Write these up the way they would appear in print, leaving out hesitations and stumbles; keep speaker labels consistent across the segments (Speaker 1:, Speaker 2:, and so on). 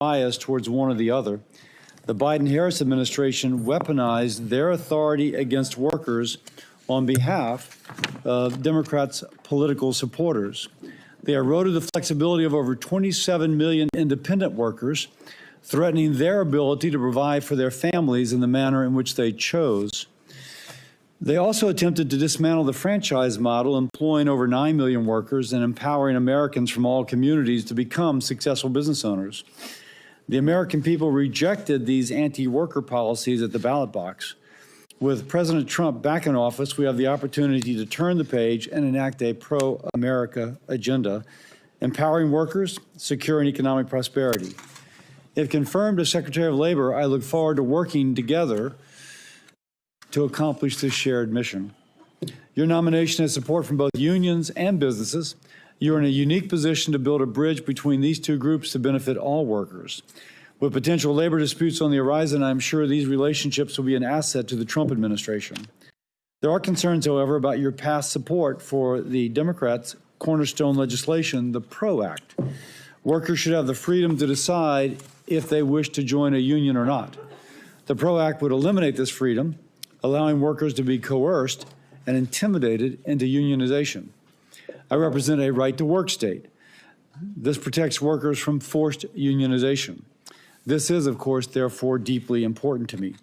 Speaker 1: bias towards one or the other. The Biden-Harris administration weaponized their authority against workers on behalf of Democrats' political supporters. They eroded the flexibility of over 27 million independent workers, threatening their ability to provide for their families in the manner in which they chose. They also attempted to dismantle the franchise model, employing over 9 million workers and empowering Americans from all communities to become successful business owners. The American people rejected these anti-worker policies at the ballot box. With President Trump back in office, we have the opportunity to turn the page and enact a pro-America agenda, empowering workers, securing economic prosperity. If confirmed as Secretary of Labor, I look forward to working together to accomplish this shared mission. Your nomination has support from both unions and businesses. You're in a unique position to build a bridge between these two groups to benefit all workers. With potential labor disputes on the horizon, I'm sure these relationships will be an asset to the Trump administration. There are concerns, however, about your past support for the Democrats' cornerstone legislation, the PRO Act. Workers should have the freedom to decide if they wish to join a union or not. The PRO Act would eliminate this freedom, allowing workers to be coerced and intimidated into unionization. I represent a right-to-work state. This protects workers from forced unionization. This is, of course, therefore, deeply important to me.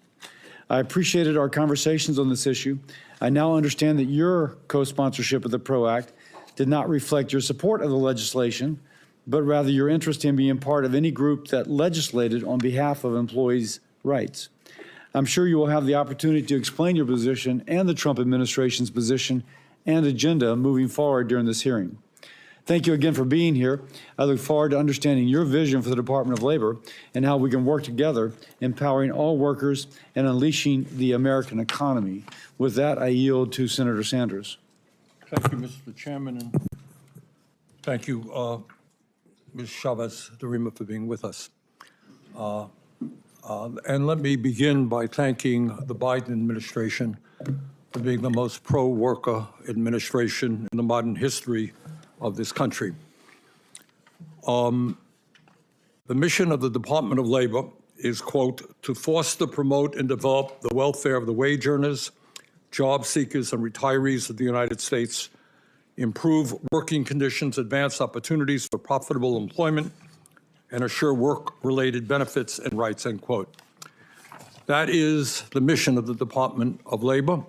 Speaker 1: I appreciated our conversations on this issue. I now understand that your co-sponsorship of the PRO Act did not reflect your support of the legislation, but rather your interest in being part of any group that legislated on behalf of employees' rights. I'm sure you will have the opportunity to explain your position and the Trump administration's position and agenda moving forward during this hearing. Thank you again for being here. I look forward to understanding your vision for the Department of Labor and how we can work together, empowering all workers and unleashing the American economy. With that, I yield to Senator Sanders.
Speaker 2: Thank you, Mr. Chairman, and thank you, Ms. Chavez-Deremer, for being with us. And let me begin by thanking the Biden administration for being the most pro-worker administration in the modern history of this country. The mission of the Department of Labor is, quote, to foster, promote, and develop the welfare of the wage earners, job seekers, and retirees of the United States, improve working conditions, advance opportunities for profitable employment, and assure work-related benefits and rights, end quote. That is the mission of the Department of Labor,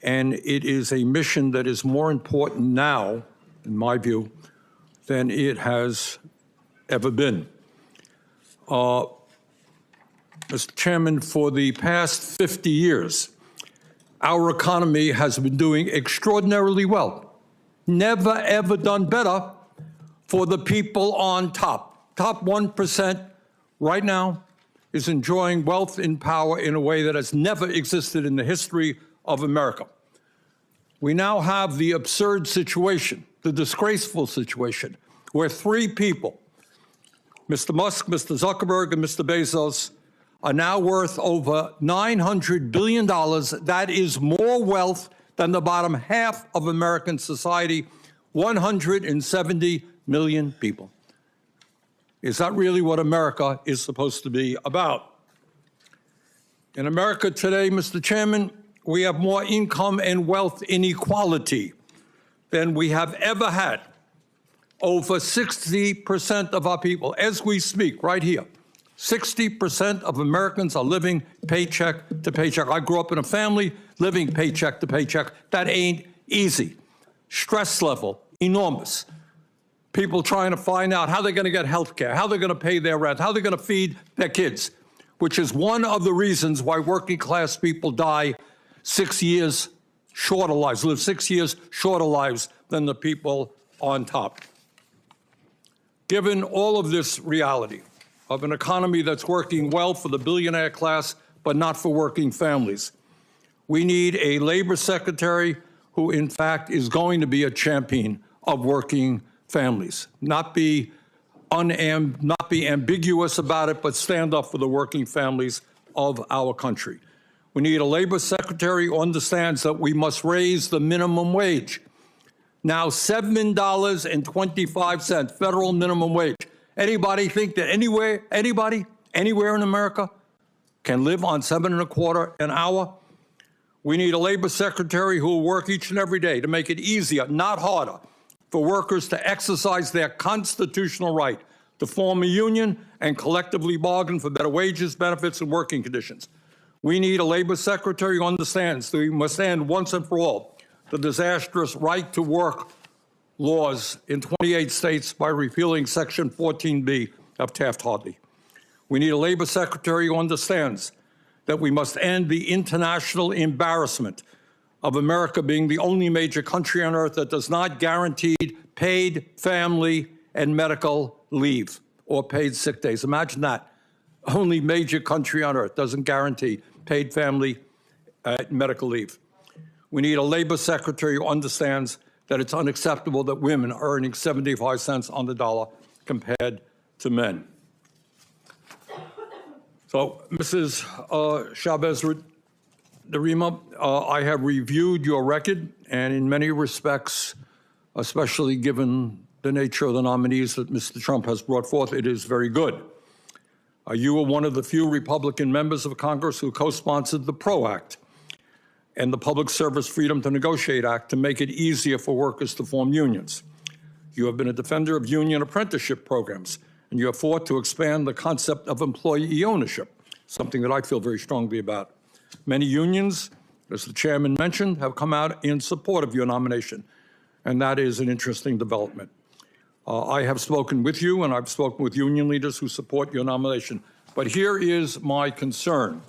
Speaker 2: and it is a mission that is more important now, in my view, than it has ever been. Mr. Chairman, for the past 50 years, our economy has been doing extraordinarily well. Never, ever done better for the people on top. Top 1% right now is enjoying wealth and power in a way that has never existed in the history of America. We now have the absurd situation, the disgraceful situation, where three people, Mr. Musk, Mr. Zuckerberg, and Mr. Bezos, are now worth over $900 billion. That is more wealth than the bottom half of American society, 170 million people. Is that really what America is supposed to be about? In America today, Mr. Chairman, we have more income and wealth inequality than we have ever had. Over 60% of our people, as we speak right here, 60% of Americans are living paycheck to paycheck. I grew up in a family living paycheck to paycheck. That ain't easy. Stress level, enormous. People trying to find out how they're going to get health care, how they're going to pay their rent, how they're going to feed their kids, which is one of the reasons why working class people die 6 years shorter lives, live 6 years shorter lives than the people on top. Given all of this reality of an economy that's working well for the billionaire class, but not for working families, we need a labor secretary who, in fact, is going to be a champion of working families, not be ambiguous about it, but stand up for the working families of our country. We need a labor secretary who understands that we must raise the minimum wage. Now $7.25 federal minimum wage. Anybody think that anywhere in America can live on $7.25 an hour? We need a labor secretary who will work each and every day to make it easier, not harder, for workers to exercise their constitutional right to form a union and collectively bargain for better wages, benefits, and working conditions. We need a labor secretary who understands that we must end once and for all the disastrous right to work laws in 28 states by repealing Section 14B of Taft-Hartley. We need a labor secretary who understands that we must end the international embarrassment of America being the only major country on earth that does not guarantee paid family and medical leave or paid sick days. Imagine that. Only major country on earth doesn't guarantee paid family medical leave. We need a labor secretary who understands that it's unacceptable that women are earning 75 cents on the dollar compared to men. So, Mrs. Chavez-Deremer, I have reviewed your record, and in many respects, especially given the nature of the nominees that Mr. Trump has brought forth, it is very good. You were one of the few Republican members of Congress who co-sponsored the PRO Act and the Public Service Freedom to Negotiate Act to make it easier for workers to form unions. You have been a defender of union apprenticeship programs, and you have fought to expand the concept of employee ownership, something that I feel very strongly about. Many unions, as the chairman mentioned, have come out in support of your nomination, and that is an interesting development. I have spoken with you, and I've spoken with union leaders who support your nomination. But here is my concern.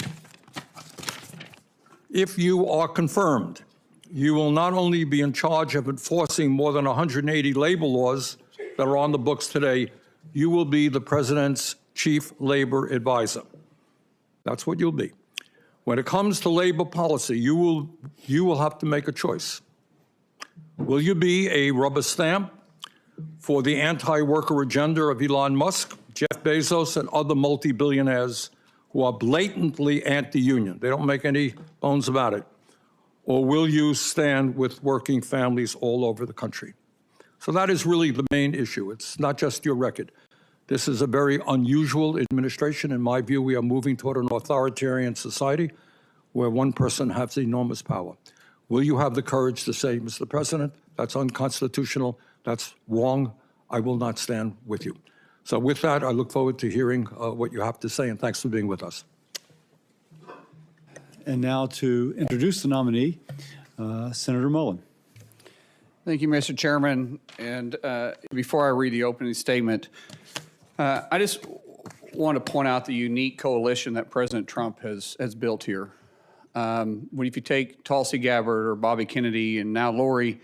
Speaker 2: If you are confirmed, you will not only be in charge of enforcing more than 180 labor laws that are on the books today, you will be the president's chief labor advisor. That's what you'll be. When it comes to labor policy, you will have to make a choice. Will you be a rubber stamp for the anti-worker agenda of Elon Musk, Jeff Bezos, and other multi-billionaires who are blatantly anti-union? They don't make any bones about it. Or will you stand with working families all over the country? So that is really the main issue. It's not just your record. This is a very unusual administration. In my view, we are moving toward an authoritarian society where one person has enormous power. Will you have the courage to say, Mr. President, that's unconstitutional, that's wrong, I will not stand with you? So with that, I look forward to hearing what you have to say, and thanks for being with us.
Speaker 1: And now to introduce the nominee, Senator Mullen.
Speaker 3: Thank you, Mr. Chairman. And before I read the opening statement, I just want to point out the unique coalition that President Trump has built here. If you take Tulsi Gabbard or Bobby Kennedy and now Lori,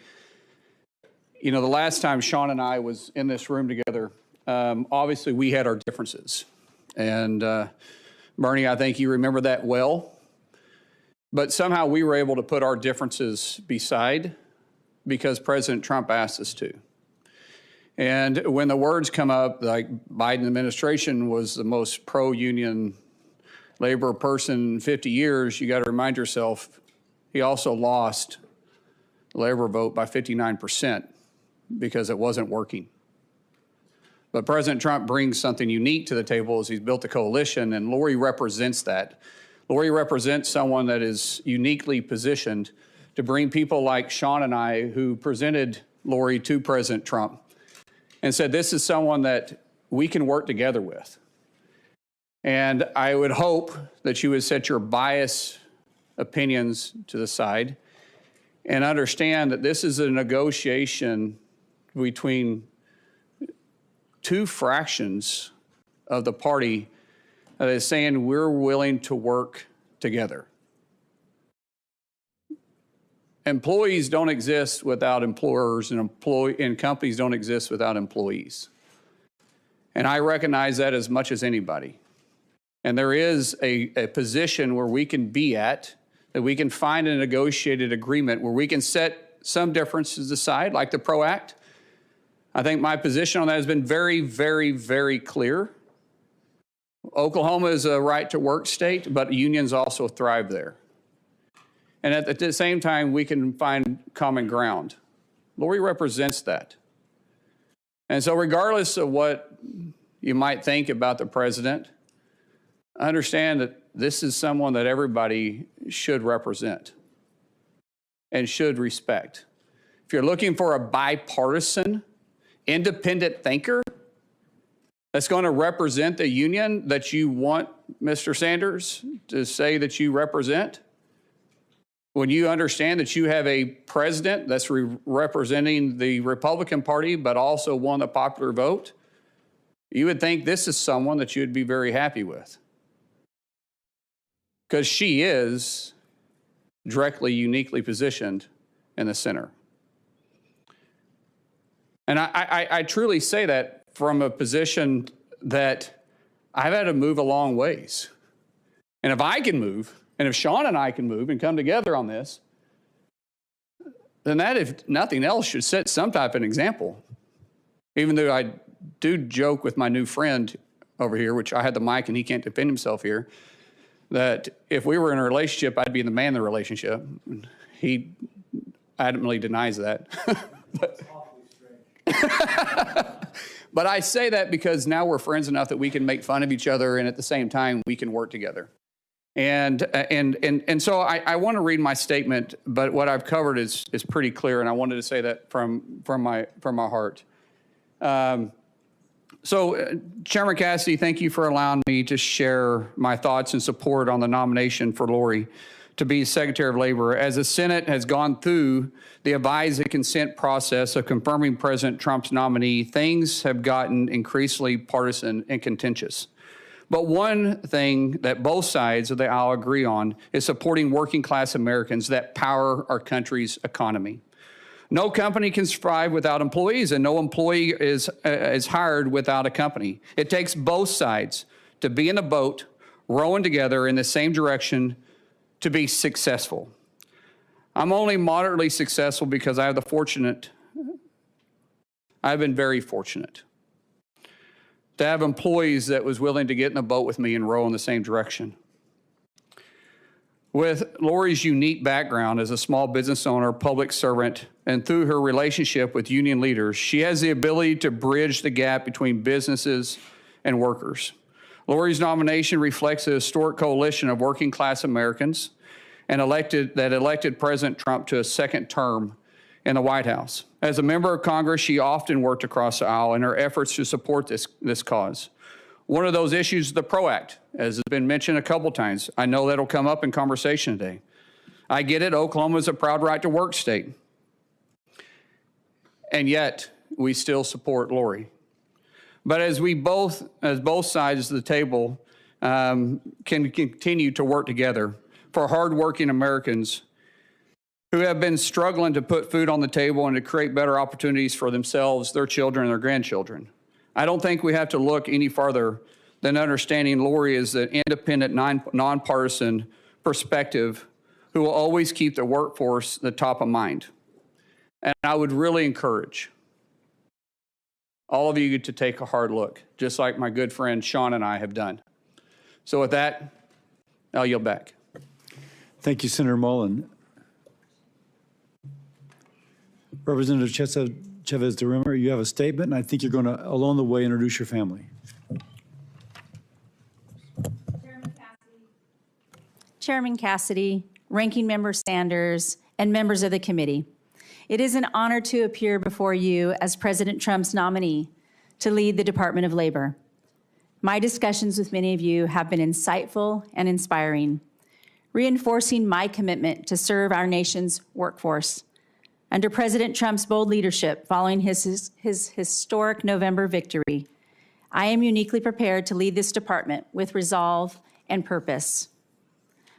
Speaker 3: you know, the last time Sean and I was in this room together, obviously we had our differences. And Bernie, I think you remember that well. But somehow we were able to put our differences beside because President Trump asked us to. And when the words come up, like Biden administration was the most pro-union labor person in 50 years, you got to remind yourself, he also lost the labor vote by 59% because it wasn't working. But President Trump brings something unique to the table as he's built a coalition, and Lori represents that. Lori represents someone that is uniquely positioned to bring people like Sean and I, who presented Lori to President Trump and said, this is someone that we can work together with. And I would hope that you would set your biased opinions to the side and understand that this is a negotiation between two fractions of the party that is saying we're willing to work together. Employees don't exist without employers, and companies don't exist without employees. And I recognize that as much as anybody. And there is a position where we can be at, that we can find a negotiated agreement where we can set some differences aside, like the PRO Act. I think my position on that has been very, very, very clear. Oklahoma is a right-to-work state, but unions also thrive there. And at the same time, we can find common ground. Lori represents that. And so regardless of what you might think about the president, understand that this is someone that everybody should represent and should respect. If you're looking for a bipartisan, independent thinker that's going to represent the union that you want Mr. Sanders to say that you represent, when you understand that you have a president that's representing the Republican Party but also won the popular vote, you would think this is someone that you'd be very happy with. Because she is directly, uniquely positioned in the center. And I truly say that from a position that I've had to move a long ways. And if I can move, and if Sean and I can move and come together on this, then that, if nothing else, should set some type of an example. Even though I do joke with my new friend over here, which I had the mic and he can't defend himself here, that if we were in a relationship, I'd be the man in the relationship. He adamantly denies that. But I say that because now we're friends enough that we can make fun of each other, and at the same time, we can work together. And so I want to read my statement, but what I've covered is pretty clear, and I wanted to say that from my heart. So, Chairman Cassidy, thank you for allowing me to share my thoughts and support on the nomination for Lori to be Secretary of Labor. As the Senate has gone through the advise and consent process of confirming President Trump's nominee, things have gotten increasingly partisan and contentious. But one thing that both sides of the aisle agree on is supporting working class Americans that power our country's economy. No company can survive without employees, and no employee is hired without a company. It takes both sides to be in the boat, rowing together in the same direction to be successful. I'm only moderately successful because I've been very fortunate to have employees that was willing to get in the boat with me and row in the same direction. With Lori's unique background as a small business owner, public servant, and through her relationship with union leaders, she has the ability to bridge the gap between businesses and workers. Lori's nomination reflects a historic coalition of working class Americans and elected President Trump to a second term in the White House. As a member of Congress, she often worked across the aisle in her efforts to support this cause. One of those issues is the PRO Act, as has been mentioned a couple times. I know that'll come up in conversation today. I get it, Oklahoma is a proud right to work state. And yet, we still support Lori. But as both sides of the table can continue to work together for hardworking Americans who have been struggling to put food on the table and to create better opportunities for themselves, their children, and their grandchildren. I don't think we have to look any farther than understanding Lori is an independent, nonpartisan perspective who will always keep the workforce the top of mind. And I would really encourage all of you to take a hard look, just like my good friend Sean and I have done. So with that, I'll yield back.
Speaker 1: Thank you, Senator Mullen. Representative Chavez-Deremer, you have a statement, and I think you're going to, along the way, introduce your family.
Speaker 4: Chairman Cassidy, Ranking Member Sanders, and members of the committee. It is an honor to appear before you as President Trump's nominee to lead the Department of Labor. My discussions with many of you have been insightful and inspiring, reinforcing my commitment to serve our nation's workforce. Under President Trump's bold leadership following his historic November victory, I am uniquely prepared to lead this department with resolve and purpose.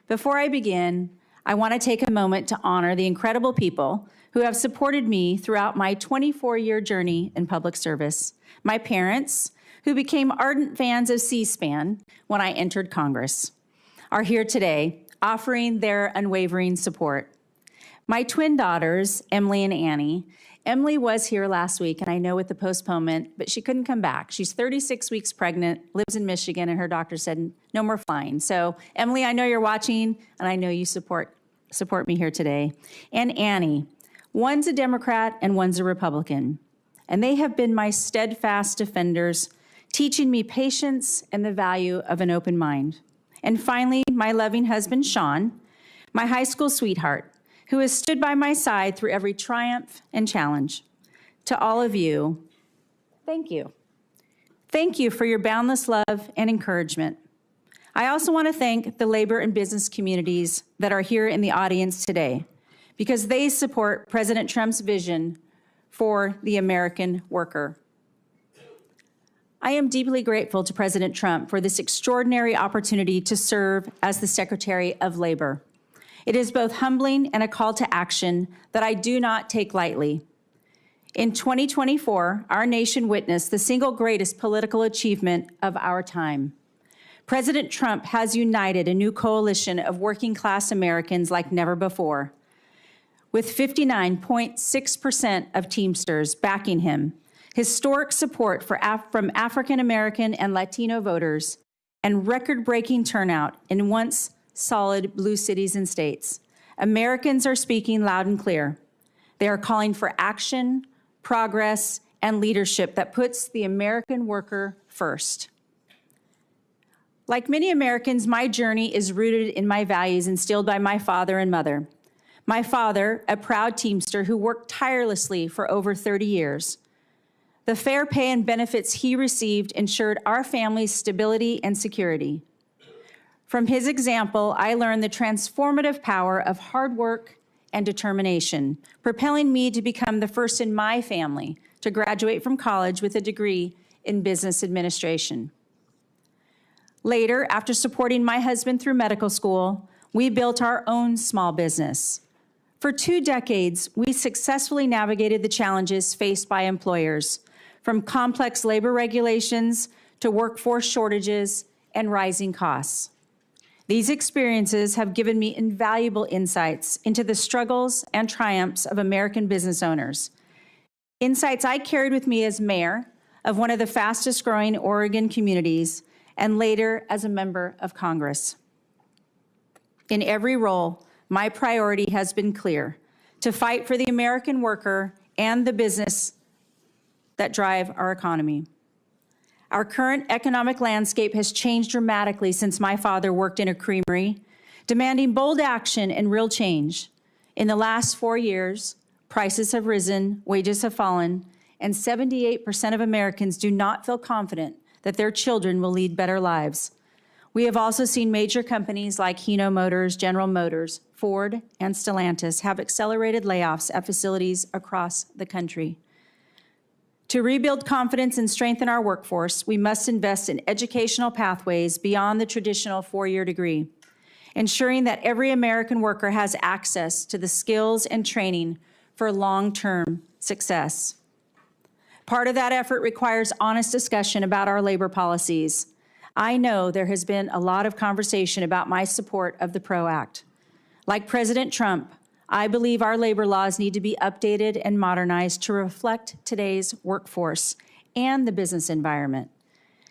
Speaker 4: Before I begin, I want to take a moment to honor the incredible people who have supported me throughout my 24-year journey in public service. My parents, who became ardent fans of C-SPAN when I entered Congress, are here today offering their unwavering support. My twin daughters, Emily and Annie. Emily was here last week, and I know with the postponement, but she couldn't come back. She's 36 weeks pregnant, lives in Michigan, and her doctor said no more flying. So, Emily, I know you're watching, and I know you support me here today. And Annie, one's a Democrat and one's a Republican, and they have been my steadfast defenders, teaching me patience and the value of an open mind. And finally, my loving husband, Sean, my high school sweetheart, who has stood by my side through every triumph and challenge. To all of you, thank you. Thank you for your boundless love and encouragement. I also want to thank the labor and business communities that are here in the audience today, because they support President Trump's vision for the American worker. I am deeply grateful to President Trump for this extraordinary opportunity to serve as the Secretary of Labor. It is both humbling and a call to action that I do not take lightly. In 2024, our nation witnessed the single greatest political achievement of our time. President Trump has united a new coalition of working-class Americans like never before, with 59.6% of Teamsters backing him, historic support from African American and Latino voters, and record-breaking turnout in once solid blue cities and states. Americans are speaking loud and clear. They are calling for action, progress, and leadership that puts the American worker first. Like many Americans, my journey is rooted in my values instilled by my father and mother. My father, a proud Teamster who worked tirelessly for over 30 years. The fair pay and benefits he received ensured our family's stability and security. From his example, I learned the transformative power of hard work and determination, propelling me to become the first in my family to graduate from college with a degree in business administration. Later, after supporting my husband through medical school, we built our own small business. For 2 decades, we successfully navigated the challenges faced by employers, from complex labor regulations to workforce shortages and rising costs. These experiences have given me invaluable insights into the struggles and triumphs of American business owners. Insights I carried with me as mayor of one of the fastest growing Oregon communities, and later as a member of Congress. In every role, my priority has been clear: to fight for the American worker and the business that drive our economy. Our current economic landscape has changed dramatically since my father worked in a creamery, demanding bold action and real change. In the last 4 years, prices have risen, wages have fallen, and 78% of Americans do not feel confident that their children will lead better lives. We have also seen major companies like Hino Motors, General Motors, Ford, and Stellantis have accelerated layoffs at facilities across the country. To rebuild confidence and strengthen our workforce, we must invest in educational pathways beyond the traditional 4-year degree, ensuring that every American worker has access to the skills and training for long-term success. Part of that effort requires honest discussion about our labor policies. I know there has been a lot of conversation about my support of the PRO Act. Like President Trump, I believe our labor laws need to be updated and modernized to reflect today's workforce and the business environment.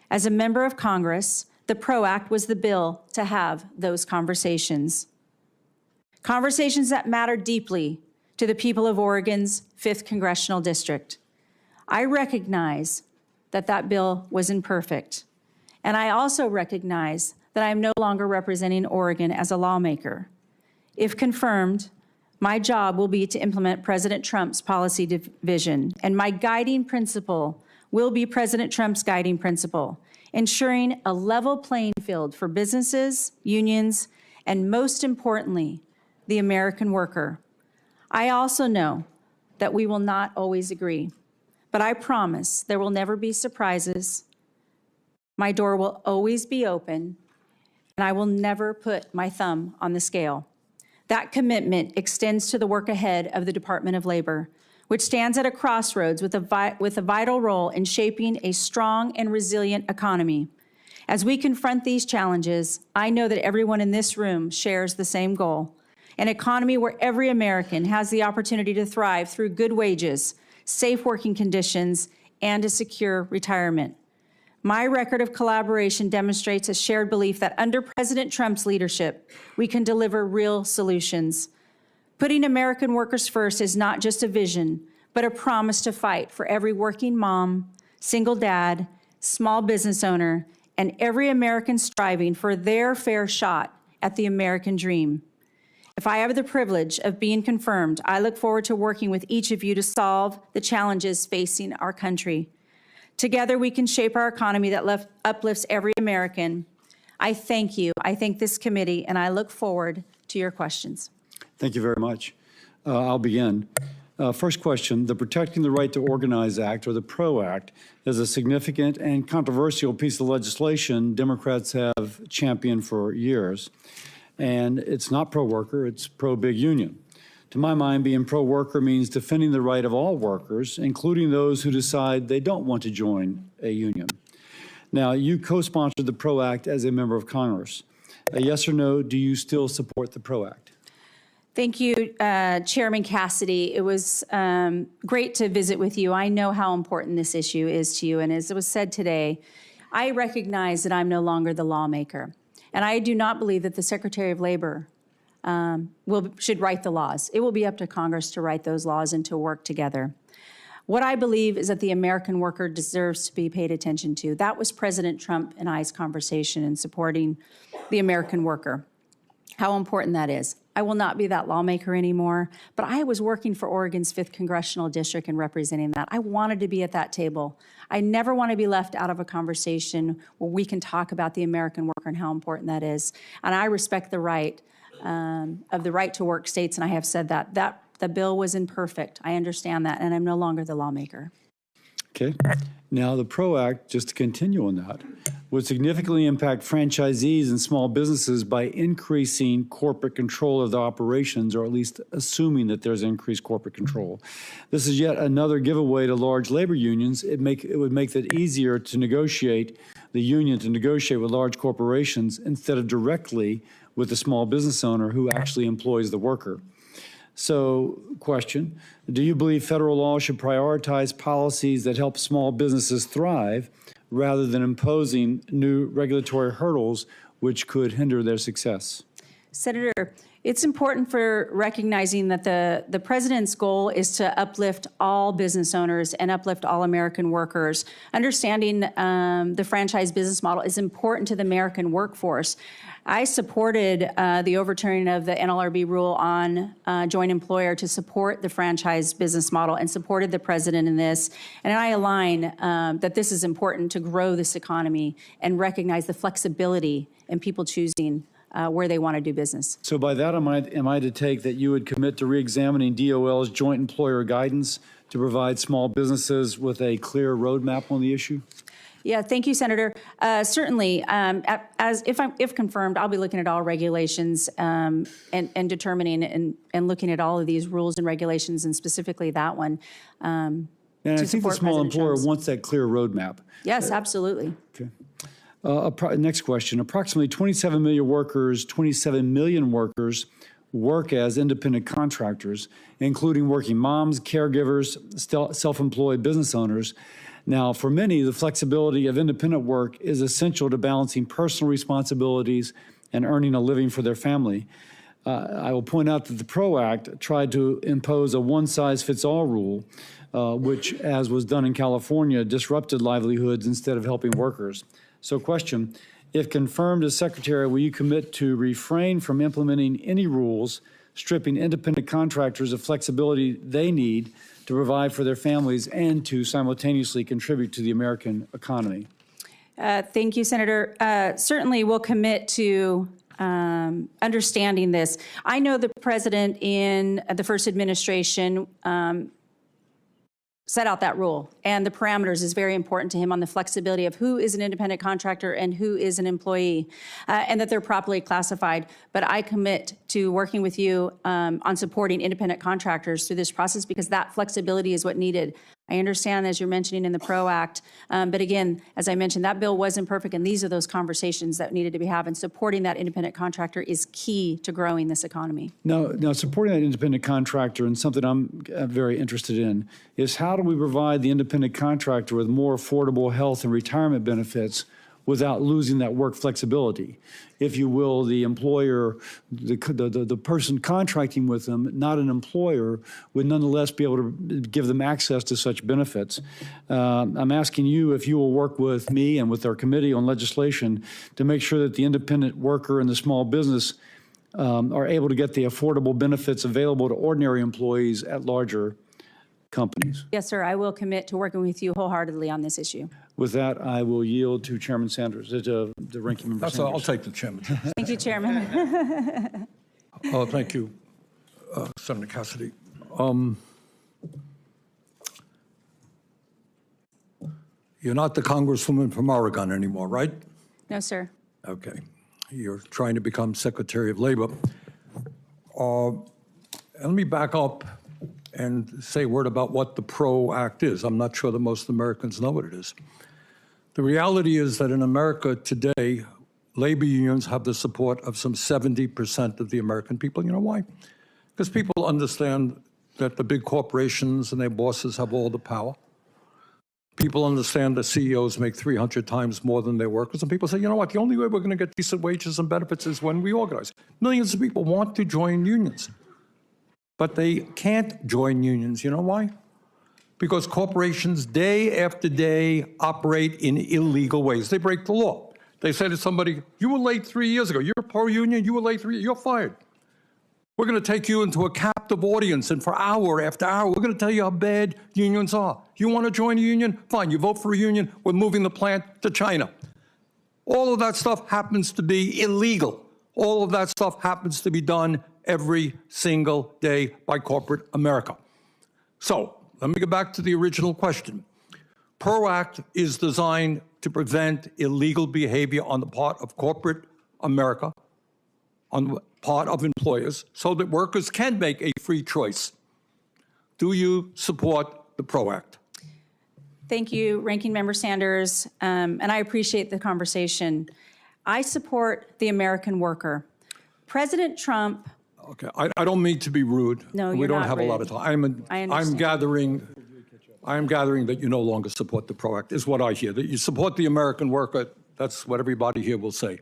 Speaker 4: As a member of Congress, the PRO Act was the bill to have those conversations. Conversations that matter deeply to the people of Oregon's 5th Congressional District. I recognize that that bill was imperfect, and I also recognize that I am no longer representing Oregon as a lawmaker. If confirmed, my job will be to implement President Trump's policy vision, and my guiding principle will be President Trump's guiding principle, ensuring a level playing field for businesses, unions, and most importantly, the American worker. I also know that we will not always agree, but I promise there will never be surprises. My door will always be open, and I will never put my thumb on the scale. That commitment extends to the work ahead of the Department of Labor, which stands at a crossroads with a vital role in shaping a strong and resilient economy. As we confront these challenges, I know that everyone in this room shares the same goal: an economy where every American has the opportunity to thrive through good wages, safe working conditions, and a secure retirement. My record of collaboration demonstrates a shared belief that under President Trump's leadership, we can deliver real solutions. Putting American workers first is not just a vision, but a promise to fight for every working mom, single dad, small business owner, and every American striving for their fair shot at the American dream. If I have the privilege of being confirmed, I look forward to working with each of you to solve the challenges facing our country. Together, we can shape our economy that uplifts every American. I thank you. I thank this committee, and I look forward to your questions.
Speaker 1: Thank you very much. I'll begin. First question, the Protecting the Right to Organize Act, or the PRO Act, is a significant and controversial piece of legislation Democrats have championed for years. And it's not pro-worker, it's pro-big union. To my mind, being pro-worker means defending the right of all workers, including those who decide they don't want to join a union. Now, you co-sponsored the PRO Act as a member of Congress. Yes or no, do you still support the PRO Act?
Speaker 4: Thank you, Chairman Cassidy. It was great to visit with you. I know how important this issue is to you, and as it was said today, I recognize that I'm no longer the lawmaker, and I do not believe that the Secretary of Labor should write the laws. It will be up to Congress to write those laws and to work together. What I believe is that the American worker deserves to be paid attention to. That was President Trump and I's conversation in supporting the American worker, how important that is. I will not be that lawmaker anymore, but I was working for Oregon's 5th Congressional District and representing that. I wanted to be at that table. I never want to be left out of a conversation where we can talk about the American worker and how important that is. And I respect the right of the right to work states, and I have said that. The bill was imperfect. I understand that, and I'm no longer the lawmaker.
Speaker 1: Okay. Now, the PRO Act, just to continue on that, would significantly impact franchisees and small businesses by increasing corporate control of the operations, or at least assuming that there's increased corporate control. This is yet another giveaway to large labor unions. It would make it easier to negotiate, the union to negotiate with large corporations instead of directly with the small business owner who actually employs the worker. So, question, do you believe federal law should prioritize policies that help small businesses thrive rather than imposing new regulatory hurdles which could hinder their success?
Speaker 4: Senator, it's important for recognizing that the president's goal is to uplift all business owners and uplift all American workers. Understanding the franchise business model is important to the American workforce. I supported the overturning of the NLRB rule on joint employer to support the franchise business model and supported the president in this. And I align that this is important to grow this economy and recognize the flexibility in people choosing where they want to do business.
Speaker 1: So by that, am I to take that you would commit to reexamining DOL's joint employer guidance to provide small businesses with a clear roadmap on the issue?
Speaker 4: Yeah, thank you, Senator. Certainly, if confirmed, I'll be looking at all regulations and determining and looking at all of these rules and regulations, and specifically that one.
Speaker 1: And I think the small employer wants that clear roadmap.
Speaker 4: Yes, absolutely.
Speaker 1: Okay. Next question. Approximately 27 million workers work as independent contractors, including working moms, caregivers, self-employed business owners. Now, for many, the flexibility of independent work is essential to balancing personal responsibilities and earning a living for their family. I will point out that the PRO Act tried to impose a one-size-fits-all rule, which, as was done in California, disrupted livelihoods instead of helping workers. So question, if confirmed as Secretary, will you commit to refrain from implementing any rules stripping independent contractors of flexibility they need to provide for their families and to simultaneously contribute to the American economy?
Speaker 4: Thank you, Senator. Certainly, we'll commit to understanding this. I know the president in the first administration set out that rule, and the parameters is very important to him on the flexibility of who is an independent contractor and who is an employee, and that they're properly classified. But I commit to working with you on supporting independent contractors through this process, because that flexibility is what needed. I understand, as you're mentioning in the PRO Act, but again, as I mentioned, that bill wasn't perfect, and these are those conversations that needed to be had, and supporting that independent contractor is key to growing this economy.
Speaker 1: Now, supporting that independent contractor, and something I'm very interested in, is how do we provide the independent contractor with more affordable health and retirement benefits without losing that work flexibility. If you will, the employer, the person contracting with them, not an employer, would nonetheless be able to give them access to such benefits. I'm asking you if you will work with me and with our committee on legislation to make sure that the independent worker and the small business are able to get the affordable benefits available to ordinary employees at larger companies.
Speaker 4: Yes, sir. I will commit to working with you wholeheartedly on this issue.
Speaker 1: With that, I will yield to Chairman Sanders, the ranking member Sanders.
Speaker 2: I'll take the chairman.
Speaker 4: Thank you, Chairman.
Speaker 2: Oh, thank you, Senator Cassidy. You're not the Congresswoman from Oregon anymore, right?
Speaker 4: No, sir.
Speaker 2: Okay. You're trying to become Secretary of Labor. Let me back up and say a word about what the PRO Act is. I'm not sure that most Americans know what it is. The reality is that in America today, labor unions have the support of some 70% of the American people. You know why? Because people understand that the big corporations and their bosses have all the power. People understand that CEOs make 300 times more than their workers. And people say, you know what, the only way we're going to get decent wages and benefits is when we organize. Millions of people want to join unions, but they can't join unions. You know why? Because corporations day after day operate in illegal ways. They break the law. They say to somebody, you were late 3 years ago. You're pro-union, you were late 3 years, you're fired. We're going to take you into a captive audience, and for hour after hour, we're going to tell you how bad unions are. You want to join a union? Fine, you vote for a union, we're moving the plant to China. All of that stuff happens to be illegal. All of that stuff happens to be done every single day by corporate America. So, let me get back to the original question. PRO Act is designed to prevent illegal behavior on the part of corporate America, on the part of employers, so that workers can make a free choice. Do you support the PRO Act?
Speaker 4: Thank you, Ranking Member Sanders, and I appreciate the conversation. I support the American worker. President Trump.
Speaker 2: Okay, I don't mean to be rude.
Speaker 4: No,
Speaker 2: we
Speaker 4: you're
Speaker 2: don't
Speaker 4: not
Speaker 2: have
Speaker 4: rude.
Speaker 2: a lot of time. I'm gathering that you no longer support the PRO Act, is what I hear. That you support the American worker. That's what everybody here will say.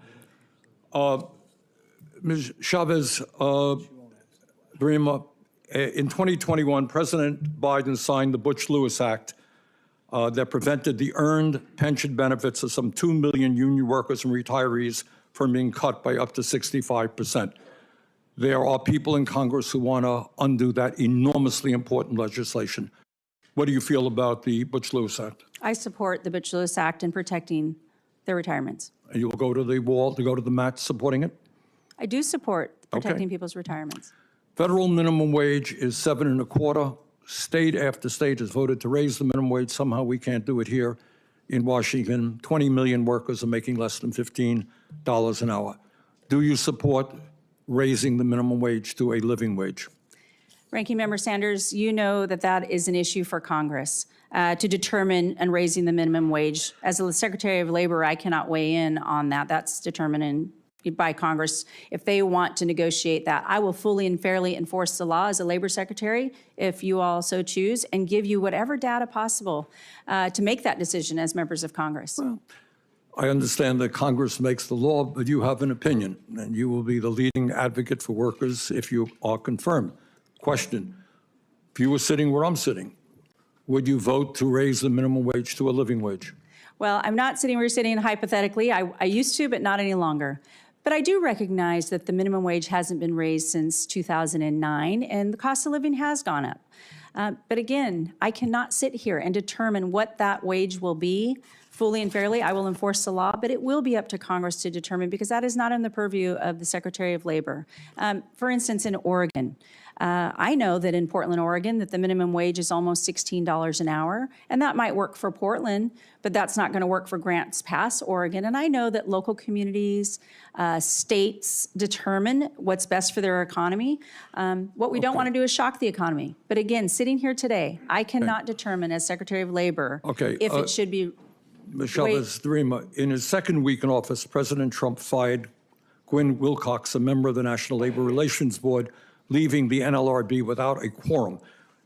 Speaker 2: Ms. Chavez-Deremer, in 2021, President Biden signed the Bush-Lewis Act that prevented the earned pension benefits of some 2 million union workers and retirees from being cut by up to 65%. There are people in Congress who want to undo that enormously important legislation. What do you feel about the Bush-Lewis Act?
Speaker 4: I support the Bush-Lewis Act in protecting their retirements.
Speaker 2: You will go to the wall, to go to the mat supporting it?
Speaker 4: I do support protecting people's retirements.
Speaker 2: Federal minimum wage is $7.25. State after state has voted to raise the minimum wage. Somehow we can't do it here in Washington. 20 million workers are making less than $15 an hour. Do you support raising the minimum wage to a living wage?
Speaker 4: Ranking Member Sanders, you know that that is an issue for Congress to determine and raising the minimum wage. As the Secretary of Labor, I cannot weigh in on that. That's determined by Congress. If they want to negotiate that, I will fully and fairly enforce the law as a Labor Secretary, if you all so choose, and give you whatever data possible to make that decision as members of Congress.
Speaker 2: Well, I understand that Congress makes the law, but you have an opinion, and you will be the leading advocate for workers if you are confirmed. Question, if you were sitting where I'm sitting, would you vote to raise the minimum wage to a living wage?
Speaker 4: Well, I'm not sitting where you're sitting hypothetically. I used to, but not any longer. But I do recognize that the minimum wage hasn't been raised since 2009, and the cost of living has gone up. But again, I cannot sit here and determine what that wage will be fully and fairly. I will enforce the law, but it will be up to Congress to determine, because that is not in the purview of the Secretary of Labor. For instance, in Oregon, I know that in Portland, Oregon, that the minimum wage is almost $16 an hour, and that might work for Portland, but that's not going to work for Grants Pass, Oregon. And I know that local communities, states determine what's best for their economy. What we don't want to do is shock the economy. But again, sitting here today, I cannot determine as Secretary of Labor if it should be.
Speaker 2: Ms. Chavez-Deremer, in his second week in office, President Trump fired Gwynne Wilcox, a member of the National Labor Relations Board, leaving the NLRB without a quorum.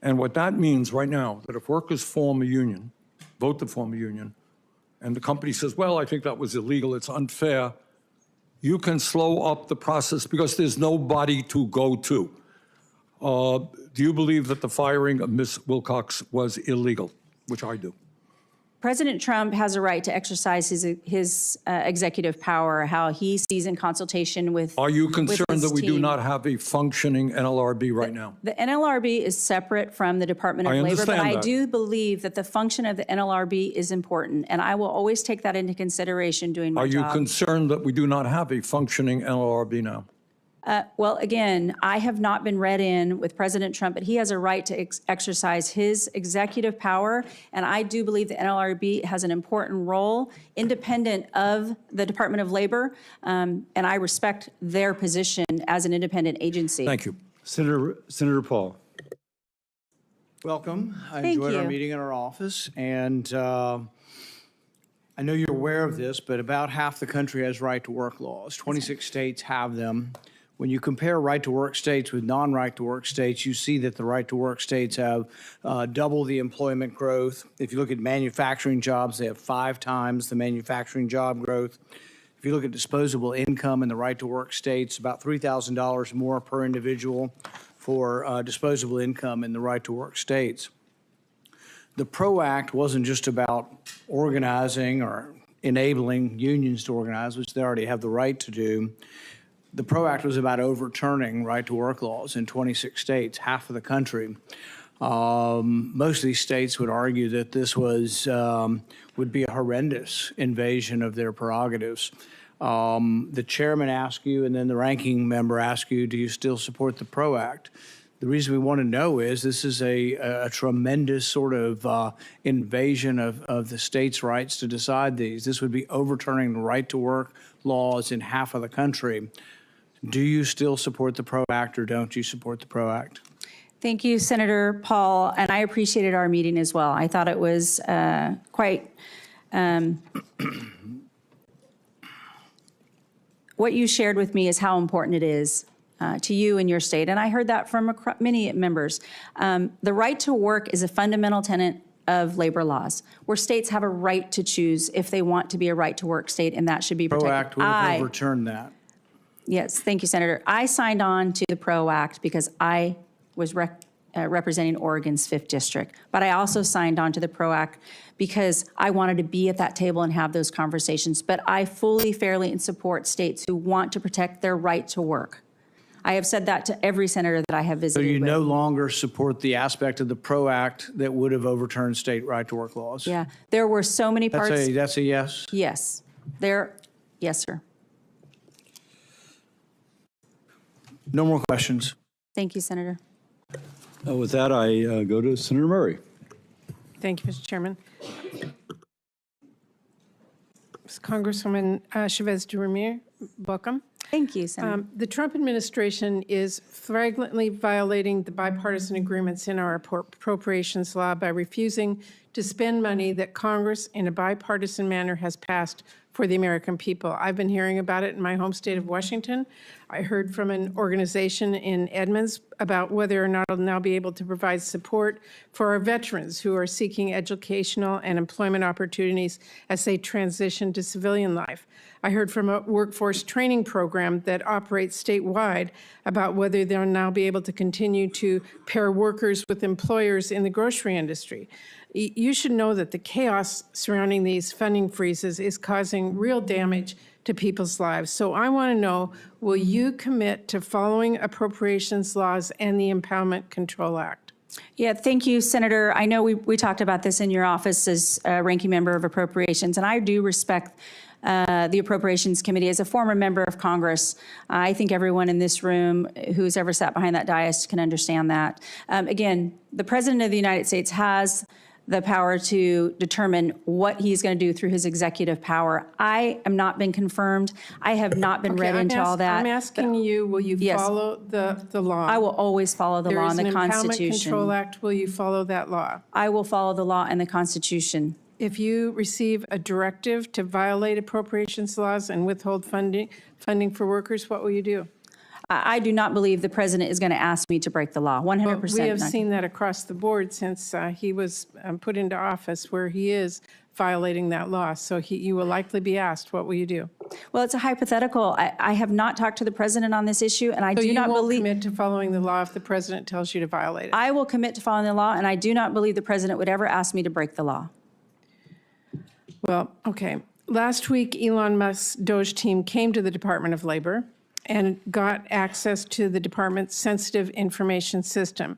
Speaker 2: And what that means right now, that if workers form a union, vote to form a union, and the company says, well, I think that was illegal, it's unfair, you can slow up the process because there's nobody to go to. Do you believe that the firing of Ms. Wilcox was illegal? Which I do.
Speaker 4: President Trump has a right to exercise his executive power, how he sees in consultation with.
Speaker 2: Are you concerned
Speaker 4: his
Speaker 2: that we do
Speaker 4: team.
Speaker 2: not have a functioning NLRB right now?
Speaker 4: The NLRB is separate from the Department of
Speaker 2: I
Speaker 4: Labor, but
Speaker 2: understand
Speaker 4: I
Speaker 2: that.
Speaker 4: do believe that the function of the NLRB is important, and I will always take that into consideration doing my
Speaker 2: Are you
Speaker 4: job.
Speaker 2: concerned that we do not have a functioning NLRB now?
Speaker 4: Well, again, I have not been read in with President Trump, but he has a right to exercise his executive power, and I do believe the NLRB has an important role, independent of the Department of Labor, and I respect their position as an independent agency.
Speaker 2: Thank you.
Speaker 1: Senator Paul.
Speaker 5: Welcome. I
Speaker 4: Thank
Speaker 5: enjoyed our
Speaker 4: you.
Speaker 5: meeting in our office, and I know you're aware of this, but about half the country has right-to-work laws. 26 states have them. When you compare right-to-work states with non-right-to-work states, you see that the right-to-work states have double the employment growth. If you look at manufacturing jobs, they have 5 times the manufacturing job growth. If you look at disposable income in the right-to-work states, about $3,000 more per individual for disposable income in the right-to-work states. The PRO Act wasn't just about organizing or enabling unions to organize, which they already have the right to do. The PRO Act was about overturning right-to-work laws in 26 states, half of the country. Most of these states would argue that this was would be a horrendous invasion of their prerogatives. The chairman asked you, and then the ranking member asked you, do you still support the PRO Act? The reason we want to know is this is a tremendous sort of invasion of the states' rights to decide these. This would be overturning the right-to-work laws in half of the country. Do you still support the PRO Act, or don't you support the PRO Act?
Speaker 4: Thank you, Senator Paul, and I appreciated our meeting as well. I thought it was quite, what you shared with me is how important it is to you and your state, and I heard that from many members. The right to work is a fundamental tenet of labor laws, where states have a right to choose if they want to be a right-to-work state, and that should be protected.
Speaker 5: PRO Act would have overturned that.
Speaker 4: Yes, thank you, Senator. I signed on to the PRO Act because I was representing Oregon's 5th District, but I also signed on to the PRO Act because I wanted to be at that table and have those conversations. But I fully, fairly, and support states who want to protect their right to work. I have said that to every senator that I have
Speaker 5: So
Speaker 4: visited
Speaker 5: you
Speaker 4: with.
Speaker 5: no longer support the aspect of the PRO Act that would have overturned state right-to-work laws?
Speaker 4: Yeah, there were so many parts.
Speaker 5: That's a yes?
Speaker 4: Yes, yes, sir.
Speaker 5: No more questions.
Speaker 4: Thank you, Senator.
Speaker 1: With that, I go to Senator Murray.
Speaker 6: Thank you, Mr. Chairman. Congresswoman Chavez-Deremer, welcome.
Speaker 4: Thank you, Senator.
Speaker 6: The Trump administration is flagrantly violating the bipartisan agreements in our appropriations law by refusing to spend money that Congress in a bipartisan manner has passed for the American people. I've been hearing about it in my home state of Washington. I heard from an organization in Edmonds about whether or not it'll now be able to provide support for our veterans who are seeking educational and employment opportunities as they transition to civilian life. I heard from a workforce training program that operates statewide about whether they'll now be able to continue to pair workers with employers in the grocery industry. You should know that the chaos surrounding these funding freezes is causing real damage to people's lives. So I want to know, will you commit to following appropriations laws and the Impoundment Control Act?
Speaker 4: Yeah, thank you, Senator. I know we talked about this in your office as ranking member of appropriations, and I do respect the Appropriations Committee. As a former member of Congress, I think everyone in this room who's ever sat behind that dais can understand that. Again, the President of the United States has the power to determine what he's going to do through his executive power. I am not been confirmed. I have not been read into all that.
Speaker 6: I'm asking you, will you
Speaker 4: Yes.
Speaker 6: follow the law?
Speaker 4: I will always follow the law and the
Speaker 6: There is an Impoundment
Speaker 4: Constitution.
Speaker 6: Control Act. Will you follow that law?
Speaker 4: I will follow the law and the Constitution.
Speaker 6: If you receive a directive to violate appropriations laws and withhold funding for workers, what will you do?
Speaker 4: I do not believe the president is going to ask me to break the law. 100%.
Speaker 6: We have
Speaker 4: not.
Speaker 6: seen that across the board since he was put into office, where he is violating that law. So you will likely be asked, what will you do?
Speaker 4: Well, it's a hypothetical. I have not talked to the president on this issue, and I
Speaker 6: So
Speaker 4: do
Speaker 6: you
Speaker 4: not
Speaker 6: won't
Speaker 4: believe.
Speaker 6: commit to following the law if the president tells you to violate it?
Speaker 4: I will commit to following the law, and I do not believe the president would ever ask me to break the law.
Speaker 6: Well, okay. Last week, Elon Musk's Doge team came to the Department of Labor and got access to the department's sensitive information system.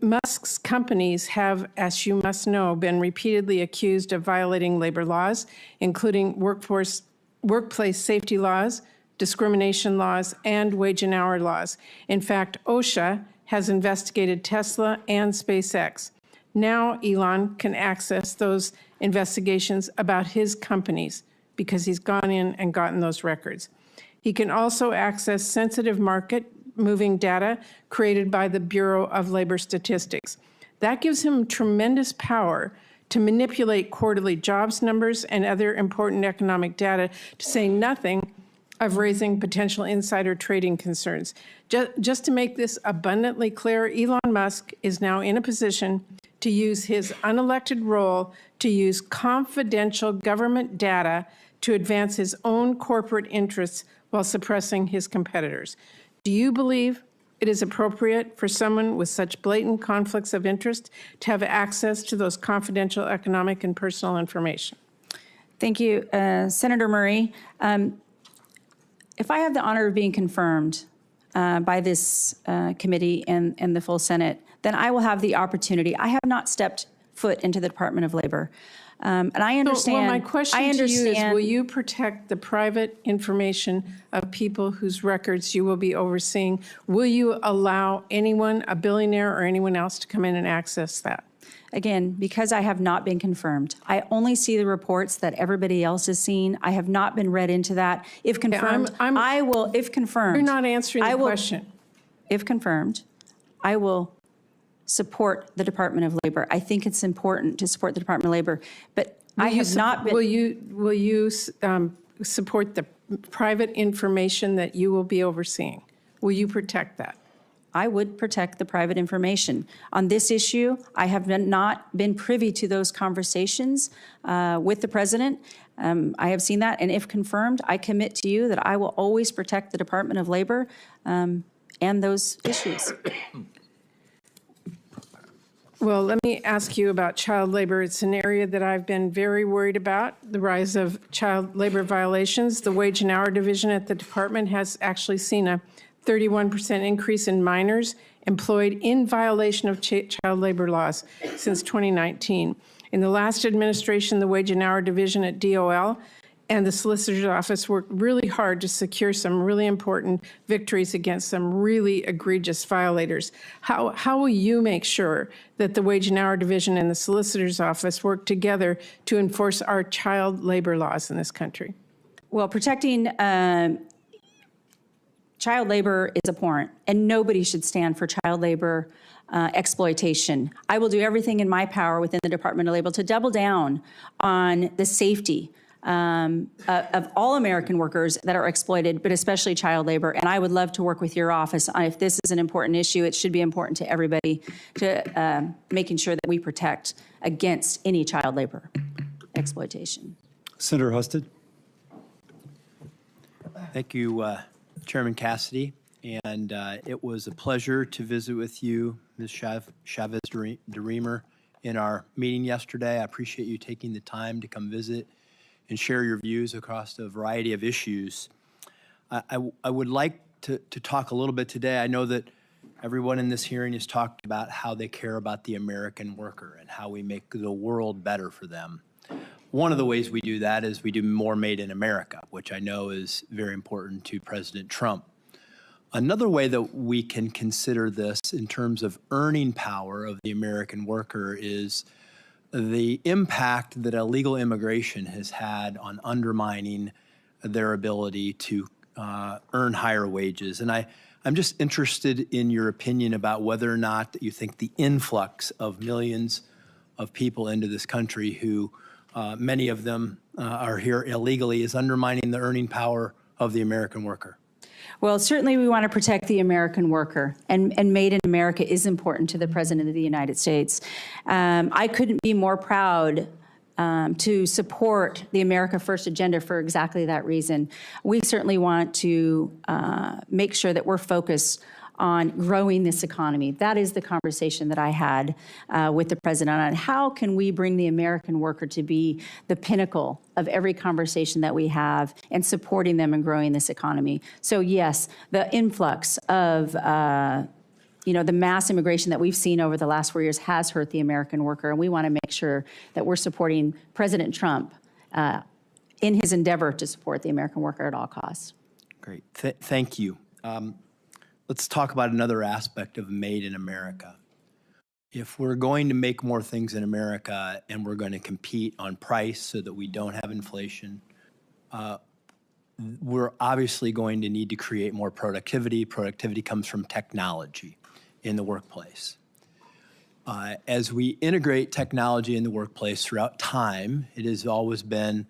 Speaker 6: Musk's companies have, as you must know, been repeatedly accused of violating labor laws, including workplace safety laws, discrimination laws, and wage and hour laws. In fact, Osha has investigated Tesla and SpaceX. Now Elon can access those investigations about his companies because he's gone in and gotten those records. He can also access sensitive market-moving data created by the Bureau of Labor Statistics. That gives him tremendous power to manipulate quarterly jobs numbers and other important economic data, to say nothing of raising potential insider trading concerns. Just to make this abundantly clear, Elon Musk is now in a position to use his unelected role to use confidential government data to advance his own corporate interests while suppressing his competitors. Do you believe it is appropriate for someone with such blatant conflicts of interest to have access to those confidential economic and personal information?
Speaker 4: Thank you, Senator Murray. If I have the honor of being confirmed by this committee and the full Senate, then I will have the opportunity. I have not stepped foot into the Department of Labor. And I understand.
Speaker 6: Well, my question to you is, will you protect the private information of people whose records you will be overseeing? Will you allow anyone, a billionaire or anyone else, to come in and access that?
Speaker 4: Again, because I have not been confirmed. I only see the reports that everybody else has seen. I have not been read into that. If confirmed, I will, if confirmed.
Speaker 6: You're not answering the question.
Speaker 4: If confirmed, I will support the Department of Labor. I think it's important to support the Department of Labor, but I have not been.
Speaker 6: Will you support the private information that you will be overseeing? Will you protect that?
Speaker 4: I would protect the private information. On this issue, I have not been privy to those conversations with the president. I have seen that, and if confirmed, I commit to you that I will always protect the Department of Labor and those issues.
Speaker 6: Well, let me ask you about child labor. It's an area that I've been very worried about, the rise of child labor violations. The Wage and Hour Division at the department has actually seen a 31% increase in minors employed in violation of child labor laws since 2019. In the last administration, the Wage and Hour Division at DOL and the Solicitor's Office worked really hard to secure some really important victories against some really egregious violators. How will you make sure that the Wage and Hour Division and the Solicitor's Office work together to enforce our child labor laws in this country?
Speaker 4: Well, protecting child labor is abhorrent, and nobody should stand for child labor exploitation. I will do everything in my power within the Department of Labor to double down on the safety of all American workers that are exploited, but especially child labor. And I would love to work with your office on, if this is an important issue, it should be important to everybody, to making sure that we protect against any child labor exploitation.
Speaker 1: Senator Husted.
Speaker 7: Thank you, Chairman Cassidy. And it was a pleasure to visit with you, Ms. Chavez-Deremer, in our meeting yesterday. I appreciate you taking the time to come visit and share your views across a variety of issues. I would like to talk a little bit today. I know that everyone in this hearing has talked about how they care about the American worker and how we make the world better for them. One of the ways we do that is we do more Made in America, which I know is very important to President Trump. Another way that we can consider this in terms of earning power of the American worker is the impact that illegal immigration has had on undermining their ability to earn higher wages. And I'm just interested in your opinion about whether or not you think the influx of millions of people into this country who many of them are here illegally is undermining the earning power of the American worker.
Speaker 4: Well, certainly we want to protect the American worker, and Made in America is important to the President of the United States. I couldn't be more proud to support the America First agenda for exactly that reason. We certainly want to make sure that we're focused on growing this economy. That is the conversation that I had with the president on how can we bring the American worker to be the pinnacle of every conversation that we have and supporting them and growing this economy. So yes, the influx of the mass immigration that we've seen over the last 4 years has hurt the American worker, and we want to make sure that we're supporting President Trump in his endeavor to support the American worker at all costs.
Speaker 7: Great. Thank you. Let's talk about another aspect of Made in America. If we're going to make more things in America and we're going to compete on price so that we don't have inflation, we're obviously going to need to create more productivity. Productivity comes from technology in the workplace. As we integrate technology in the workplace throughout time, it has always been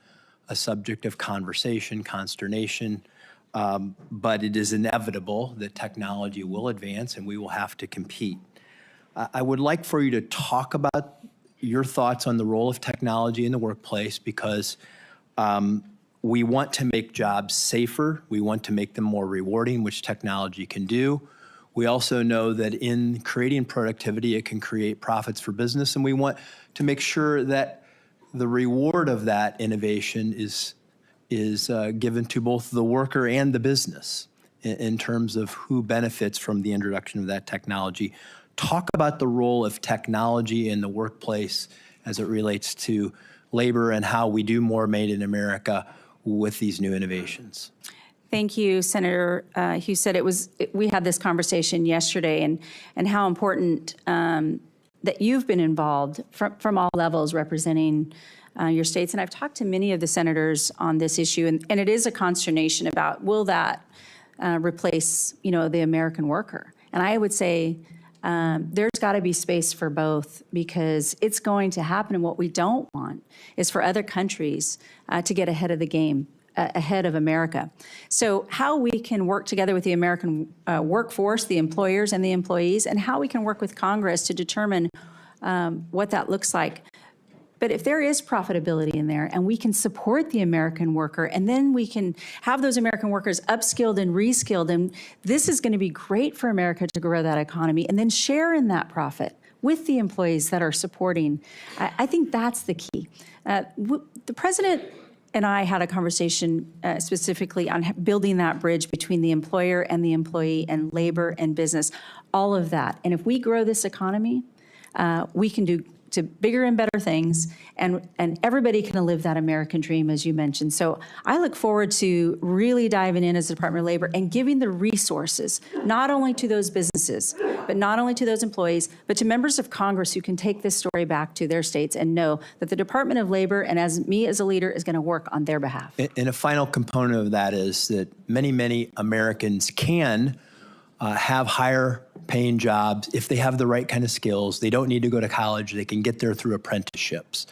Speaker 7: a subject of conversation, consternation, but it is inevitable that technology will advance and we will have to compete. I would like for you to talk about your thoughts on the role of technology in the workplace, because we want to make jobs safer. We want to make them more rewarding, which technology can do. We also know that in creating productivity, it can create profits for business, and we want to make sure that the reward of that innovation is given to both the worker and the business in terms of who benefits from the introduction of that technology. Talk about the role of technology in the workplace as it relates to labor and how we do more Made in America with these new innovations.
Speaker 4: Thank you, Senator Hughes. We had this conversation yesterday, and how important that you've been involved from all levels representing your states. And I've talked to many of the senators on this issue, and it is a consternation about, will that replace, the American worker? And I would say there's got to be space for both, because it's going to happen. And what we don't want is for other countries to get ahead of the game, ahead of America. So how we can work together with the American workforce, the employers and the employees, and how we can work with Congress to determine what that looks like. But if there is profitability in there and we can support the American worker, and then we can have those American workers upskilled and reskilled, and this is going to be great for America to grow that economy and then share in that profit with the employees that are supporting. I think that's the key. The president and I had a conversation specifically on building that bridge between the employer and the employee and labor and business, all of that. And if we grow this economy, we can do to bigger and better things, and everybody can live that American dream, as you mentioned. So I look forward to really diving in as the Department of Labor and giving the resources, not only to those businesses, but not only to those employees, but to members of Congress who can take this story back to their states and know that the Department of Labor, and as me as a leader, is going to work on their behalf.
Speaker 7: And a final component of that is that many, many Americans can have higher paying jobs if they have the right kind of skills. They don't need to go to college. They can get there through apprenticeships.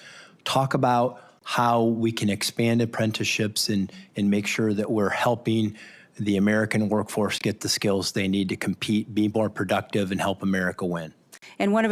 Speaker 7: Talk about how we can expand apprenticeships and make sure that we're helping the American workforce get the skills they need to compete, be more productive, and help America win.
Speaker 4: And one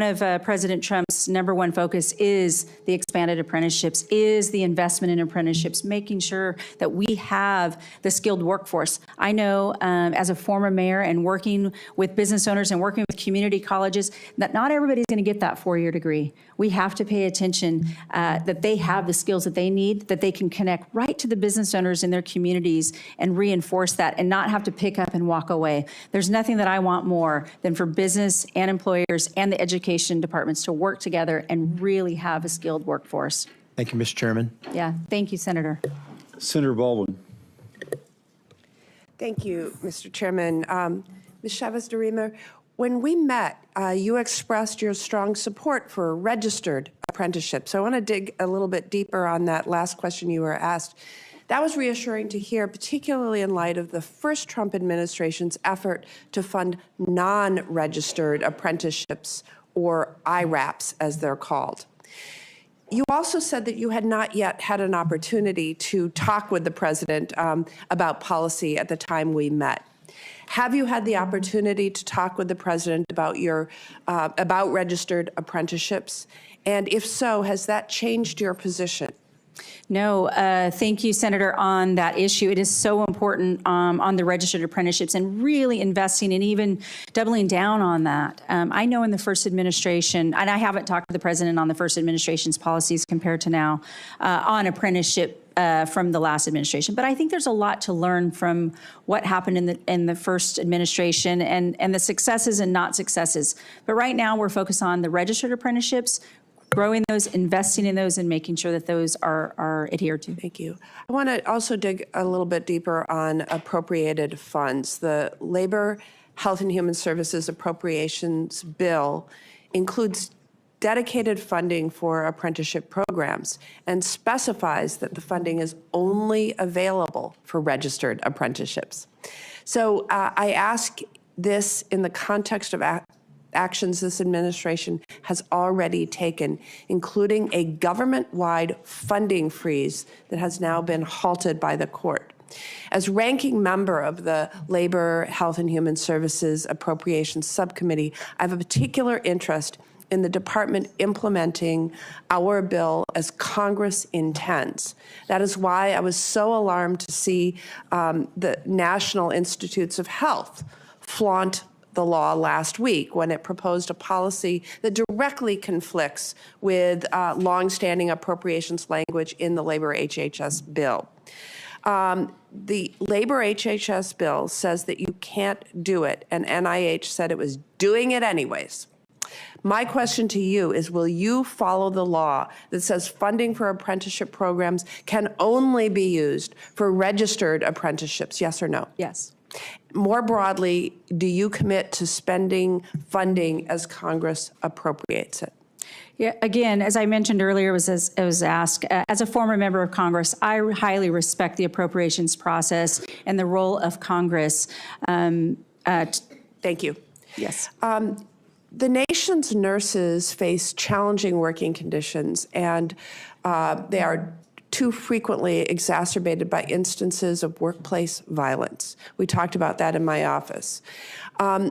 Speaker 4: of President Trump's #1 focus is the expanded apprenticeships, is the investment in apprenticeships, making sure that we have the skilled workforce. I know as a former mayor and working with business owners and working with community colleges, that not everybody's going to get that 4-year degree. We have to pay attention that they have the skills that they need, that they can connect right to the business owners in their communities and reinforce that and not have to pick up and walk away. There's nothing that I want more than for business and employers and the education departments to work together and really have a skilled workforce.
Speaker 7: Thank you, Mr. Chairman.
Speaker 4: Yeah, thank you, Senator.
Speaker 1: Senator Baldwin.
Speaker 8: Thank you, Mr. Chairman. Ms. Chavez-Deremer, when we met, you expressed your strong support for registered apprenticeships. So I want to dig a little bit deeper on that last question you were asked. That was reassuring to hear, particularly in light of the first Trump administration's effort to fund non-registered apprenticeships, or IRAPs, as they're called. You also said that you had not yet had an opportunity to talk with the president about policy at the time we met. Have you had the opportunity to talk with the president about your about registered apprenticeships? And if so, has that changed your position?
Speaker 4: No, thank you, Senator, on that issue. It is so important on the registered apprenticeships and really investing and even doubling down on that. I know in the first administration, and I haven't talked to the president on the first administration's policies compared to now on apprenticeship from the last administration, but I think there's a lot to learn from what happened in the first administration and the successes and not successes. But right now we're focused on the registered apprenticeships, growing those, investing in those, and making sure that those are adhered to.
Speaker 8: Thank you. I want to also dig a little bit deeper on appropriated funds. The Labor, Health and Human Services Appropriations Bill includes dedicated funding for apprenticeship programs and specifies that the funding is only available for registered apprenticeships. So I ask this in the context of actions this administration has already taken, including a government-wide funding freeze that has now been halted by the court. As ranking member of the Labor, Health and Human Services Appropriations Subcommittee, I have a particular interest in the department implementing our bill as Congress intends. That is why I was so alarmed to see the National Institutes of Health flaunt the law last week when it proposed a policy that directly conflicts with longstanding appropriations language in the Labor HHS bill. The Labor HHS bill says that you can't do it, and NIH said it was doing it anyways. My question to you is, will you follow the law that says funding for apprenticeship programs can only be used for registered apprenticeships, yes or no?
Speaker 4: Yes.
Speaker 8: More broadly, do you commit to spending funding as Congress appropriates it?
Speaker 4: Yeah, again, as I mentioned earlier, it was asked, as a former member of Congress, I highly respect the appropriations process and the role of Congress.
Speaker 8: Thank you.
Speaker 4: Yes.
Speaker 8: The nation's nurses face challenging working conditions, and they are too frequently exacerbated by instances of workplace violence. We talked about that in my office. I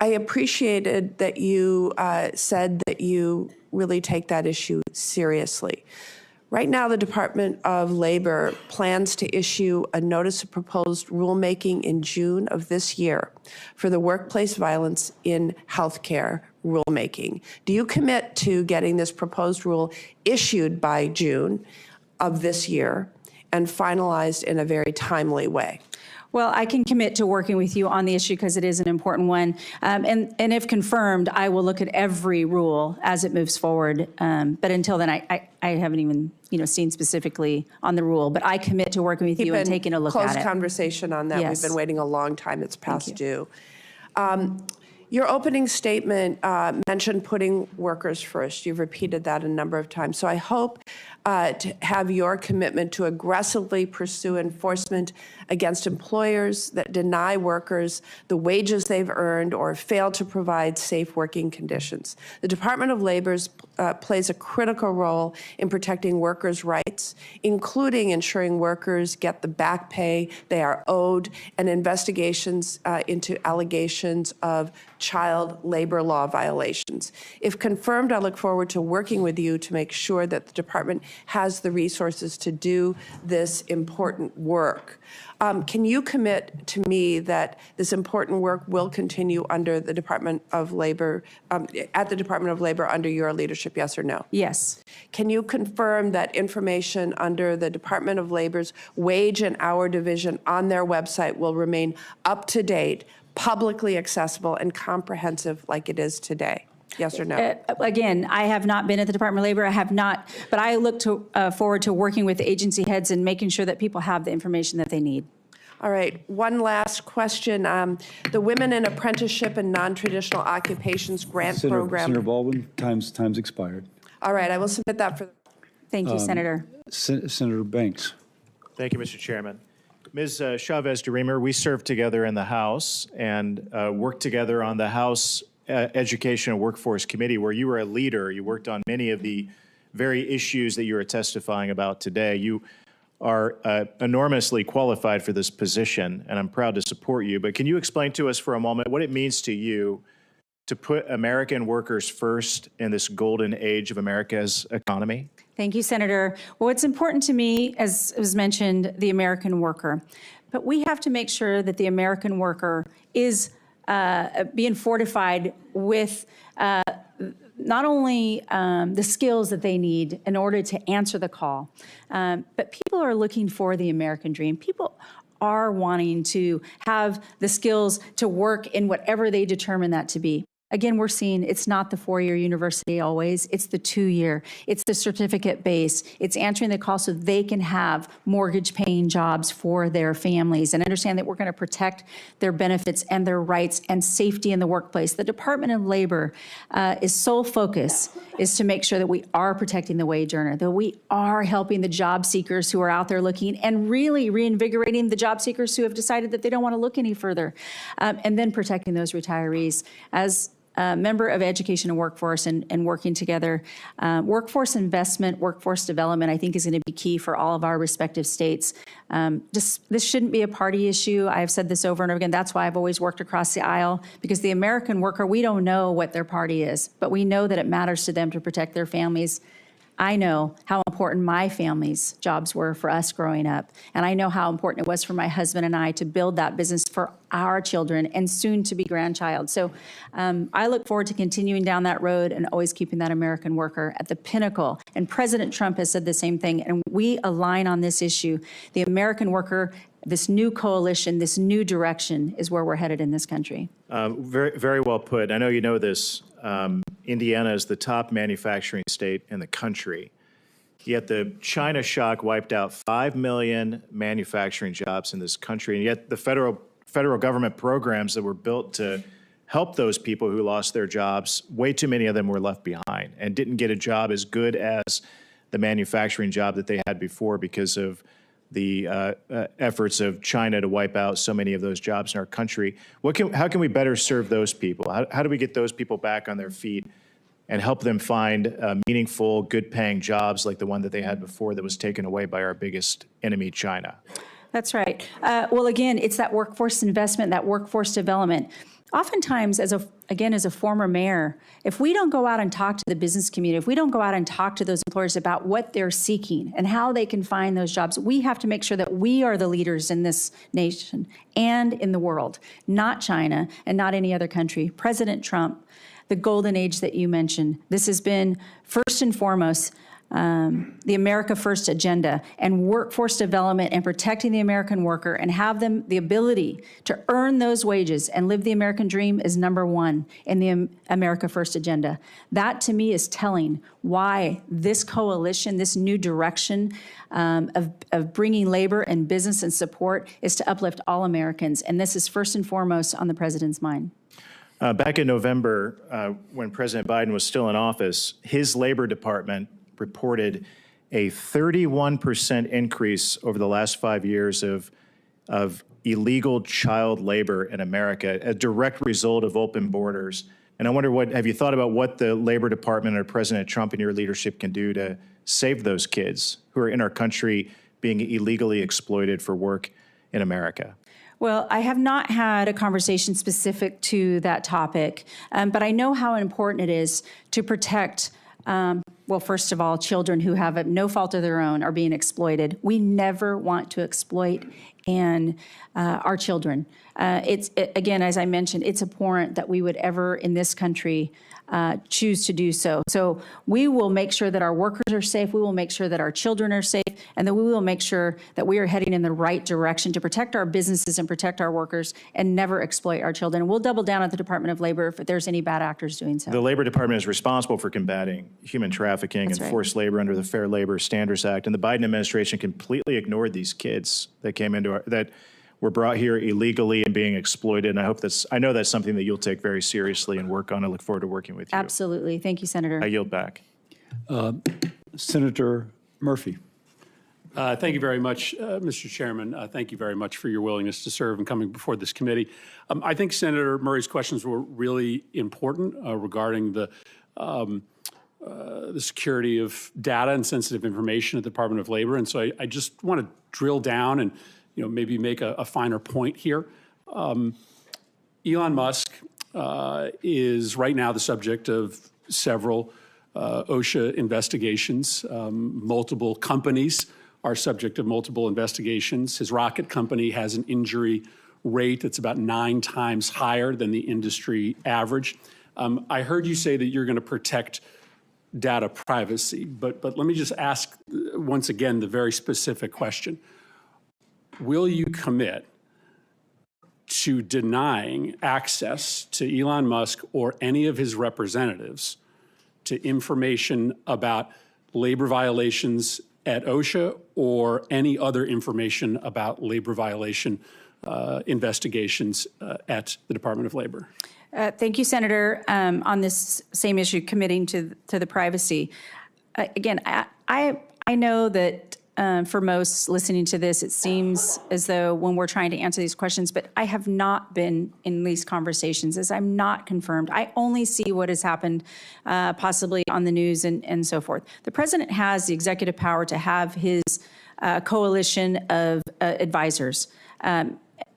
Speaker 8: appreciated that you said that you really take that issue seriously. Right now, the Department of Labor plans to issue a notice of proposed rulemaking in June of this year for the workplace violence in healthcare rulemaking. Do you commit to getting this proposed rule issued by June of this year and finalized in a very timely way?
Speaker 4: Well, I can commit to working with you on the issue because it is an important one. And if confirmed, I will look at every rule as it moves forward. But until then, I haven't even seen specifically on the rule. But I commit to working with you and taking a look at it.
Speaker 8: Close conversation on that.
Speaker 4: Yes.
Speaker 8: We've been waiting a long time. It's past due. Your opening statement mentioned putting workers first. You've repeated that a number of times. So I hope to have your commitment to aggressively pursue enforcement against employers that deny workers the wages they've earned or fail to provide safe working conditions. The Department of Labor plays a critical role in protecting workers' rights, including ensuring workers get the back pay they are owed and investigations into allegations of child labor law violations. If confirmed, I look forward to working with you to make sure that the department has the resources to do this important work. Can you commit to me that this important work will continue under the Department of Labor, at the Department of Labor under your leadership, yes or no?
Speaker 4: Yes.
Speaker 8: Can you confirm that information under the Department of Labor's Wage and Hour Division on their website will remain up to date, publicly accessible, and comprehensive like it is today? Yes or no?
Speaker 4: Again, I have not been at the Department of Labor. I have not, but I look forward to working with the agency heads and making sure that people have the information that they need.
Speaker 8: All right, one last question. The Women in Apprenticeship and Non-Traditional Occupations Grant Program.
Speaker 1: Senator Baldwin, time's expired.
Speaker 8: All right, I will submit that for.
Speaker 4: Thank you, Senator.
Speaker 1: Senator Banks.
Speaker 9: Thank you, Mr. Chairman. Ms. Chavez-Deremer, we served together in the House and worked together on the House Education and Workforce Committee, where you were a leader. You worked on many of the very issues that you are testifying about today. You are enormously qualified for this position, and I'm proud to support you. But can you explain to us for a moment what it means to you to put American workers first in this golden age of America's economy?
Speaker 4: Thank you, Senator. Well, it's important to me, as was mentioned, the American worker. But we have to make sure that the American worker is being fortified with not only the skills that they need in order to answer the call, but people are looking for the American dream. People are wanting to have the skills to work in whatever they determine that to be. Again, we're seeing it's not the 4-year university always, it's the 2-year, it's the certificate base, it's answering the call so they can have mortgage-paying jobs for their families and understand that we're going to protect their benefits and their rights and safety in the workplace. The Department of Labor is sole focus is to make sure that we are protecting the wage earner, that we are helping the job seekers who are out there looking and really reinvigorating the job seekers who have decided that they don't want to look any further, and then protecting those retirees. As member of Education and Workforce and working together. Workforce investment, workforce development, I think is going to be key for all of our respective states. This shouldn't be a party issue. I've said this over and over again. That's why I've always worked across the aisle, because the American worker, we don't know what their party is, but we know that it matters to them to protect their families. I know how important my family's jobs were for us growing up, and I know how important it was for my husband and I to build that business for our children and soon to be grandchild. So I look forward to continuing down that road and always keeping that American worker at the pinnacle. And President Trump has said the same thing, and we align on this issue. The American worker, this new coalition, this new direction is where we're headed in this country.
Speaker 9: Very, very well put. I know you know this. Indiana is the top manufacturing state in the country. Yet the China shock wiped out 5 million manufacturing jobs in this country. And yet the federal government programs that were built to help those people who lost their jobs, way too many of them were left behind and didn't get a job as good as the manufacturing job that they had before because of the efforts of China to wipe out so many of those jobs in our country. How can we better serve those people? How do we get those people back on their feet and help them find meaningful, good-paying jobs like the one that they had before that was taken away by our biggest enemy, China?
Speaker 4: That's right. Well, again, it's that workforce investment, that workforce development. Oftentimes, as a former mayor, if we don't go out and talk to the business community, if we don't go out and talk to those employers about what they're seeking and how they can find those jobs, we have to make sure that we are the leaders in this nation and in the world, not China and not any other country. President Trump, the golden age that you mentioned, this has been first and foremost the America First agenda and workforce development and protecting the American worker and have them the ability to earn those wages and live the American dream is number one in the America First agenda. That to me is telling why this coalition, this new direction of bringing labor and business and support is to uplift all Americans. And this is first and foremost on the president's mind.
Speaker 9: Back in November, when President Biden was still in office, his Labor Department reported a 31% increase over the last 5 years of illegal child labor in America, a direct result of open borders. And I wonder, have you thought about what the Labor Department or President Trump and your leadership can do to save those kids who are in our country being illegally exploited for work in America?
Speaker 4: Well, I have not had a conversation specific to that topic, but I know how important it is to protect well, first of all, children who have no fault of their own are being exploited. We never want to exploit our children. Again, as I mentioned, it's abhorrent that we would ever in this country choose to do so. So we will make sure that our workers are safe, we will make sure that our children are safe, and that we will make sure that we are heading in the right direction to protect our businesses and protect our workers and never exploit our children. And we'll double down at the Department of Labor if there's any bad actors doing so.
Speaker 9: The Labor Department is responsible for combating human trafficking and forced labor under the Fair Labor Standards Act, and the Biden administration completely ignored these kids that came into that were brought here illegally and being exploited. And I know that's something that you'll take very seriously and work on. I look forward to working with you.
Speaker 4: Absolutely. Thank you, Senator.
Speaker 9: I yield back.
Speaker 1: Senator Murphy.
Speaker 10: Thank you very much, Mr. Chairman. Thank you very much for your willingness to serve and coming before this committee. I think Senator Murray's questions were really important regarding the security of data and sensitive information at the Department of Labor. And so I just want to drill down and maybe make a finer point here. Elon Musk is right now the subject of several Osha investigations. Multiple companies are subject of multiple investigations. His rocket company has an injury rate that's about 9 times higher than the industry average. I heard you say that you're going to protect data privacy, but let me just ask once again the very specific question. Will you commit to denying access to Elon Musk or any of his representatives to information about labor violations at Osha or any other information about labor violation investigations at the Department of Labor?
Speaker 4: Thank you, Senator. On this same issue, committing to the privacy. Again, I know that for most listening to this, it seems as though when we're trying to answer these questions, but I have not been in these conversations, as I'm not confirmed. I only see what has happened possibly on the news and so forth. The president has the executive power to have his coalition of advisors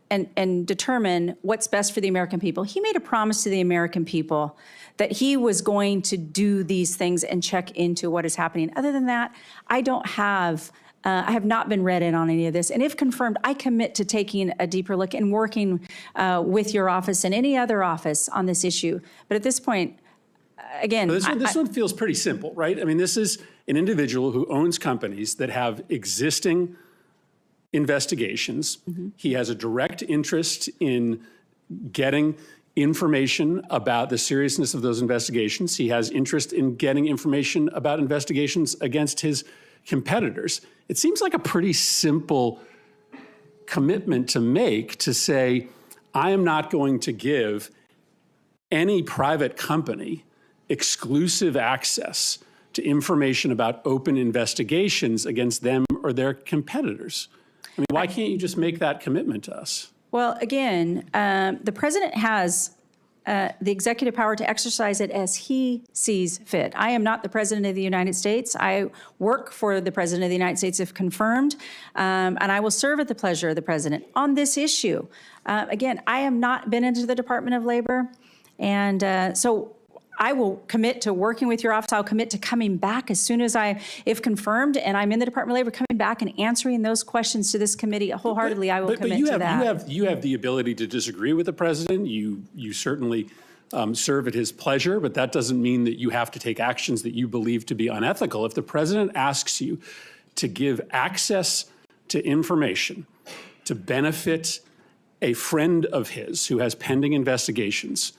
Speaker 4: and determine what's best for the American people. He made a promise to the American people that he was going to do these things and check into what is happening. Other than that, I have not been read in on any of this. And if confirmed, I commit to taking a deeper look and working with your office and any other office on this issue. But at this point, again,
Speaker 10: this one feels pretty simple, right? I mean, this is an individual who owns companies that have existing investigations. Mm-hmm. He has a direct interest in getting information about the seriousness of those investigations. He has interest in getting information about investigations against his competitors. It seems like a pretty simple commitment to make to say, I am not going to give any private company exclusive access to information about open investigations against them or their competitors. I mean, why can't you just make that commitment to us?
Speaker 4: Well, again, the president has the executive power to exercise it as he sees fit. I am not the president of the United States. I work for the president of the United States if confirmed, and I will serve at the pleasure of the president on this issue. Again, I have not been into the Department of Labor, and so I will commit to working with your office. I'll commit to coming back as soon as if confirmed, and I'm in the Department of Labor, coming back and answering those questions to this committee wholeheartedly. I will commit to that.
Speaker 10: You have the ability to disagree with the president. You certainly serve at his pleasure, but that doesn't mean that you have to take actions that you believe to be unethical. If the president asks you to give access to information to benefit a friend of his who has pending investigations,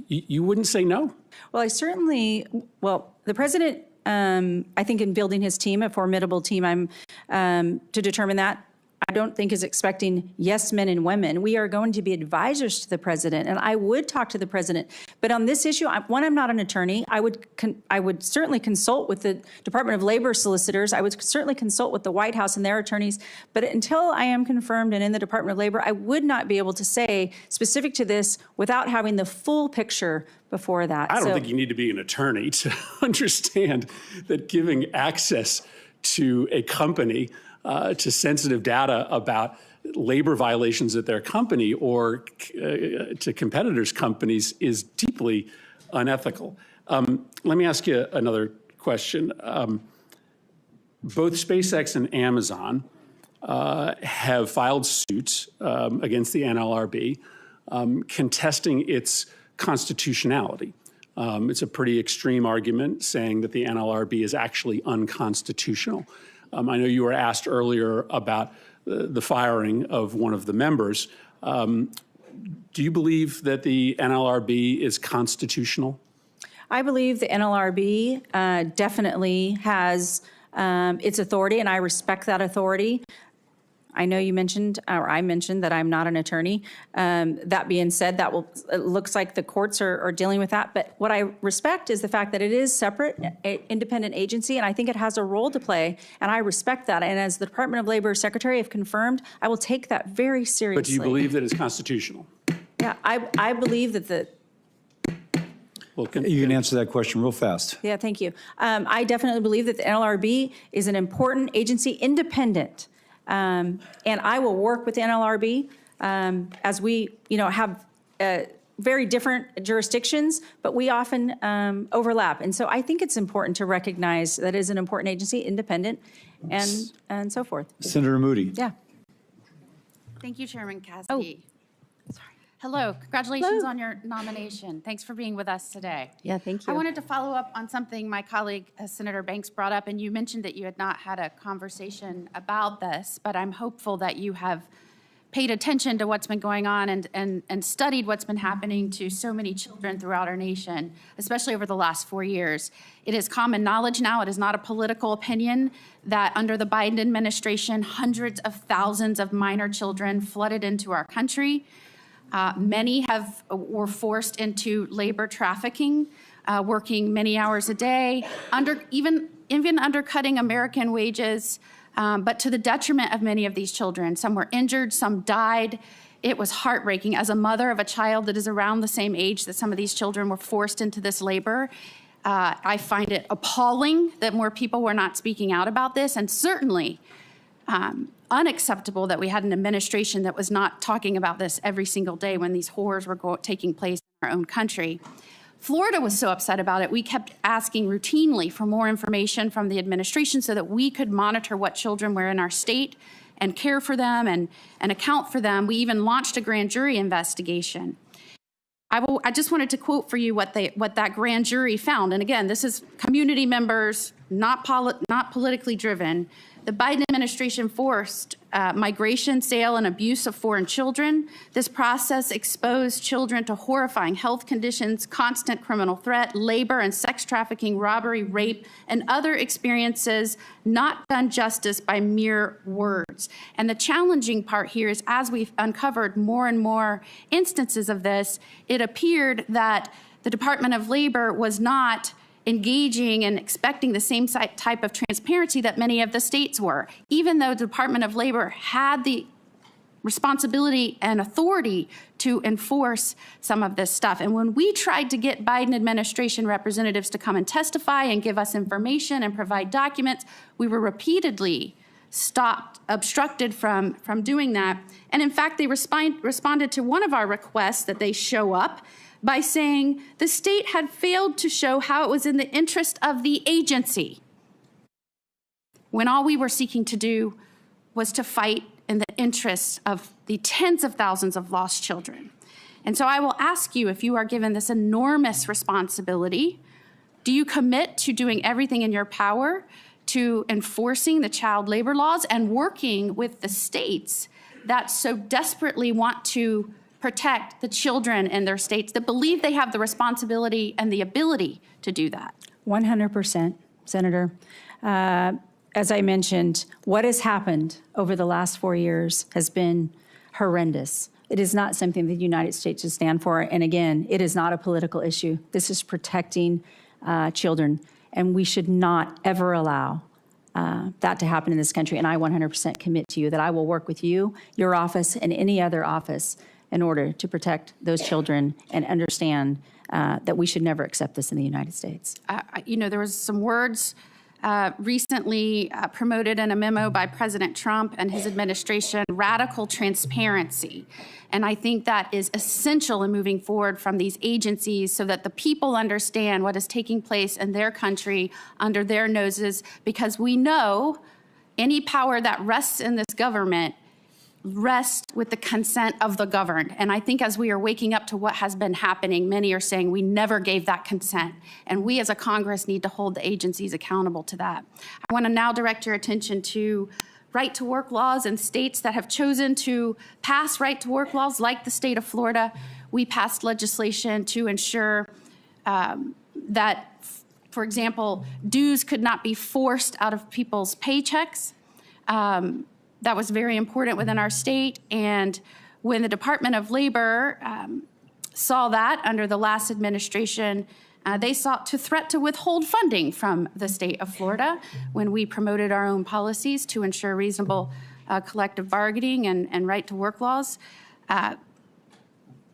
Speaker 10: you wouldn't say no?
Speaker 4: Well, the president, I think in building his team, a formidable team, to determine that, I don't think is expecting yes men and women. We are going to be advisors to the president, and I would talk to the president. But on this issue, I'm not an attorney. I would certainly consult with the Department of Labor solicitors. I would certainly consult with the White House and their attorneys. But until I am confirmed and in the Department of Labor, I would not be able to say specific to this without having the full picture before that.
Speaker 10: I don't think you need to be an attorney to understand that giving access to a company to sensitive data about labor violations at their company or to competitors' companies is deeply unethical. Let me ask you another question. Both SpaceX and Amazon have filed suits against the NLRB contesting its constitutionality. It's a pretty extreme argument saying that the NLRB is actually unconstitutional. I know you were asked earlier about the firing of one of the members. Do you believe that the NLRB is constitutional?
Speaker 4: I believe the NLRB definitely has its authority, and I respect that authority. I know you mentioned, or I mentioned, that I'm not an attorney. That being said, it looks like the courts are dealing with that. But what I respect is the fact that it is separate, independent agency, and I think it has a role to play, and I respect that. And as the Department of Labor Secretary, if confirmed, I will take that very seriously.
Speaker 10: But do you believe that it's constitutional?
Speaker 4: Yeah, I believe that
Speaker 1: Well, you can answer that question real fast.
Speaker 4: Yeah, thank you. I definitely believe that the NLRB is an important agency, independent. And I will work with the NLRB as we, have very different jurisdictions, but we often overlap. And so I think it's important to recognize that it is an important agency, independent, and so forth.
Speaker 1: Senator Moody.
Speaker 4: Yeah.
Speaker 11: Thank you, Chairman Cassidy. Hello, congratulations on your nomination. Thanks for being with us today.
Speaker 4: Yeah, thank you.
Speaker 11: I wanted to follow up on something my colleague, Senator Banks, brought up, and you mentioned that you had not had a conversation about this, but I'm hopeful that you have paid attention to what's been going on and studied what's been happening to so many children throughout our nation, especially over the last 4 years. It is common knowledge now, it is not a political opinion, that under the Biden administration, hundreds of thousands of minor children flooded into our country. Many were forced into labor trafficking, working many hours a day, even undercutting American wages, but to the detriment of many of these children. Some were injured, some died. It was heartbreaking. As a mother of a child that is around the same age that some of these children were forced into this labor, I find it appalling that more people were not speaking out about this, and certainly unacceptable that we had an administration that was not talking about this every single day when these horrors were taking place in our own country. Florida was so upset about it, we kept asking routinely for more information from the administration so that we could monitor what children were in our state and care for them and account for them. We even launched a grand jury investigation. I just wanted to quote for you what that grand jury found. And again, this is community members, not politically driven. The Biden administration forced migration, sale, and abuse of foreign children. This process exposed children to horrifying health conditions, constant criminal threat, labor and sex trafficking, robbery, rape, and other experiences not done justice by mere words. And the challenging part here is, as we've uncovered more and more instances of this, it appeared that the Department of Labor was not engaging and expecting the same type of transparency that many of the states were, even though the Department of Labor had the responsibility and authority to enforce some of this stuff. And when we tried to get Biden administration representatives to come and testify and give us information and provide documents, we were repeatedly obstructed from doing that. And in fact, they responded to one of our requests that they show up by saying the state had failed to show how it was in the interest of the agency, when all we were seeking to do was to fight in the interests of the tens of thousands of lost children. And so I will ask you, if you are given this enormous responsibility, do you commit to doing everything in your power to enforcing the child labor laws and working with the states that so desperately want to protect the children in their states, that believe they have the responsibility and the ability to do that?
Speaker 4: 100%, Senator. As I mentioned, what has happened over the last 4 years has been horrendous. It is not something the United States should stand for. And again, it is not a political issue. This is protecting children. And we should not ever allow that to happen in this country. And I 100% commit to you that I will work with you, your office, and any other office in order to protect those children and understand that we should never accept this in the United States.
Speaker 11: There was some words recently promoted in a memo by President Trump and his administration, radical transparency. And I think that is essential in moving forward from these agencies so that the people understand what is taking place in their country under their noses, because we know any power that rests in this government rests with the consent of the governed. And I think as we are waking up to what has been happening, many are saying we never gave that consent. And we as a Congress need to hold the agencies accountable to that. I want to now direct your attention to right-to-work laws in states that have chosen to pass right-to-work laws, like the state of Florida. We passed legislation to ensure that, for example, dues could not be forced out of people's paychecks. That was very important within our state. And when the Department of Labor saw that under the last administration, they sought to threat to withhold funding from the state of Florida when we promoted our own policies to ensure reasonable collective bargaining and right-to-work laws.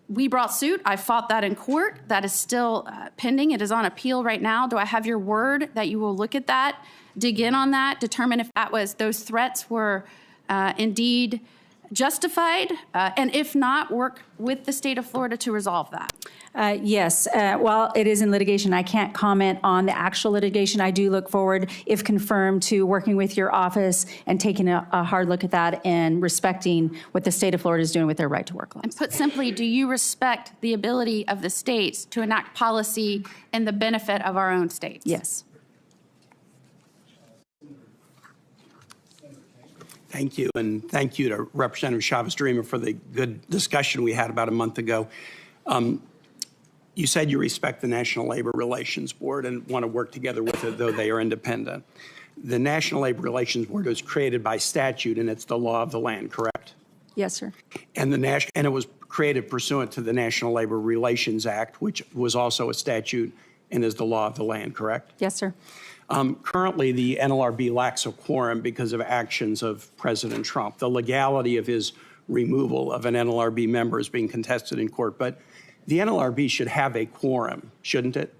Speaker 11: We brought suit. I fought that in court. That is still pending. It is on appeal right now. Do I have your word that you will look at that, dig in on that, determine if those threats were indeed justified? And if not, work with the state of Florida to resolve that?
Speaker 4: Yes. While it is in litigation, I can't comment on the actual litigation. I do look forward, if confirmed, to working with your office and taking a hard look at that and respecting what the state of Florida is doing with their right to work laws.
Speaker 11: And put simply, do you respect the ability of the states to enact policy in the benefit of our own states?
Speaker 4: Yes.
Speaker 12: Thank you, and thank you to Representative Chavez-Deremer for the good discussion we had about a month ago. You said you respect the National Labor Relations Board and want to work together with it, though they are independent. The National Labor Relations Board was created by statute, and it's the law of the land, correct?
Speaker 4: Yes, sir.
Speaker 12: And it was created pursuant to the National Labor Relations Act, which was also a statute and is the law of the land, correct?
Speaker 4: Yes, sir.
Speaker 12: Currently, the NLRB lacks a quorum because of actions of President Trump. The legality of his removal of an NLRB member is being contested in court, but the NLRB should have a quorum, shouldn't it?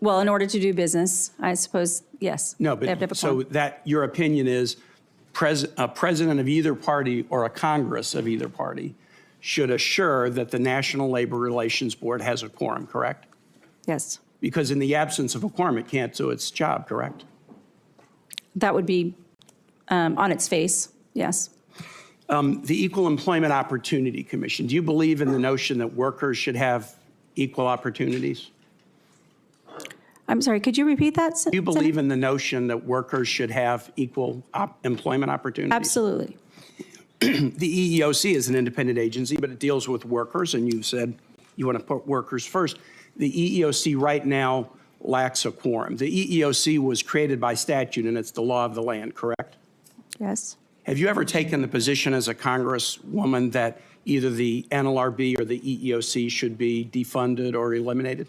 Speaker 4: Well, in order to do business, I suppose, yes.
Speaker 12: No,
Speaker 4: They have to have a
Speaker 12: but so
Speaker 4: quorum.
Speaker 12: that your opinion is a president of either party or a Congress of either party should assure that the National Labor Relations Board has a quorum, correct?
Speaker 4: Yes.
Speaker 12: Because in the absence of a quorum, it can't do its job, correct?
Speaker 4: That would be on its face, yes.
Speaker 12: The Equal Employment Opportunity Commission, do you believe in the notion that workers should have equal opportunities?
Speaker 4: I'm sorry, could you repeat that?
Speaker 12: Do you believe in the notion that workers should have equal employment opportunities?
Speaker 4: Absolutely.
Speaker 12: The EEOC is an independent agency, but it deals with workers, and you said you want to put workers first. The EEOC right now lacks a quorum. The EEOC was created by statute, and it's the law of the land, correct?
Speaker 4: Yes.
Speaker 12: Have you ever taken the position as a congresswoman that either the NLRB or the EEOC should be defunded or eliminated?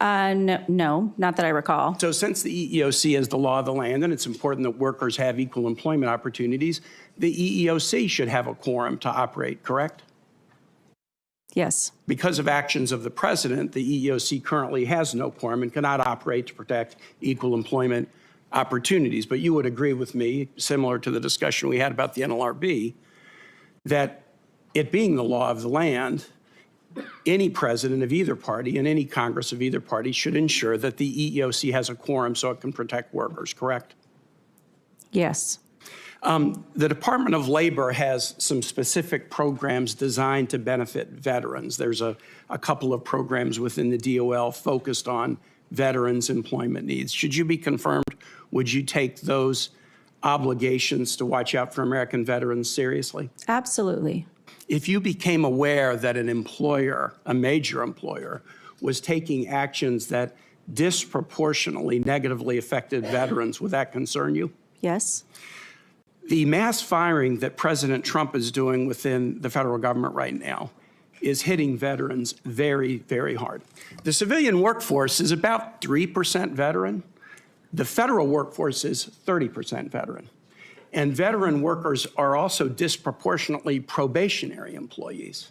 Speaker 4: No, not that I recall.
Speaker 12: So since the EEOC is the law of the land and it's important that workers have equal employment opportunities, the EEOC should have a quorum to operate, correct?
Speaker 4: Yes.
Speaker 12: Because of actions of the president, the EEOC currently has no quorum and cannot operate to protect equal employment opportunities. But you would agree with me, similar to the discussion we had about the NLRB, that it being the law of the land, any president of either party and any Congress of either party should ensure that the EEOC has a quorum so it can protect workers, correct?
Speaker 4: Yes.
Speaker 12: The Department of Labor has some specific programs designed to benefit veterans. There's a couple of programs within the DOL focused on veterans' employment needs. Should you be confirmed, would you take those obligations to watch out for American veterans seriously?
Speaker 4: Absolutely.
Speaker 12: If you became aware that an employer, a major employer, was taking actions that disproportionately negatively affected veterans, would that concern you?
Speaker 4: Yes.
Speaker 12: The mass firing that President Trump is doing within the federal government right now is hitting veterans very, very hard. The civilian workforce is about 3% veteran. The federal workforce is 30% veteran. And veteran workers are also disproportionately probationary employees.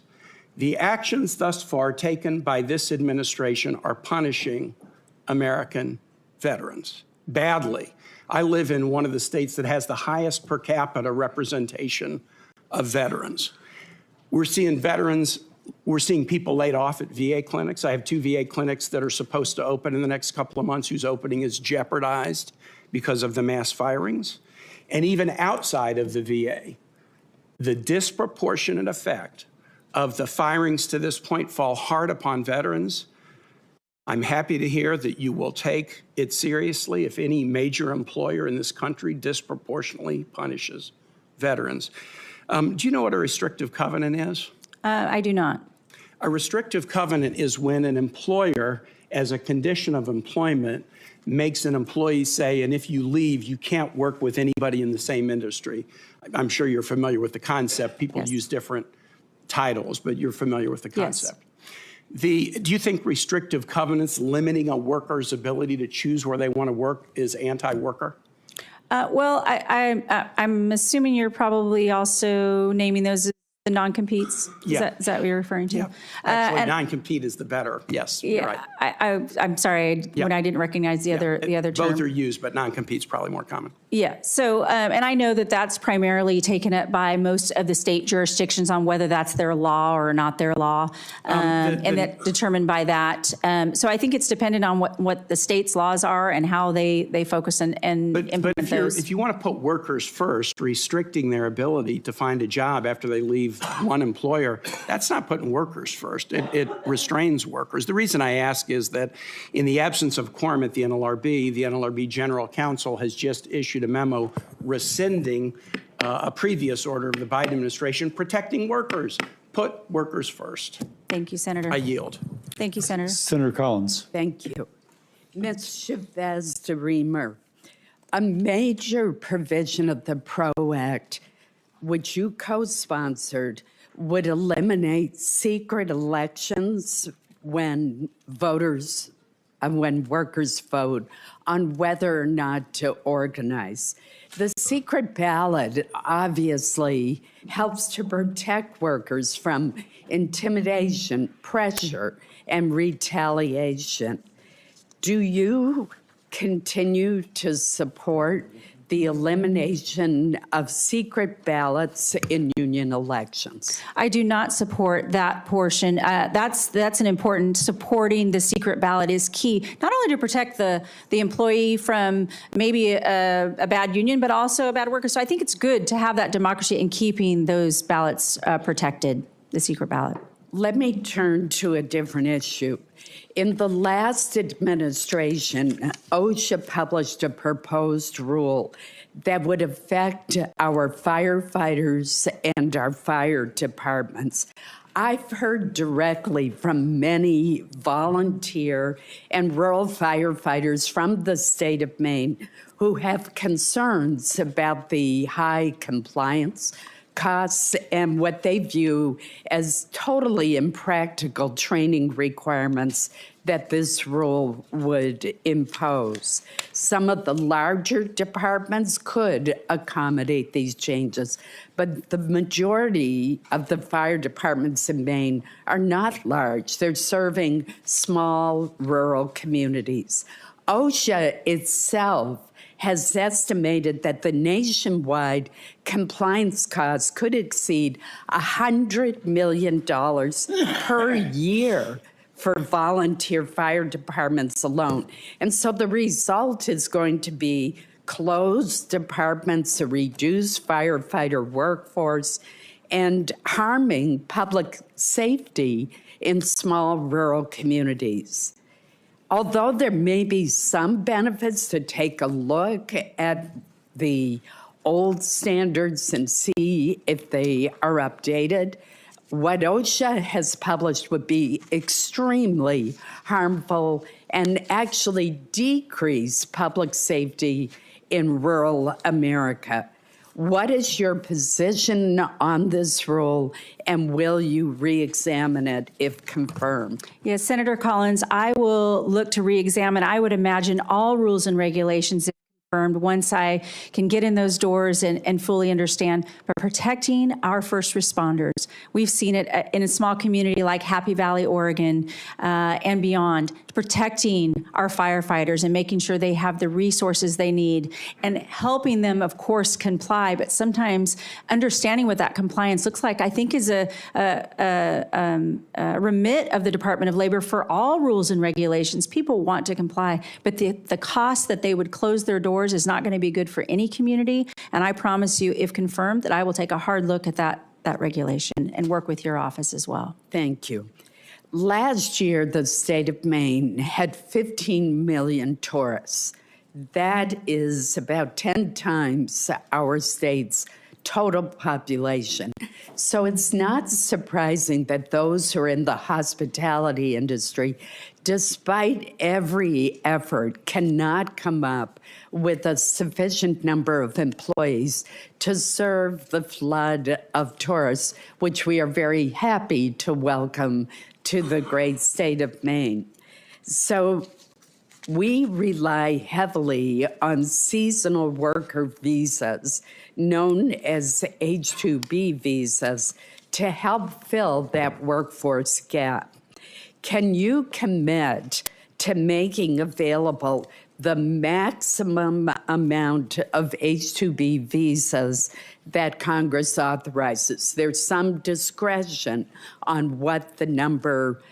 Speaker 12: The actions thus far taken by this administration are punishing American veterans badly. I live in one of the states that has the highest per capita representation of veterans. We're seeing people laid off at VA clinics. I have 2 VA clinics that are supposed to open in the next couple of months whose opening is jeopardized because of the mass firings. And even outside of the VA, the disproportionate effect of the firings to this point fall hard upon veterans. I'm happy to hear that you will take it seriously if any major employer in this country disproportionately punishes veterans. Do you know what a restrictive covenant is?
Speaker 4: I do not.
Speaker 12: A restrictive covenant is when an employer, as a condition of employment, makes an employee say, and if you leave, you can't work with anybody in the same industry. I'm sure you're familiar with the concept. People
Speaker 4: Yes.
Speaker 12: use different titles, but you're familiar with the concept.
Speaker 4: Yes.
Speaker 12: Do you think restrictive covenants limiting a worker's ability to choose where they want to work is anti-worker?
Speaker 4: Well, I'm assuming you're probably also naming those The non-competes?
Speaker 12: Yeah.
Speaker 4: Is that what you're referring to?
Speaker 12: Yeah. Actually, non-compete is the better. Yes, you're
Speaker 4: Yeah,
Speaker 12: right.
Speaker 4: I'm sorry when I didn't recognize the other term.
Speaker 12: Both are used, but non-compete's probably more common.
Speaker 4: Yeah, so, and I know that that's primarily taken up by most of the state jurisdictions on whether that's their law or not their law, and that determined by that. So I think it's dependent on what the state's laws are and how they focus and implement those.
Speaker 12: If you want to put workers first, restricting their ability to find a job after they leave one employer, that's not putting workers first. It restrains workers. The reason I ask is that in the absence of quorum at the NLRB General Counsel has just issued a memo rescinding a previous order of the Biden administration protecting workers. Put workers first.
Speaker 4: Thank you, Senator.
Speaker 12: I yield.
Speaker 4: Thank you, Senator.
Speaker 1: Senator Collins.
Speaker 13: Thank you. Ms. Chavez-Deremer, a major provision of the PRO Act, which you co-sponsored, would eliminate secret elections when workers vote on whether or not to organize. The secret ballot obviously helps to protect workers from intimidation, pressure, and retaliation. Do you continue to support the elimination of secret ballots in union elections?
Speaker 4: I do not support that portion. That's an important, supporting the secret ballot is key, not only to protect the employee from maybe a bad union, but also a bad worker. So I think it's good to have that democracy in keeping those ballots protected, the secret ballot.
Speaker 13: Let me turn to a different issue. In the last administration, OSHA published a proposed rule that would affect our firefighters and our fire departments. I've heard directly from many volunteer and rural firefighters from the state of Maine who have concerns about the high compliance costs and what they view as totally impractical training requirements that this rule would impose. Some of the larger departments could accommodate these changes, but the majority of the fire departments in Maine are not large. They're serving small rural communities. OSHA itself has estimated that the nationwide compliance costs could exceed $100 million per year for volunteer fire departments alone. And so the result is going to be closed departments, a reduced firefighter workforce, and harming public safety in small rural communities. Although there may be some benefits to take a look at the old standards and see if they are updated, what OSHA has published would be extremely harmful and actually decrease public safety in rural America. What is your position on this rule, and will you re-examine it if confirmed?
Speaker 4: Yes, Senator Collins, I will look to re-examine. I would imagine all rules and regulations confirmed once I can get in those doors and fully understand. But protecting our first responders, we've seen it in a small community like Happy Valley, Oregon, and beyond, protecting our firefighters and making sure they have the resources they need and helping them, of course, comply. But sometimes understanding what that compliance looks like, I think, is a remit of the Department of Labor for all rules and regulations. People want to comply, but the cost that they would close their doors is not going to be good for any community. And I promise you, if confirmed, that I will take a hard look at that regulation and work with your office as well.
Speaker 13: Thank you. Last year, the state of Maine had 15 million tourists. That is about 10 times our state's total population. So it's not surprising that those who are in the hospitality industry, despite every effort, cannot come up with a sufficient number of employees to serve the flood of tourists, which we are very happy to welcome to the great state of Maine. So We rely heavily on seasonal worker visas, known as H-2B visas, to help fill that workforce gap. Can you commit to making available the maximum amount of H-2B visas that Congress authorizes? There's some discretion on what the number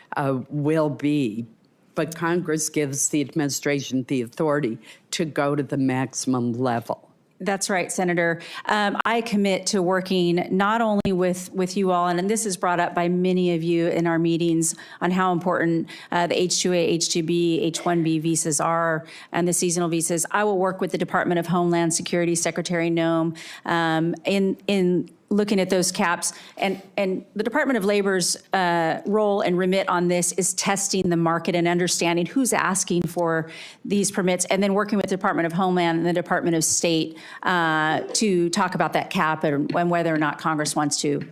Speaker 13: will be, but Congress gives the administration the authority to go to the maximum level.
Speaker 4: That's right, Senator. I commit to working not only with you all, and this is brought up by many of you in our meetings on how important the H-2A, H-2B, H-1B visas are and the seasonal visas. I will work with the Department of Homeland Security Secretary Noem in looking at those caps. And the Department of Labor's role and remit on this is testing the market and understanding who's asking for these permits, and then working with the Department of Homeland and the Department of State to talk about that cap and whether or not Congress wants to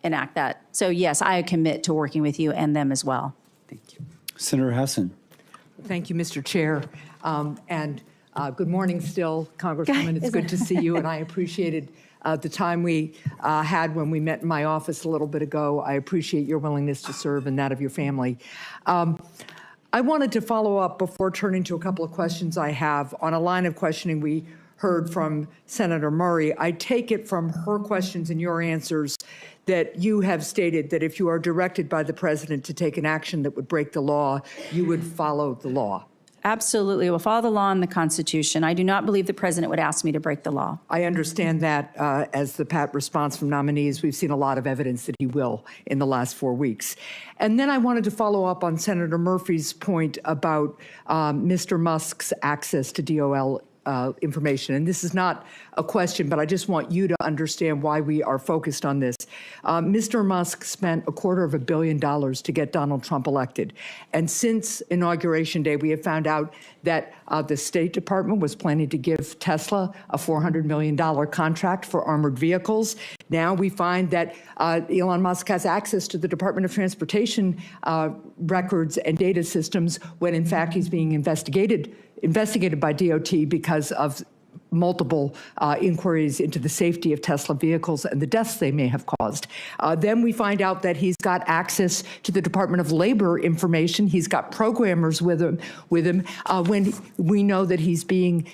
Speaker 4: enact that. So yes, I commit to working with you and them as well.
Speaker 13: Thank you.
Speaker 1: Senator Hassan.
Speaker 14: Thank you, Mr. Chair. Good morning still, Congresswoman. It's good to see you, and I appreciated the time we had when we met in my office a little bit ago. I appreciate your willingness to serve and that of your family. I wanted to follow up before turning to a couple of questions I have on a line of questioning we heard from Senator Murray. I take it from her questions and your answers that you have stated that if you are directed by the president to take an action that would break the law, you would follow the law.
Speaker 4: Absolutely. We'll follow the law and the Constitution. I do not believe the president would ask me to break the law.
Speaker 14: I understand that as the pat response from nominees, we've seen a lot of evidence that he will in the last 4 weeks. And then I wanted to follow up on Senator Murphy's point about Mr. Musk's access to DOL information. And this is not a question, but I just want you to understand why we are focused on this. Mr. Musk spent $250 million to get Donald Trump elected. And since Inauguration Day, we have found out that the State Department was planning to give Tesla a $400 million contract for armored vehicles. Now we find that Elon Musk has access to the Department of Transportation records and data systems when, in fact, he's being investigated by DOT because of multiple inquiries into the safety of Tesla vehicles and the deaths they may have caused. Then we find out that he's got access to the Department of Labor information. He's got programmers with him when we know that he's being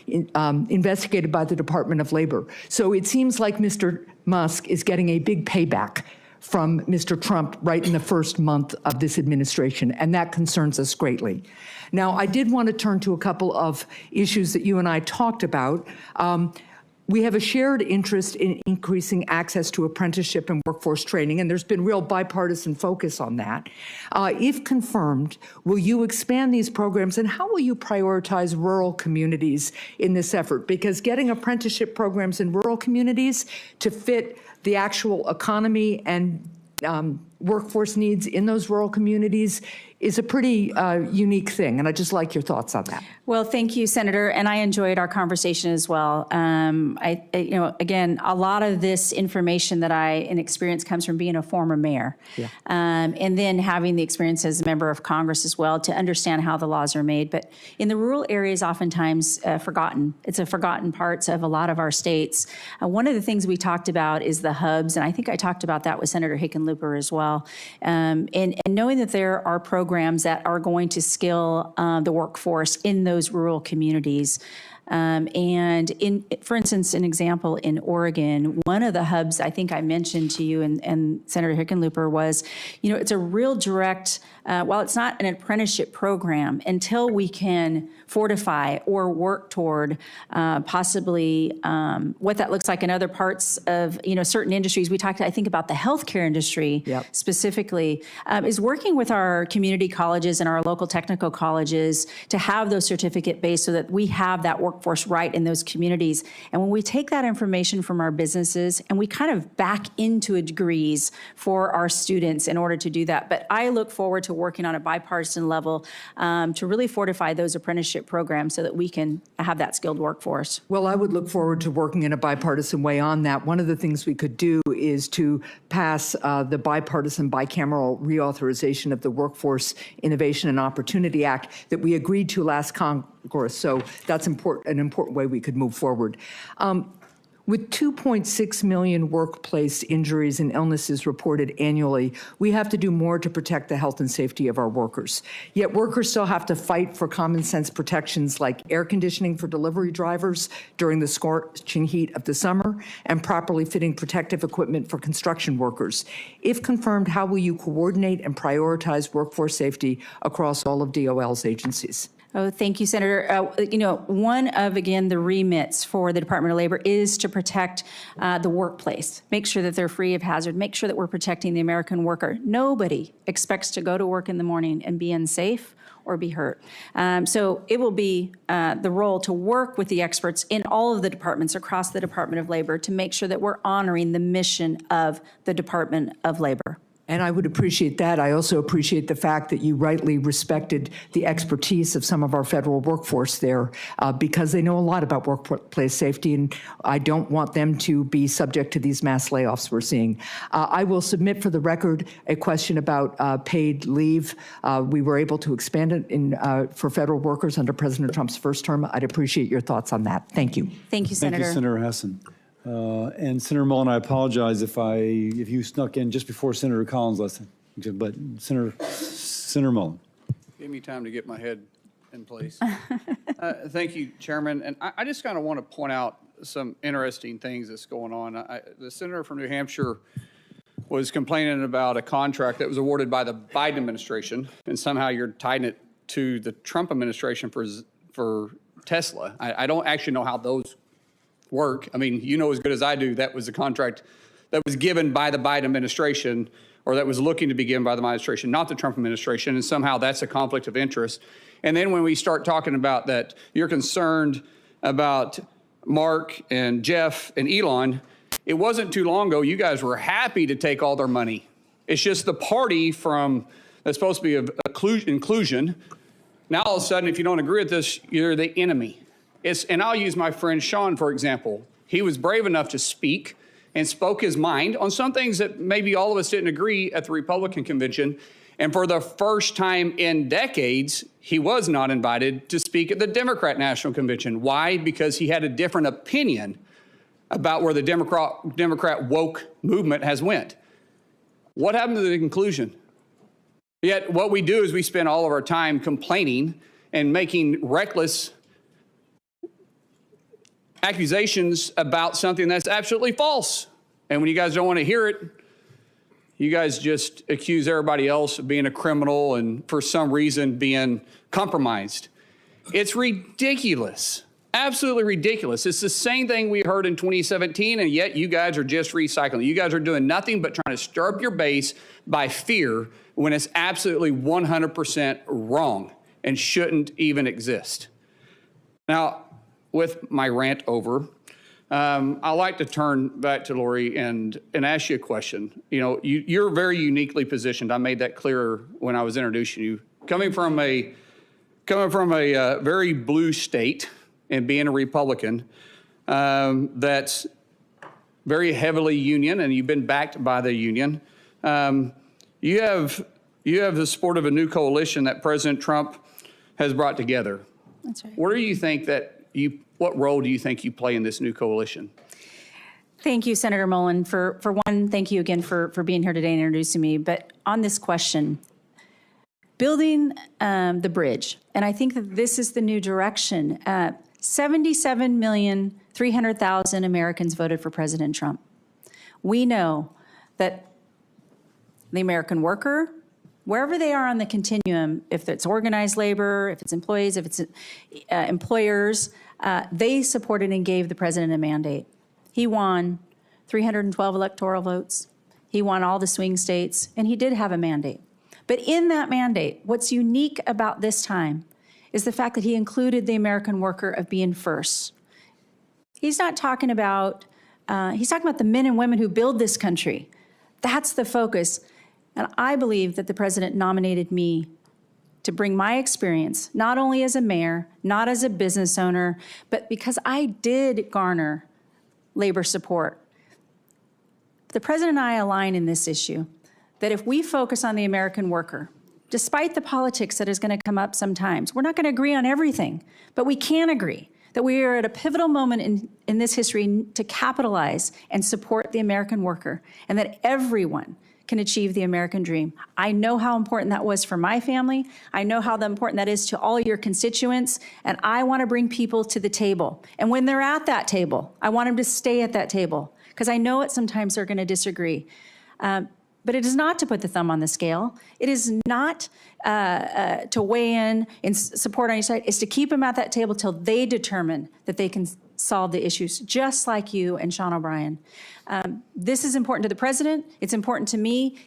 Speaker 14: investigated by the Department of Labor. So it seems like Mr. Musk is getting a big payback from Mr. Trump right in the first month of this administration, and that concerns us greatly. Now, I did want to turn to a couple of issues that you and I talked about. We have a shared interest in increasing access to apprenticeship and workforce training, and there's been real bipartisan focus on that. If confirmed, will you expand these programs, and how will you prioritize rural communities in this effort? Because getting apprenticeship programs in rural communities to fit the actual economy and workforce needs in those rural communities is a pretty unique thing, and I'd just like your thoughts on that.
Speaker 4: Well, thank you, Senator, and I enjoyed our conversation as well. Again, a lot of this information that and experience comes from being a former mayor, and then having the experience as a member of Congress as well to understand how the laws are made. But in the rural areas, oftentimes forgotten. It's a forgotten parts of a lot of our states. One of the things we talked about is the hubs, and I think I talked about that with Senator Hickenlooper as well. And knowing that there are programs that are going to skill the workforce in those rural communities. And for instance, an example in Oregon, one of the hubs I think I mentioned to you and Senator Hickenlooper was, it's a real direct, while it's not an apprenticeship program, until we can fortify or work toward possibly what that looks like in other parts of, certain industries. We talked, I think, about the healthcare industry specifically, is working with our community colleges and our local technical colleges to have those certificate-based so that we have that work workforce right in those communities. And when we take that information from our businesses and we kind of back into degrees for our students in order to do that. But I look forward to working on a bipartisan level to really fortify those apprenticeship programs so that we can have that skilled workforce.
Speaker 14: Well, I would look forward to working in a bipartisan way on that. One of the things we could do is to pass the bipartisan bicameral reauthorization of the Workforce Innovation and Opportunity Act that we agreed to last Congress. So that's an important way we could move forward. With 2.6 million workplace injuries and illnesses reported annually, we have to do more to protect the health and safety of our workers. Yet workers still have to fight for common sense protections like air conditioning for delivery drivers during the scorching heat of the summer and properly fitting protective equipment for construction workers. If confirmed, how will you coordinate and prioritize workforce safety across all of DOL's agencies?
Speaker 4: Oh, thank you, Senator. One of, again, the remits for the Department of Labor is to protect the workplace, make sure that they're free of hazard, make sure that we're protecting the American worker. Nobody expects to go to work in the morning and be unsafe or be hurt. So it will be the role to work with the experts in all of the departments across the Department of Labor to make sure that we're honoring the mission of the Department of Labor.
Speaker 14: And I would appreciate that. I also appreciate the fact that you rightly respected the expertise of some of our federal workforce there because they know a lot about workplace safety, and I don't want them to be subject to these mass layoffs we're seeing. I will submit for the record a question about paid leave. We were able to expand it for federal workers under President Trump's first term. I'd appreciate your thoughts on that. Thank you.
Speaker 4: Thank you, Senator.
Speaker 1: Thank you, Senator Hessen. And Senator Mullen, I apologize if you snuck in just before Senator Collins listened, but Senator Mullen.
Speaker 3: Give me time to get my head in place. Thank you, Chairman. And I just kind of want to point out some interesting things that's going on. The senator from New Hampshire was complaining about a contract that was awarded by the Biden administration, and somehow you're tying it to the Trump administration for Tesla. I don't actually know how those work. I mean, you know as good as I do, that was a contract that was given by the Biden administration, or that was looking to be given by the administration, not the Trump administration, and somehow that's a conflict of interest. And then when we start talking about that, you're concerned about Mark and Jeff and Elon, it wasn't too long ago, you guys were happy to take all their money. It's just the party that's supposed to be of inclusion. Now all of a sudden, if you don't agree with this, you're the enemy. And I'll use my friend Sean, for example. He was brave enough to speak and spoke his mind on some things that maybe all of us didn't agree at the Republican convention. And for the first time in decades, he was not invited to speak at the Democrat National Convention. Why? Because he had a different opinion about where the Democrat woke movement has went. What happened to the conclusion? Yet what we do is we spend all of our time complaining and making reckless accusations about something that's absolutely false. And when you guys don't want to hear it, you guys just accuse everybody else of being a criminal and for some reason being compromised. It's ridiculous. Absolutely ridiculous. It's the same thing we heard in 2017, and yet you guys are just recycling. You guys are doing nothing but trying to stir up your base by fear when it's absolutely 100% wrong and shouldn't even exist. Now, with my rant over, I'd like to turn back to Lori and ask you a question. You know, you're very uniquely positioned. I made that clearer when I was introducing you. Coming from a very blue state and being a Republican, that's very heavily union, and you've been backed by the union. You have the support of a new coalition that President Trump has brought together.
Speaker 4: That's right.
Speaker 3: What role do you think you play in this new coalition?
Speaker 4: Thank you, Senator Mullen. For one, thank you again for being here today and introducing me. But on this question, building the bridge, and I think that this is the new direction. 77,300,000 Americans voted for President Trump. We know that the American worker, wherever they are on the continuum, if it's organized labor, if it's employees, if it's employers, they supported and gave the president a mandate. He won 312 electoral votes. He won all the swing states, and he did have a mandate. But in that mandate, what's unique about this time is the fact that he included the American worker of being first. He's not talking about, he's talking about the men and women who build this country. That's the focus. And I believe that the president nominated me to bring my experience, not only as a mayor, not as a business owner, but because I did garner labor support. The president and I align in this issue, that if we focus on the American worker, despite the politics that is going to come up sometimes, we're not going to agree on everything, but we can agree that we are at a pivotal moment in this history to capitalize and support the American worker, and that everyone can achieve the American dream. I know how important that was for my family. I know how important that is to all your constituents, and I want to bring people to the table. And when they're at that table, I want them to stay at that table, because I know it sometimes they're going to disagree. But it is not to put the thumb on the scale. It is not to weigh in support on each side. It's to keep them at that table till they determine that they can solve the issues, just like you and Sean O'Brien. This is important to the president. It's important to me.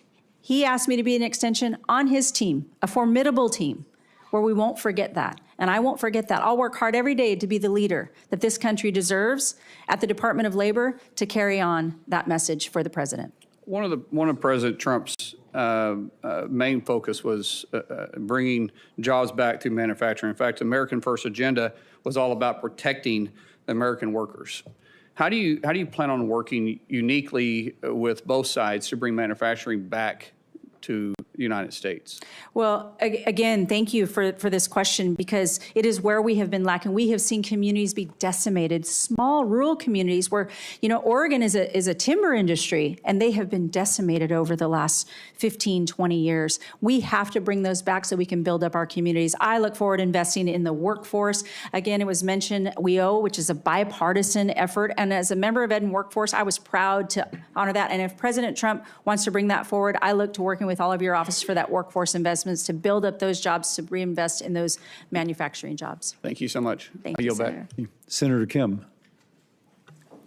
Speaker 4: He asked me to be an extension on his team, a formidable team, where we won't forget that. And I won't forget that. I'll work hard every day to be the leader that this country deserves at the Department of Labor to carry on that message for the president.
Speaker 3: One of President Trump's main focus was bringing jobs back through manufacturing. In fact, the American First agenda was all about protecting the American workers. How do you plan on working uniquely with both sides to bring manufacturing back to the United States? Well, again, thank you for this question, because it is where we have been lacking. We have seen communities be decimated, small rural communities where, you know, Oregon is a timber industry, and they have been decimated over the last 15, 20 years. We have to bring those back so we can build up our communities. I look forward to investing in the workforce. Again, it was mentioned WEO, which is a bipartisan effort. And as a member of Ed and Workforce, I was proud to honor that. And if President Trump wants to bring that forward, I look to working with all of your offices for that workforce investments to build up those jobs, to reinvest in those manufacturing jobs. Thank you so much.
Speaker 4: Thank
Speaker 3: I
Speaker 4: you,
Speaker 3: yield back.
Speaker 4: Senator.
Speaker 1: Senator Kim.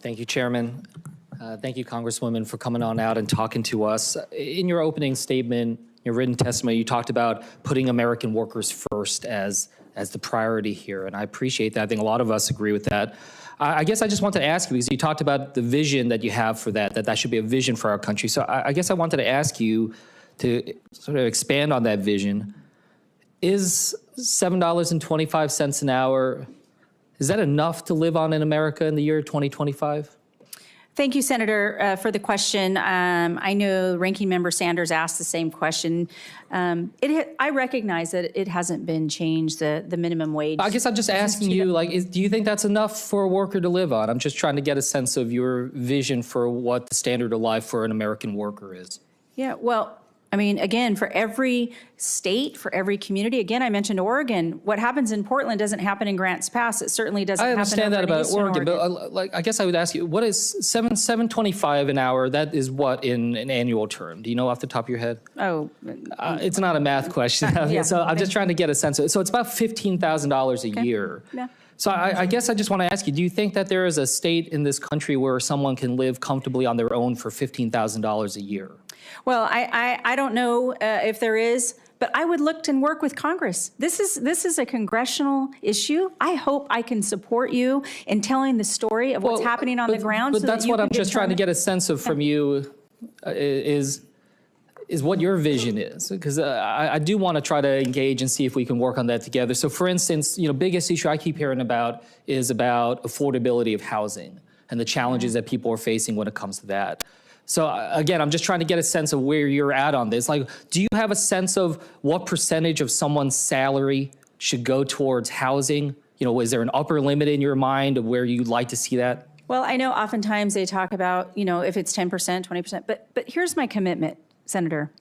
Speaker 15: Thank you, Chairman. Thank you, Congresswoman, for coming on out and talking to us. In your opening statement, your written testimony, you talked about putting American workers first as the priority here, and I appreciate that. I think a lot of us agree with that. I guess I just wanted to ask you, because you talked about the vision that you have for that should be a vision for our country. So I guess I wanted to ask you to sort of expand on that vision. Is $7.25 an hour, is that enough to live on in America in the year 2025?
Speaker 4: Thank you, Senator, for the question. I know Ranking Member Sanders asked the same question. I recognize that it hasn't been changed, the minimum wage.
Speaker 15: I guess I'm just asking you, like, do you think that's enough for a worker to live on? I'm just trying to get a sense of your vision for what the standard of life for an American worker is.
Speaker 4: Yeah, well, I mean, again, for every state, for every community, again, I mentioned Oregon. What happens in Portland doesn't happen in Grants Pass. It certainly doesn't happen.
Speaker 15: I understand that about Oregon,
Speaker 4: Oregon.
Speaker 15: but like, I guess I would ask you, what is $7.25 an hour? That is what in an annual term? Do you know off the top of your head?
Speaker 4: Oh,
Speaker 15: it's not a math question.
Speaker 4: Yeah,
Speaker 15: so I'm just trying to get a sense of it. So it's about $15,000 a year.
Speaker 4: Yeah.
Speaker 15: So I guess I just want to ask you, do you think that there is a state in this country where someone can live comfortably on their own for $15,000 a year?
Speaker 4: Well, I don't know if there is, but I would look and work with Congress. This is a congressional issue. I hope I can support you in telling the story of what's happening on the ground.
Speaker 15: But
Speaker 4: so
Speaker 15: that's
Speaker 4: that you
Speaker 15: what
Speaker 4: can
Speaker 15: I'm just trying to get a sense of from you is what your vision is, because I do want to try to engage and see if we can work on that together. So, for instance, biggest issue I keep hearing about is about affordability of housing and the challenges that people are facing when it comes to that. So again, I'm just trying to get a sense of where you're at on this. Like, do you have a sense of what percentage of someone's salary should go towards housing? Is there an upper limit in your mind of where you'd like to see that? Well, I know oftentimes they talk about, if it's 10%, 20%, but here's my commitment, Senator.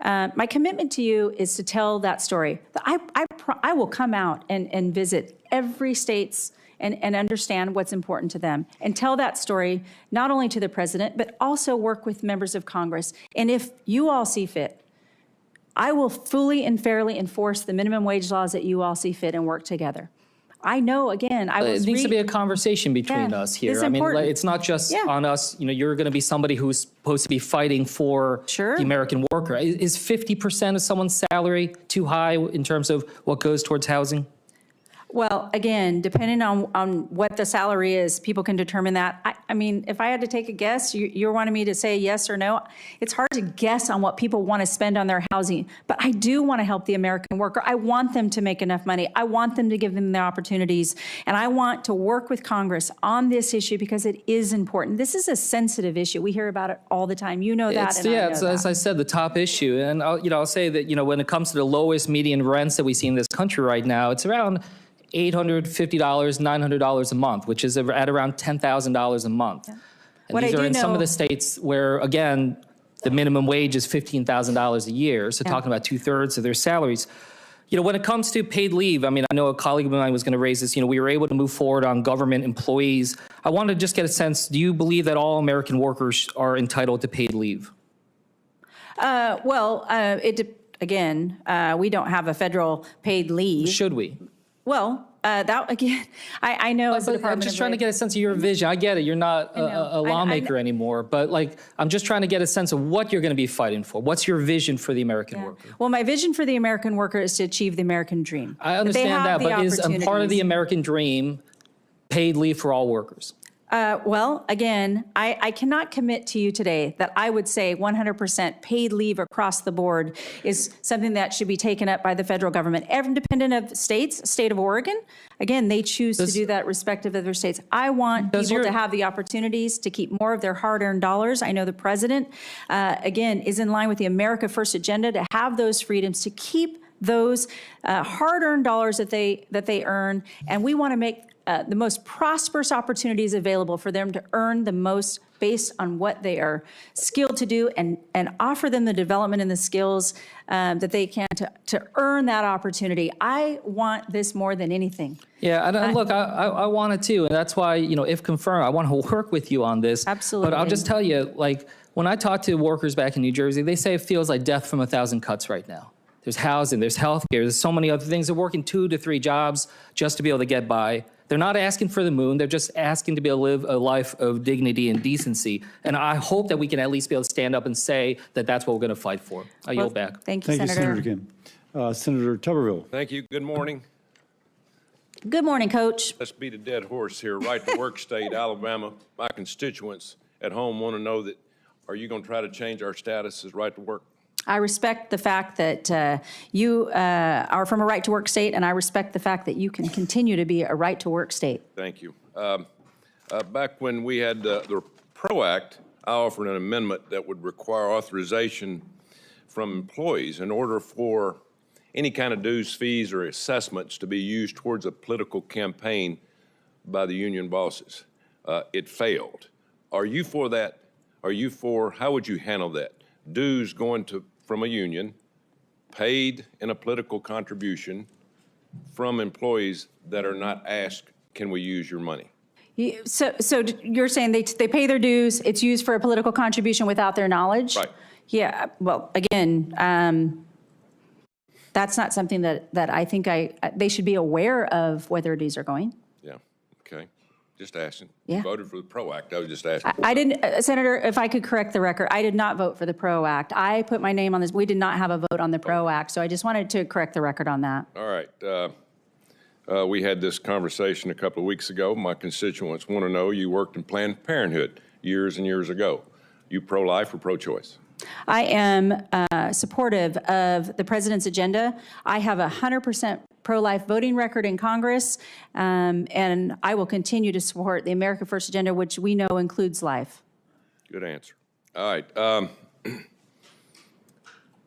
Speaker 15: My commitment to you is to tell that story. I will come out and visit every state's and understand what's important to them and tell that story not only to the president, but also work with members of Congress. And if you all see fit, I will fully and fairly enforce the minimum wage laws that you all see fit and work together. I know, again, it needs to be a conversation between us here. I mean, it's not just on us. You're going to be somebody who's supposed to be fighting for the American worker. Is 50% of someone's salary too high in terms of what goes towards housing?
Speaker 4: Well, again, depending on what the salary is, people can determine that. I mean, if I had to take a guess, you're wanting me to say yes or no. It's hard to guess on what people want to spend on their housing, but I do want to help the American worker. I want them to make enough money. I want them to give them the opportunities, and I want to work with Congress on this issue because it is important. This is a sensitive issue. We hear about it all the time. You know that, and I know
Speaker 15: it's,
Speaker 4: that.
Speaker 15: as I said, the top issue. And I'll say that, when it comes to the lowest median rents that we see in this country right now, it's around $850, $900 a month, which is at around $10,000 a month. Yeah. And
Speaker 4: what
Speaker 15: these
Speaker 4: I
Speaker 15: are
Speaker 4: do
Speaker 15: in some of
Speaker 4: know-
Speaker 15: the states where, again, the minimum wage is $15,000 a year. So talking about 2/3 of their salaries. When it comes to paid leave, I mean, I know a colleague of mine was going to raise this. We were able to move forward on government employees. I want to just get a sense, do you believe that all American workers are entitled to paid leave?
Speaker 4: Again, we don't have a federal paid leave.
Speaker 15: Should we?
Speaker 4: Well, that again, I know as a
Speaker 15: But
Speaker 4: Department
Speaker 15: I'm just
Speaker 4: of
Speaker 15: trying to
Speaker 4: Labor-
Speaker 15: get a sense of your vision. I get it. You're not a lawmaker anymore, but I'm just trying to get a sense of what you're going to be fighting for. What's your vision for the American worker?
Speaker 4: Well, my vision for the American worker is to achieve the American dream.
Speaker 15: I understand that, but is a part of the American dream paid leave for all workers?
Speaker 4: Well, again, I cannot commit to you today that I would say 100% paid leave across the board is something that should be taken up by the federal government. Independent of states, state of Oregon, again, they choose to do that respective of their states. I want people to have the opportunities to keep more of their hard-earned dollars. I know the president, again, is in line with the America First agenda to have those freedoms, to keep those hard-earned dollars that they earn, and we want to make the most prosperous opportunities available for them to earn the most based on what they are skilled to do, and offer them the development and the skills that they can to earn that opportunity. I want this more than anything.
Speaker 15: Yeah, and look, I want it too, and that's why, if confirmed, I want to work with you on this.
Speaker 4: Absolutely.
Speaker 15: But I'll just tell you, when I talk to workers back in New Jersey, they say it feels like death from a thousand cuts right now. There's housing, there's healthcare, there's so many other things. They're working 2 to 3 jobs just to be able to get by. They're not asking for the moon. They're just asking to be able to live a life of dignity and decency. And I hope that we can at least be able to stand up and say that that's what we're going to fight for. I yield back.
Speaker 4: Thank you,
Speaker 1: Thank you,
Speaker 4: Senator.
Speaker 1: Senator Kim. Senator Tuberville.
Speaker 16: Thank you. Good morning.
Speaker 4: Good morning, Coach.
Speaker 16: Let's beat a dead horse here. Right to work state, Alabama. My constituents at home want to know that, are you going to try to change our status as right to work?
Speaker 4: I respect the fact that you are from a right-to-work state, and I respect the fact that you can continue to be a right-to-work state.
Speaker 16: Thank you. Back when we had the PRO Act, I offered an amendment that would require authorization from employees in order for any kind of dues, fees, or assessments to be used towards a political campaign by the union bosses. It failed. Are you for that? Are you for, how would you handle that? Dues going from a union, paid in a political contribution from employees that are not asked, can we use your money?
Speaker 4: So you're saying they pay their dues, it's used for a political contribution without their knowledge?
Speaker 16: Right.
Speaker 4: Yeah, well, again, that's not something that I think they should be aware of where their dues are going.
Speaker 16: Yeah, okay. Just asking.
Speaker 4: Yeah.
Speaker 16: You voted for the PRO Act. I was just asking.
Speaker 4: I didn't, Senator, if I could correct the record, I did not vote for the PRO Act. I put my name on this. We did not have a vote on the PRO Act, so I just wanted to correct the record on that.
Speaker 16: All right. We had this conversation a couple of weeks ago. My constituents want to know, you worked in Planned Parenthood years and years ago. You pro-life or pro-choice?
Speaker 4: I am supportive of the president's agenda. I have a 100% pro-life voting record in Congress, and I will continue to support the America First agenda, which we know includes life.
Speaker 16: Good answer. All right.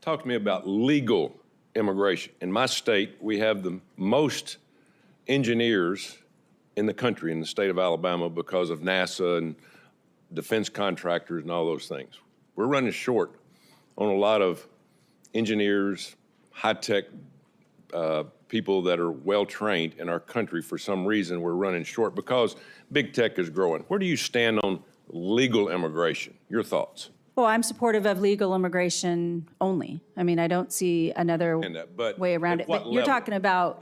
Speaker 16: Talk to me about legal immigration. In my state, we have the most engineers in the country, in the state of Alabama, because of NASA and defense contractors and all those things. We're running short on a lot of engineers, high-tech people that are well-trained in our country. For some reason, we're running short because big tech is growing. Where do you stand on legal immigration? Your thoughts?
Speaker 4: Well, I'm supportive of legal immigration only. I mean, I don't see another way around it. But you're talking about,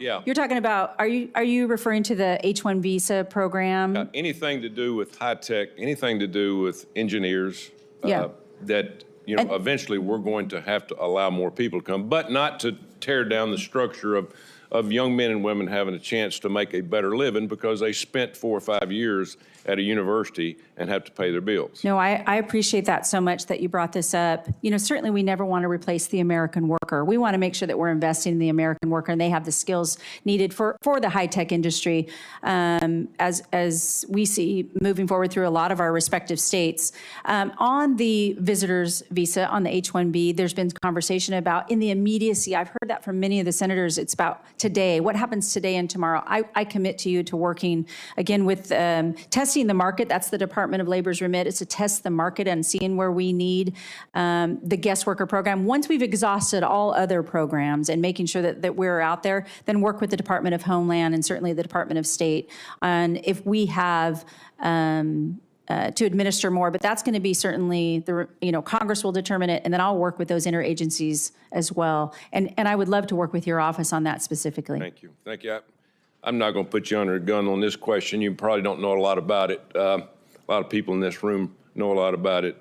Speaker 4: are you referring to the H-1 visa program?
Speaker 16: Anything to do with high-tech, anything to do with engineers, that, eventually we're going to have to allow more people to come, but not to tear down the structure of young men and women having a chance to make a better living because they spent 4 or 5 years at a university and have to pay their bills.
Speaker 4: No, I appreciate that so much that you brought this up. You know, certainly we never want to replace the American worker. We want to make sure that we're investing in the American worker and they have the skills needed for the high-tech industry, as we see moving forward through a lot of our respective states. On the visitor's visa, on the H-1B, there's been conversation about in the immediacy. I've heard that from many of the senators. It's about today. What happens today and tomorrow? I commit to you to working, again, with testing the market. That's the Department of Labor's remit. It's to test the market and seeing where we need the guest worker program. Once we've exhausted all other programs and making sure that we're out there, then work with the Department of Homeland and certainly the Department of State on if we have to administer more, but that's going to be certainly Congress will determine it, and then I'll work with those interagencies as well. And I would love to work with your office on that specifically.
Speaker 16: Thank you. Thank you. I'm not going to put you under a gun on this question. You probably don't know a lot about it. A lot of people in this room know a lot about it.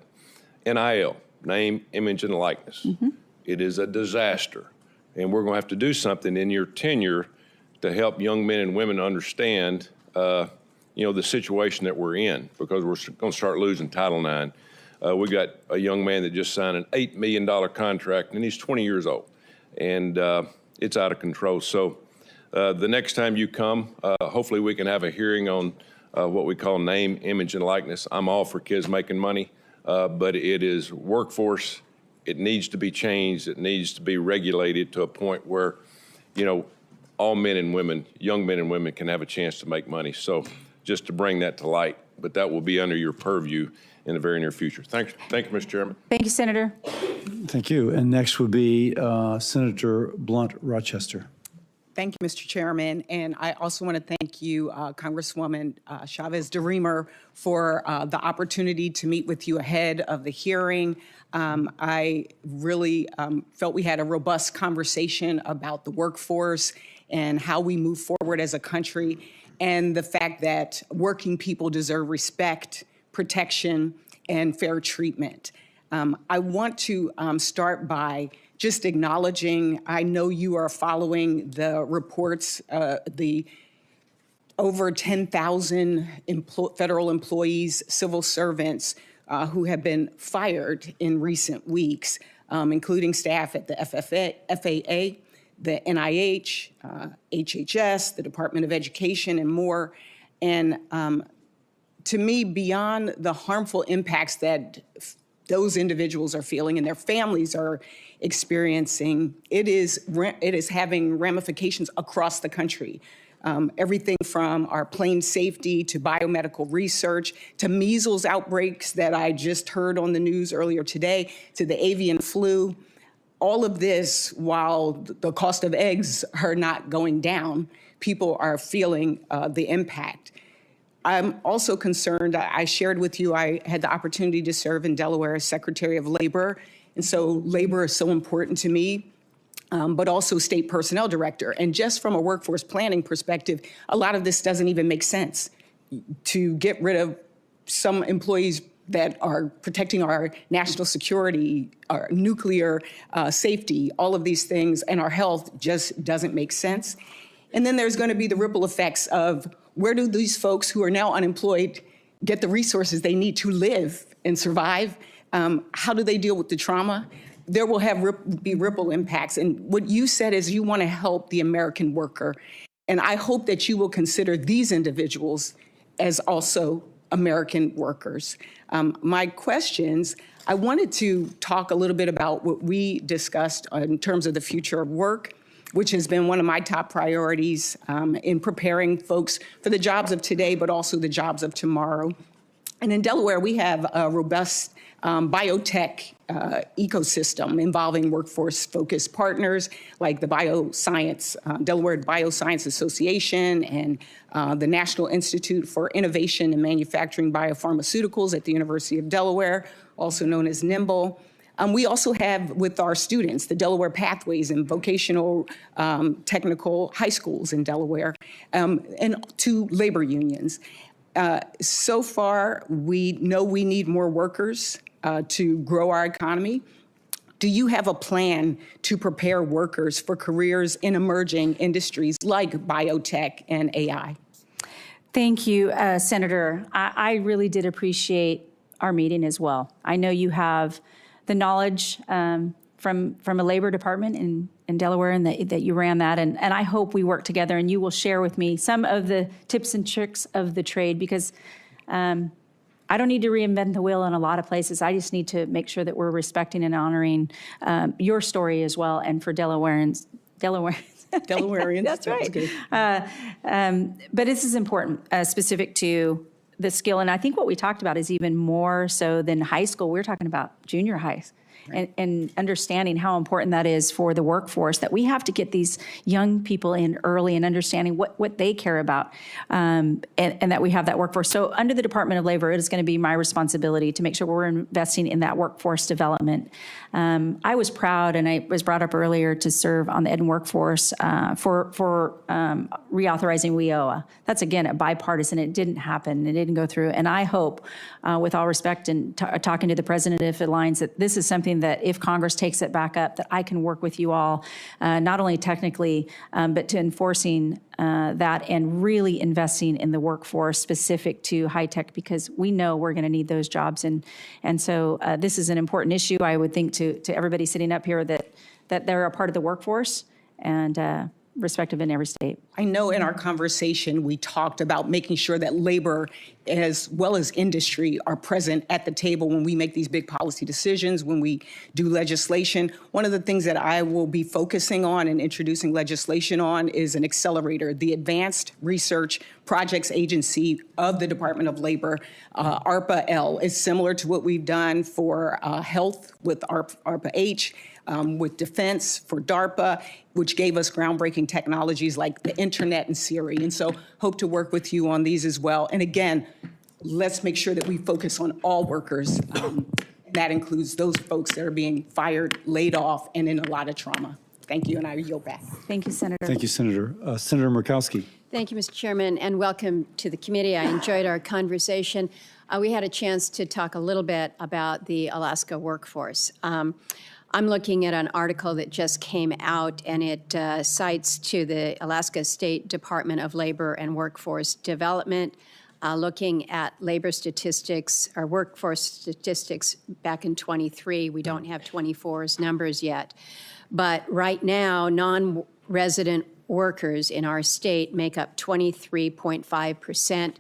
Speaker 16: NIL, name, image, and likeness. Mm-hmm. It is a disaster, and we're going to have to do something in your tenure to help young men and women understand the situation that we're in, because we're going to start losing Title IX. We got a young man that just signed an $8 million contract, and he's 20 years old, and it's out of control. So the next time you come, hopefully we can have a hearing on what we call name, image, and likeness. I'm all for kids making money, but it is workforce. It needs to be changed. It needs to be regulated to a point where, all men and women, young men and women, can have a chance to make money. So just to bring that to light, but that will be under your purview in the very near future. Thank you, Mr. Chairman.
Speaker 4: Thank you, Senator.
Speaker 1: Thank you. And next would be Senator Blunt Rochester.
Speaker 17: Thank you, Mr. Chairman. And I also want to thank you, Congresswoman Chavez-Deremer, for the opportunity to meet with you ahead of the hearing. I really felt we had a robust conversation about the workforce and how we move forward as a country, and the fact that working people deserve respect, protection, and fair treatment. I want to start by just acknowledging, I know you are following the reports, the over 10,000 federal employees, civil servants who have been fired in recent weeks, including staff at the FAA, the NIH, HHS, the Department of Education, and more. And to me, beyond the harmful impacts that those individuals are feeling and their families are experiencing, it is having ramifications across the country. Everything from our plane safety to biomedical research to measles outbreaks that I just heard on the news earlier today, to the avian flu. All of this, while the cost of eggs are not going down, people are feeling the impact. I'm also concerned, I shared with you, I had the opportunity to serve in Delaware as Secretary of Labor, and so labor is so important to me, but also State Personnel Director. And just from a workforce planning perspective, a lot of this doesn't even make sense. To get rid of some employees that are protecting our national security, our nuclear safety, all of these things, and our health just doesn't make sense. And then there's going to be the ripple effects of where do these folks who are now unemployed get the resources they need to live and survive? How do they deal with the trauma? There will be ripple impacts. And what you said is you want to help the American worker. And I hope that you will consider these individuals as also American workers. My questions, I wanted to talk a little bit about what we discussed in terms of the future of work, which has been one of my top priorities in preparing folks for the jobs of today, but also the jobs of tomorrow. And in Delaware, we have a robust biotech ecosystem involving workforce-focused partners like the Delaware Bioscience Association and the National Institute for Innovation and Manufacturing Biopharmaceuticals at the University of Delaware, also known as NIMBLE. We also have with our students the Delaware Pathways and vocational technical high schools in Delaware, and 2 labor unions. So far, we know we need more workers to grow our economy. Do you have a plan to prepare workers for careers in emerging industries like biotech and AI?
Speaker 4: Thank you, Senator. I really did appreciate our meeting as well. I know you have the knowledge from a labor department in Delaware and that you ran that. And I hope we work together and you will share with me some of the tips and tricks of the trade, because I don't need to reinvent the wheel in a lot of places. I just need to make sure that we're respecting and honoring your story as well, and for Delawareans.
Speaker 17: Delawareans.
Speaker 4: That's right. But this is important, specific to the skill. And I think what we talked about is even more so than high school. We're talking about junior high. And understanding how important that is for the workforce, that we have to get these young people in early and understanding what they care about, and that we have that workforce. So under the Department of Labor, it is going to be my responsibility to make sure we're investing in that workforce development. I was proud, and I was brought up earlier, to serve on the Ed and Workforce for reauthorizing WIOA. That's, again, a bipartisan. It didn't happen. It didn't go through. And I hope, with all respect and talking to the president, if it aligns, that this is something that if Congress takes it back up, that I can work with you all, not only technically, but to enforcing that and really investing in the workforce specific to high tech, because we know we're going to need those jobs. And so this is an important issue, I would think, to everybody sitting up here, that they're a part of the workforce and respective in every state.
Speaker 17: I know in our conversation, we talked about making sure that labor as well as industry are present at the table when we make these big policy decisions, when we do legislation. One of the things that I will be focusing on and introducing legislation on is an accelerator, the Advanced Research Projects Agency of the Department of Labor. ARPA-L is similar to what we've done for health with ARPA-H, with defense for DARPA, which gave us groundbreaking technologies like the internet and Siri. And so hope to work with you on these as well. And again, let's make sure that we focus on all workers. That includes those folks that are being fired, laid off, and in a lot of trauma. Thank you, and I yield back.
Speaker 4: Thank you, Senator.
Speaker 1: Thank you, Senator. Senator Murkowski.
Speaker 18: Thank you, Mr. Chairman, and welcome to the committee. I enjoyed our conversation. We had a chance to talk a little bit about the Alaska workforce. I'm looking at an article that just came out, and it cites to the Alaska State Department of Labor and Workforce Development, looking at labor statistics or workforce statistics back in 23. We don't have 24's numbers yet. But right now, non-resident workers in our state make up 23.5%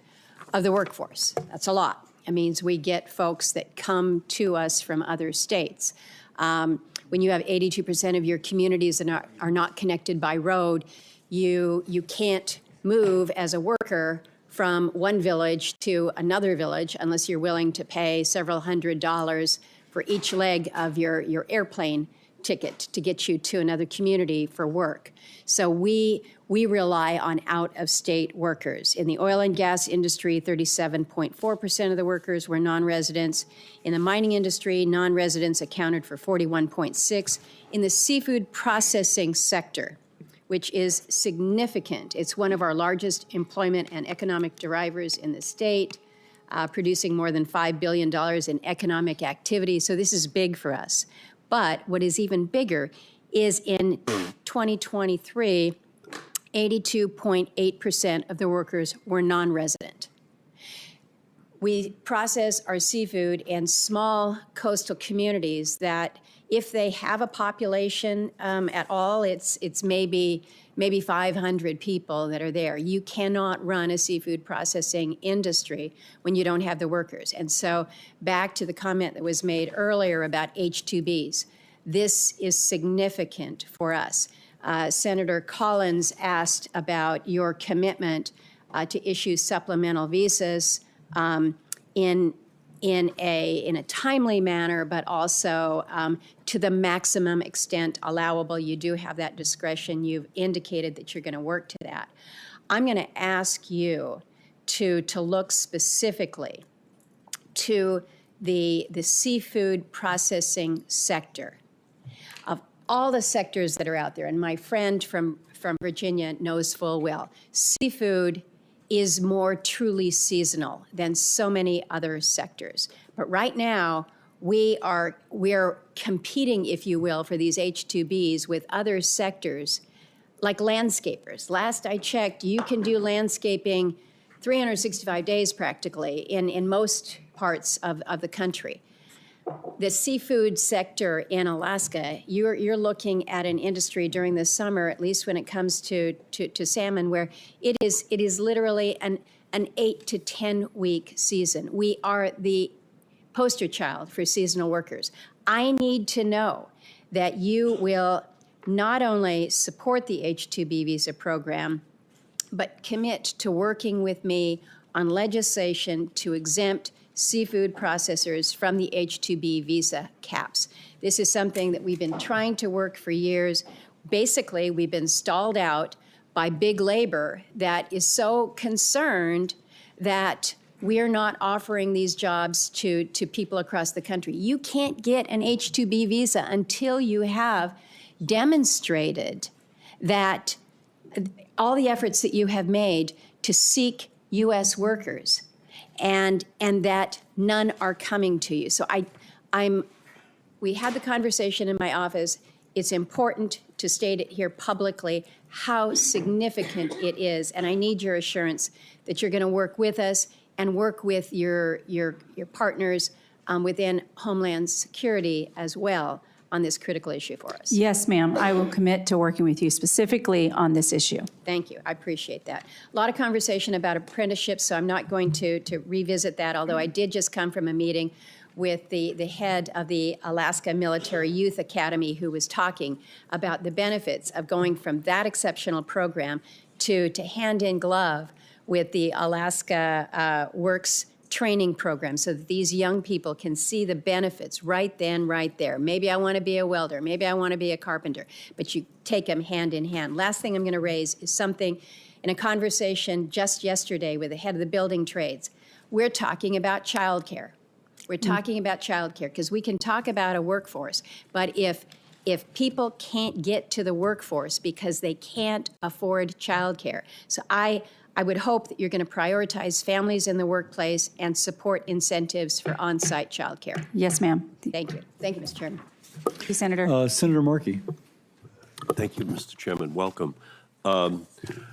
Speaker 18: of the workforce. That's a lot. It means we get folks that come to us from other states. When you have 82% of your communities that are not connected by road, you can't move as a worker from one village to another village unless you're willing to pay several $100s for each leg of your airplane ticket to get you to another community for work. So we rely on out-of-state workers. In the oil and gas industry, 37.4% of the workers were non-residents. In the mining industry, non-residents accounted for 41.6%. In the seafood processing sector, which is significant, it's one of our largest employment and economic drivers in the state, producing more than $5 billion in economic activity. So this is big for us. But what is even bigger is in 2023, 82.8% of the workers were non-resident. We process our seafood in small coastal communities that, if they have a population at all, it's maybe 500 people that are there. You cannot run a seafood processing industry when you don't have the workers. And so back to the comment that was made earlier about H-2Bs, this is significant for us. Senator Collins asked about your commitment to issue supplemental visas in a timely manner, but also to the maximum extent allowable. You do have that discretion. You've indicated that you're going to work to that. I'm going to ask you to look specifically to the seafood processing sector. Of all the sectors that are out there, and my friend from Virginia knows full well, seafood is more truly seasonal than so many other sectors. But right now, we are competing, if you will, for these H-2Bs with other sectors like landscapers. Last I checked, you can do landscaping 365 days practically in most parts of the country. The seafood sector in Alaska, you're looking at an industry during the summer, at least when it comes to salmon, where it is literally an 8 to 10 week season. We are the poster child for seasonal workers. I need to know that you will not only support the H-2B visa program, but commit to working with me on legislation to exempt seafood processors from the H-2B visa caps. This is something that we've been trying to work for years. Basically, we've been stalled out by big labor that is so concerned that we're not offering these jobs to people across the country. You can't get an H-2B visa until you have demonstrated that all the efforts that you have made to seek U.S. workers and that none are coming to you. So we had the conversation in my office. It's important to state it here publicly how significant it is, and I need your assurance that you're going to work with us and work with your partners within Homeland Security as well on this critical issue for us.
Speaker 4: Yes, ma'am. I will commit to working with you specifically on this issue.
Speaker 18: Thank you. I appreciate that. A lot of conversation about apprenticeships, so I'm not going to revisit that, although I did just come from a meeting with the head of the Alaska Military Youth Academy, who was talking about the benefits of going from that exceptional program to hand in glove with the Alaska Works training program so that these young people can see the benefits right then, right there. Maybe I want to be a welder. Maybe I want to be a carpenter. But you take them hand in hand. Last thing I'm going to raise is something in a conversation just yesterday with the head of the building trades. We're talking about childcare. We're talking about childcare because we can talk about a workforce, but if people can't get to the workforce because they can't afford childcare. So I would hope that you're going to prioritize families in the workplace and support incentives for on-site childcare.
Speaker 4: Yes, ma'am.
Speaker 18: Thank you. Thank you, Mr. Chairman.
Speaker 4: Thank you, Senator.
Speaker 1: Senator Markey.
Speaker 19: Thank you, Mr. Chairman. Welcome.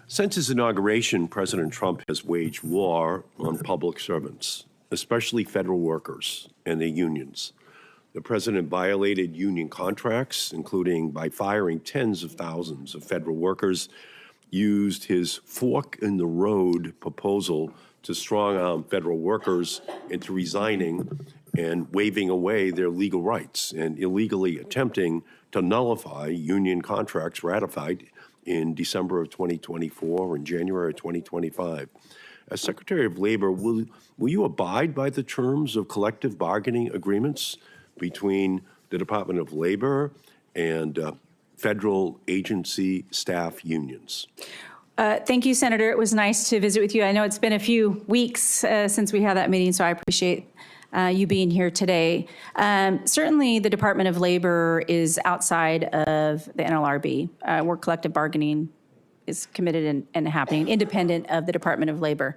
Speaker 19: Since his inauguration, President Trump has waged war on public servants, especially federal workers and their unions. The president violated union contracts, including by firing tens of thousands of federal workers, used his fork in the road proposal to strong-arm federal workers into resigning and waving away their legal rights and illegally attempting to nullify union contracts ratified in December of 2024 and January of 2025. As Secretary of Labor, will you abide by the terms of collective bargaining agreements between the Department of Labor and federal agency staff unions?
Speaker 4: Thank you, Senator. It was nice to visit with you. I know it's been a few weeks since we had that meeting, so I appreciate you being here today. Certainly, the Department of Labor is outside of the NLRB. Work collective bargaining is committed and happening independent of the Department of Labor.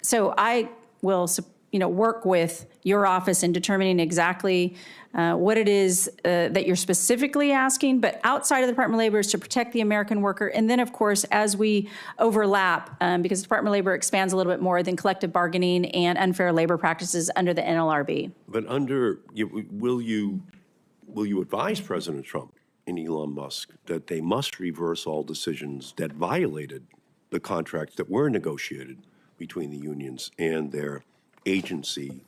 Speaker 4: So I will work with your office in determining exactly what it is that you're specifically asking, but outside of the Department of Labor is to protect the American worker. And then, of course, as we overlap, because the Department of Labor expands a little bit more than collective bargaining and unfair labor practices under the NLRB.
Speaker 19: But will you advise President Trump and Elon Musk that they must reverse all decisions that violated the contracts that were negotiated between the unions and their agency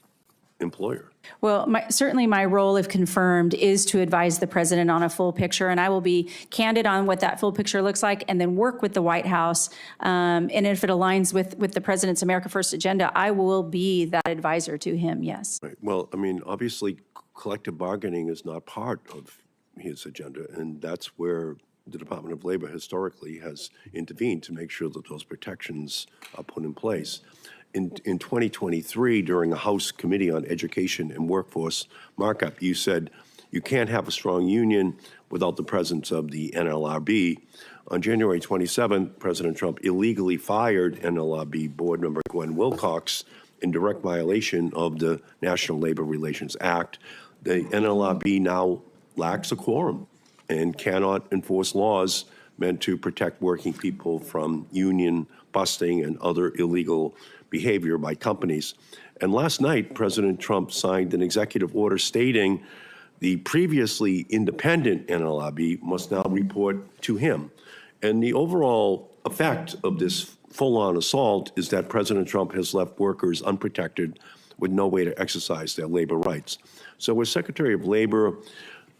Speaker 19: employer?
Speaker 4: Well, certainly my role, if confirmed, is to advise the president on a full picture, and I will be candid on what that full picture looks like and then work with the White House. And if it aligns with the president's America First agenda, I will be that advisor to him, yes.
Speaker 19: Right. Well, I mean, obviously, collective bargaining is not part of his agenda, and that's where the Department of Labor historically has intervened to make sure that those protections are put in place. In 2023, during a House Committee on Education and Workforce markup, you said you can't have a strong union without the presence of the NLRB. On January 27th, President Trump illegally fired NLRB board member Gwen Wilcox in direct violation of the National Labor Relations Act. The NLRB now lacks a quorum and cannot enforce laws meant to protect working people from union busting and other illegal behavior by companies. And last night, President Trump signed an executive order stating the previously independent NLRB must now report to him. And the overall effect of this full-on assault is that President Trump has left workers unprotected with no way to exercise their labor rights. So as Secretary of Labor,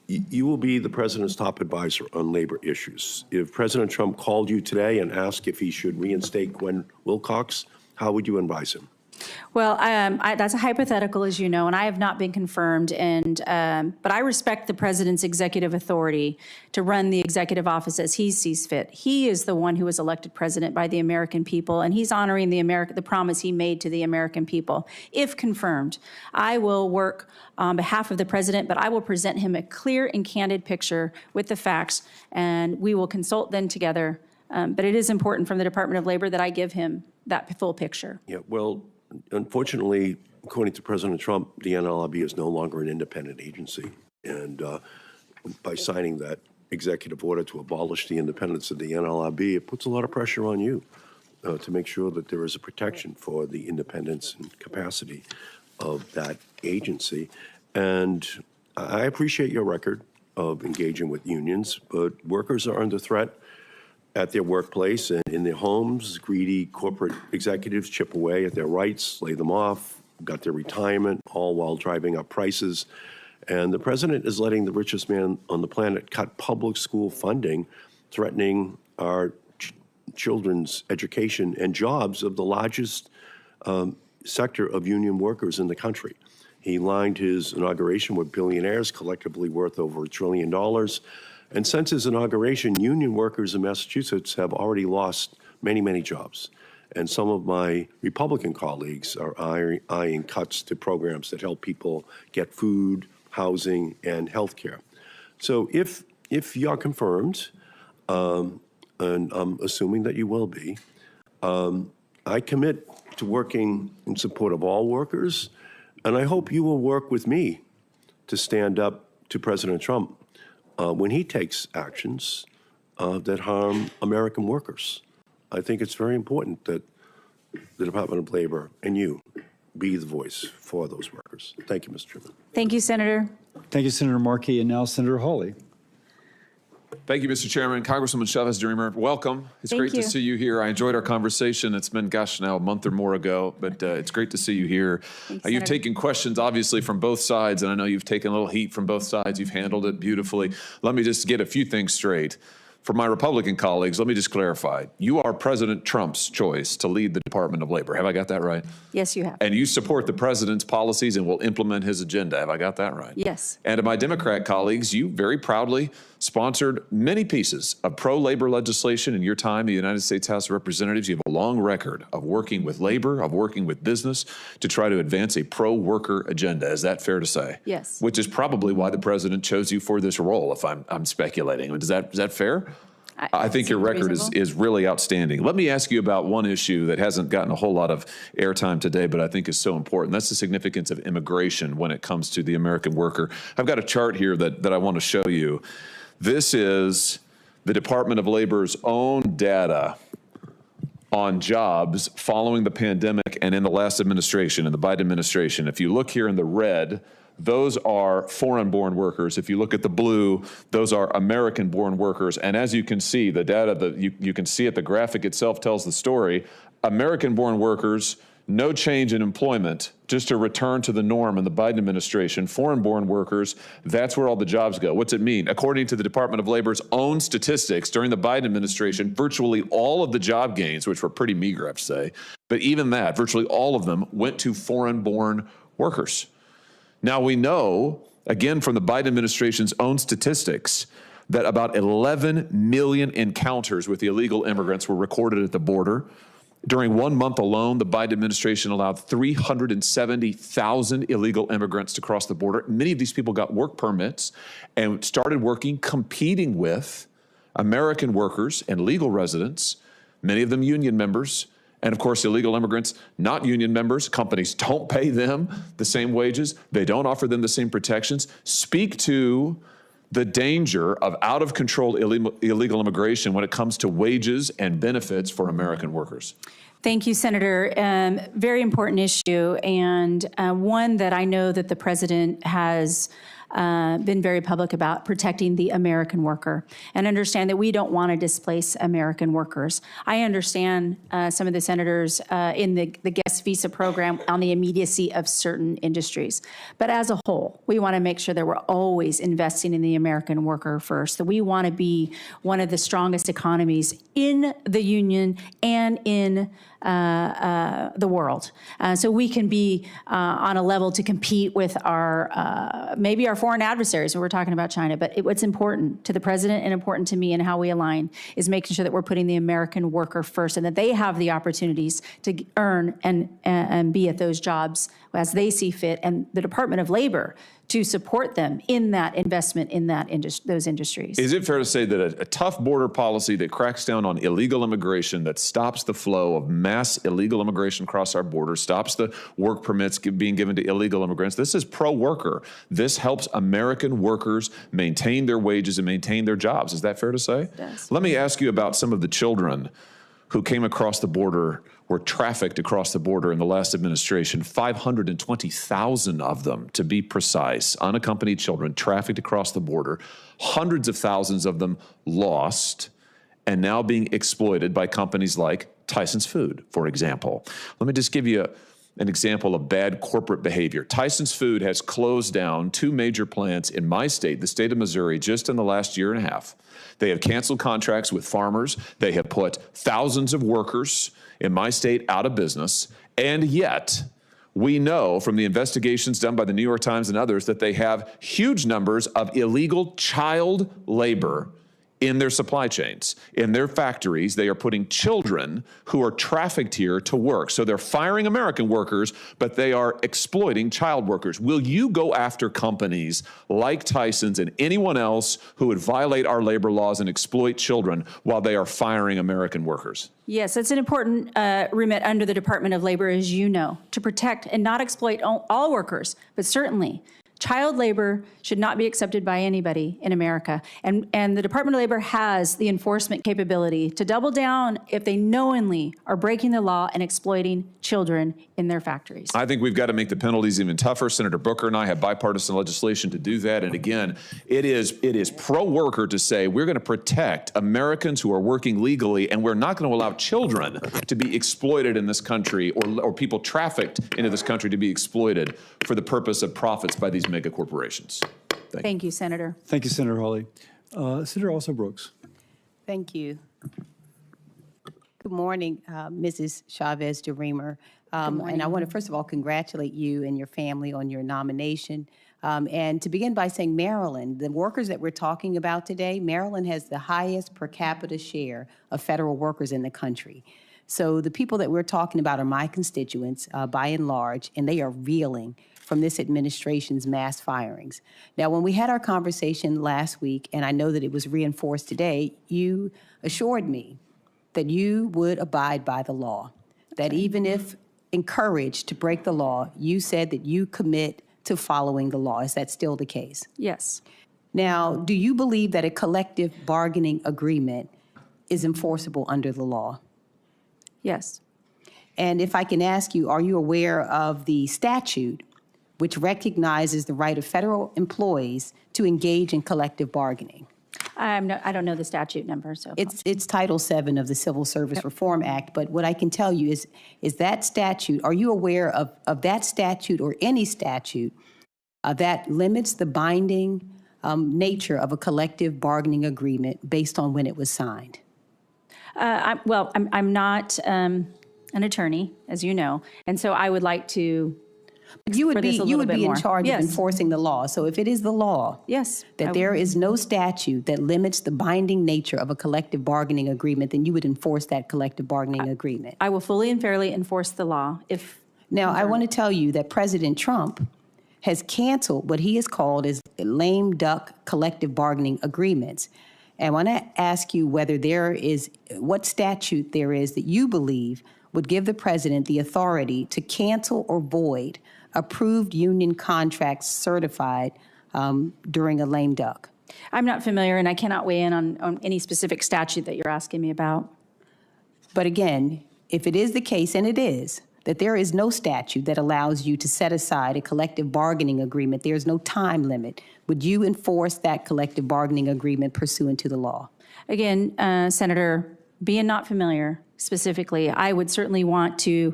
Speaker 19: you will be the president's top advisor on labor issues. If President Trump called you today and asked if he should reinstate Gwen Wilcox, how would you advise him?
Speaker 4: Well, that's a hypothetical, as you know, and I have not been confirmed. But I respect the president's executive authority to run the executive office as he sees fit. He is the one who was elected president by the American people, and he's honoring the promise he made to the American people. If confirmed, I will work on behalf of the president, but I will present him a clear and candid picture with the facts, and we will consult then together. But it is important from the Department of Labor that I give him that full picture.
Speaker 19: Yeah, well, unfortunately, according to President Trump, the NLRB is no longer an independent agency. And by signing that executive order to abolish the independence of the NLRB, it puts a lot of pressure on you to make sure that there is a protection for the independence and capacity of that agency. And I appreciate your record of engaging with unions, but workers are under threat at their workplace and in their homes. Greedy corporate executives chip away at their rights, lay them off, got their retirement, all while driving up prices. And the president is letting the richest man on the planet cut public school funding, threatening our children's education and jobs of the largest sector of union workers in the country. He lined his inauguration with billionaires collectively worth over $1 trillion. And since his inauguration, union workers in Massachusetts have already lost many, many jobs. And some of my Republican colleagues are eyeing cuts to programs that help people get food, housing, and health care. So if you're confirmed, and I'm assuming that you will be, I commit to working in support of all workers, and I hope you will work with me to stand up to President Trump when he takes actions that harm American workers. I think it's very important that the Department of Labor and you be the voice for those workers. Thank you, Mr. Chairman.
Speaker 4: Thank you, Senator.
Speaker 1: Thank you, Senator Markey. And now Senator Hawley.
Speaker 20: Thank you, Mr. Chairman. Congresswoman Chavez-Deremer, welcome. It's great to see you here. I enjoyed our conversation. It's been, gosh, now a month or more ago, but it's great to see you here. You've taken questions, obviously, from both sides, and I know you've taken a little heat from both sides. You've handled it beautifully. Let me just get a few things straight. For my Republican colleagues, let me just clarify. You are President Trump's choice to lead the Department of Labor. Have I got that right?
Speaker 4: Yes, you have.
Speaker 20: And you support the president's policies and will implement his agenda. Have I got that right?
Speaker 4: Yes.
Speaker 20: And to my Democrat colleagues, you very proudly sponsored many pieces of pro-labor legislation in your time in the United States House of Representatives. You have a long record of working with labor, of working with business to try to advance a pro-worker agenda. Is that fair to say?
Speaker 4: Yes.
Speaker 20: Which is probably why the president chose you for this role, if I'm speculating. Is that fair? I think your record is really outstanding. Let me ask you about one issue that hasn't gotten a whole lot of airtime today, but I think is so important. That's the significance of immigration when it comes to the American worker. I've got a chart here that I want to show you. This is the Department of Labor's own data on jobs following the pandemic and in the last administration, in the Biden administration. If you look here in the red, those are foreign-born workers. If you look at the blue, those are American-born workers. And as you can see, the data that you can see it, the graphic itself tells the story. American-born workers, no change in employment, just a return to the norm in the Biden administration. Foreign-born workers, that's where all the jobs go. What's it mean? According to the Department of Labor's own statistics, during the Biden administration, virtually all of the job gains, which were pretty meager, I have to say, but even that, virtually all of them went to foreign-born workers. Now, we know, again, from the Biden administration's own statistics, that about 11 million encounters with illegal immigrants were recorded at the border. During 1 month alone, the Biden administration allowed 370,000 illegal immigrants to cross the border. Many of these people got work permits and started working, competing with American workers and legal residents, many of them union members, And of course, illegal immigrants, not union members, companies don't pay them the same wages. They don't offer them the same protections. Speak to the danger of out-of-control illegal immigration when it comes to wages and benefits for American workers.
Speaker 4: Thank you, Senator. Very important issue, and one that I know that the president has been very public about, protecting the American worker, and understand that we don't want to displace American workers. I understand some of the senators in the guest visa program on the immediacy of certain industries. But as a whole, we want to make sure that we're always investing in the American worker first, that we want to be one of the strongest economies in the union and in the world. So we can be on a level to compete with our, maybe our foreign adversaries when we're talking about China. But what's important to the president and important to me and how we align is making sure that we're putting the American worker first and that they have the opportunities to earn and be at those jobs as they see fit, and the Department of Labor to support them in that investment in that those industries.
Speaker 20: Is it fair to say that a tough border policy that cracks down on illegal immigration, that stops the flow of mass illegal immigration across our border, stops the work permits being given to illegal immigrants, this is pro-worker. This helps American workers maintain their wages and maintain their jobs. Is that fair to say?
Speaker 4: It does.
Speaker 20: Let me ask you about some of the children who came across the border, were trafficked across the border in the last administration. 520,000 of them, to be precise, unaccompanied children trafficked across the border. Hundreds of thousands of them lost and now being exploited by companies like Tyson's Food, for example. Let me just give you an example of bad corporate behavior. Tyson's Food has closed down 2 major plants in my state, the state of Missouri, just in the last year and a half. They have canceled contracts with farmers. They have put thousands of workers in my state out of business. And yet, we know from the investigations done by the New York Times and others that they have huge numbers of illegal child labor in their supply chains. In their factories, they are putting children who are trafficked here to work. So they're firing American workers, but they are exploiting child workers. Will you go after companies like Tyson's and anyone else who would violate our labor laws and exploit children while they are firing American workers?
Speaker 4: Yes, it's an important remit under the Department of Labor, as you know, to protect and not exploit all workers, but certainly child labor should not be accepted by anybody in America. And the Department of Labor has the enforcement capability to double down if they knowingly are breaking the law and exploiting children in their factories.
Speaker 20: I think we've got to make the penalties even tougher. Senator Booker and I have bipartisan legislation to do that. And again, it is pro-worker to say we're going to protect Americans who are working legally, and we're not going to allow children to be exploited in this country, or people trafficked into this country to be exploited for the purpose of profits by these mega corporations.
Speaker 4: Thank you, Senator.
Speaker 1: Thank you, Senator Hawley. Senator Osha Brooks.
Speaker 21: Thank you. Good morning, Mrs. Chavez-Deremer. And I want to, first of all, congratulate you and your family on your nomination. And to begin by saying Maryland, the workers that we're talking about today, Maryland has the highest per capita share of federal workers in the country. So the people that we're talking about are my constituents, by and large, and they are reeling from this administration's mass firings. Now, when we had our conversation last week, and I know that it was reinforced today, you assured me that you would abide by the law, that even if encouraged to break the law, you said that you commit to following the law. Is that still the case?
Speaker 4: Yes.
Speaker 21: Now, do you believe that a collective bargaining agreement is enforceable under the law?
Speaker 4: Yes.
Speaker 21: And if I can ask you, are you aware of the statute which recognizes the right of federal employees to engage in collective bargaining?
Speaker 4: I don't know the statute number. So
Speaker 21: It's Title VII of the Civil Service Reform Act. But what I can tell you is that statute, are you aware of that statute or any statute that limits the binding nature of a collective bargaining agreement based on when it was signed?
Speaker 4: I'm not an attorney, as you know, and so I would like to.
Speaker 21: But you would be in charge
Speaker 4: Yes.
Speaker 21: of enforcing the law. So if it is the law,
Speaker 4: yes,
Speaker 21: that there is no statute that limits the binding nature of a collective bargaining agreement, then you would enforce that collective bargaining agreement.
Speaker 4: I will fully and fairly enforce the law.
Speaker 21: Now, I want to tell you that President Trump has canceled what he has called as lame duck collective bargaining agreements. And I want to ask you whether there is, what statute there is that you believe would give the president the authority to cancel or void approved union contracts certified during a lame duck?
Speaker 4: I'm not familiar, and I cannot weigh in on any specific statute that you're asking me about.
Speaker 21: But again, if it is the case, and it is, that there is no statute that allows you to set aside a collective bargaining agreement, there's no time limit, would you enforce that collective bargaining agreement pursuant to the law?
Speaker 4: Again, Senator, being not familiar specifically, I would certainly want to,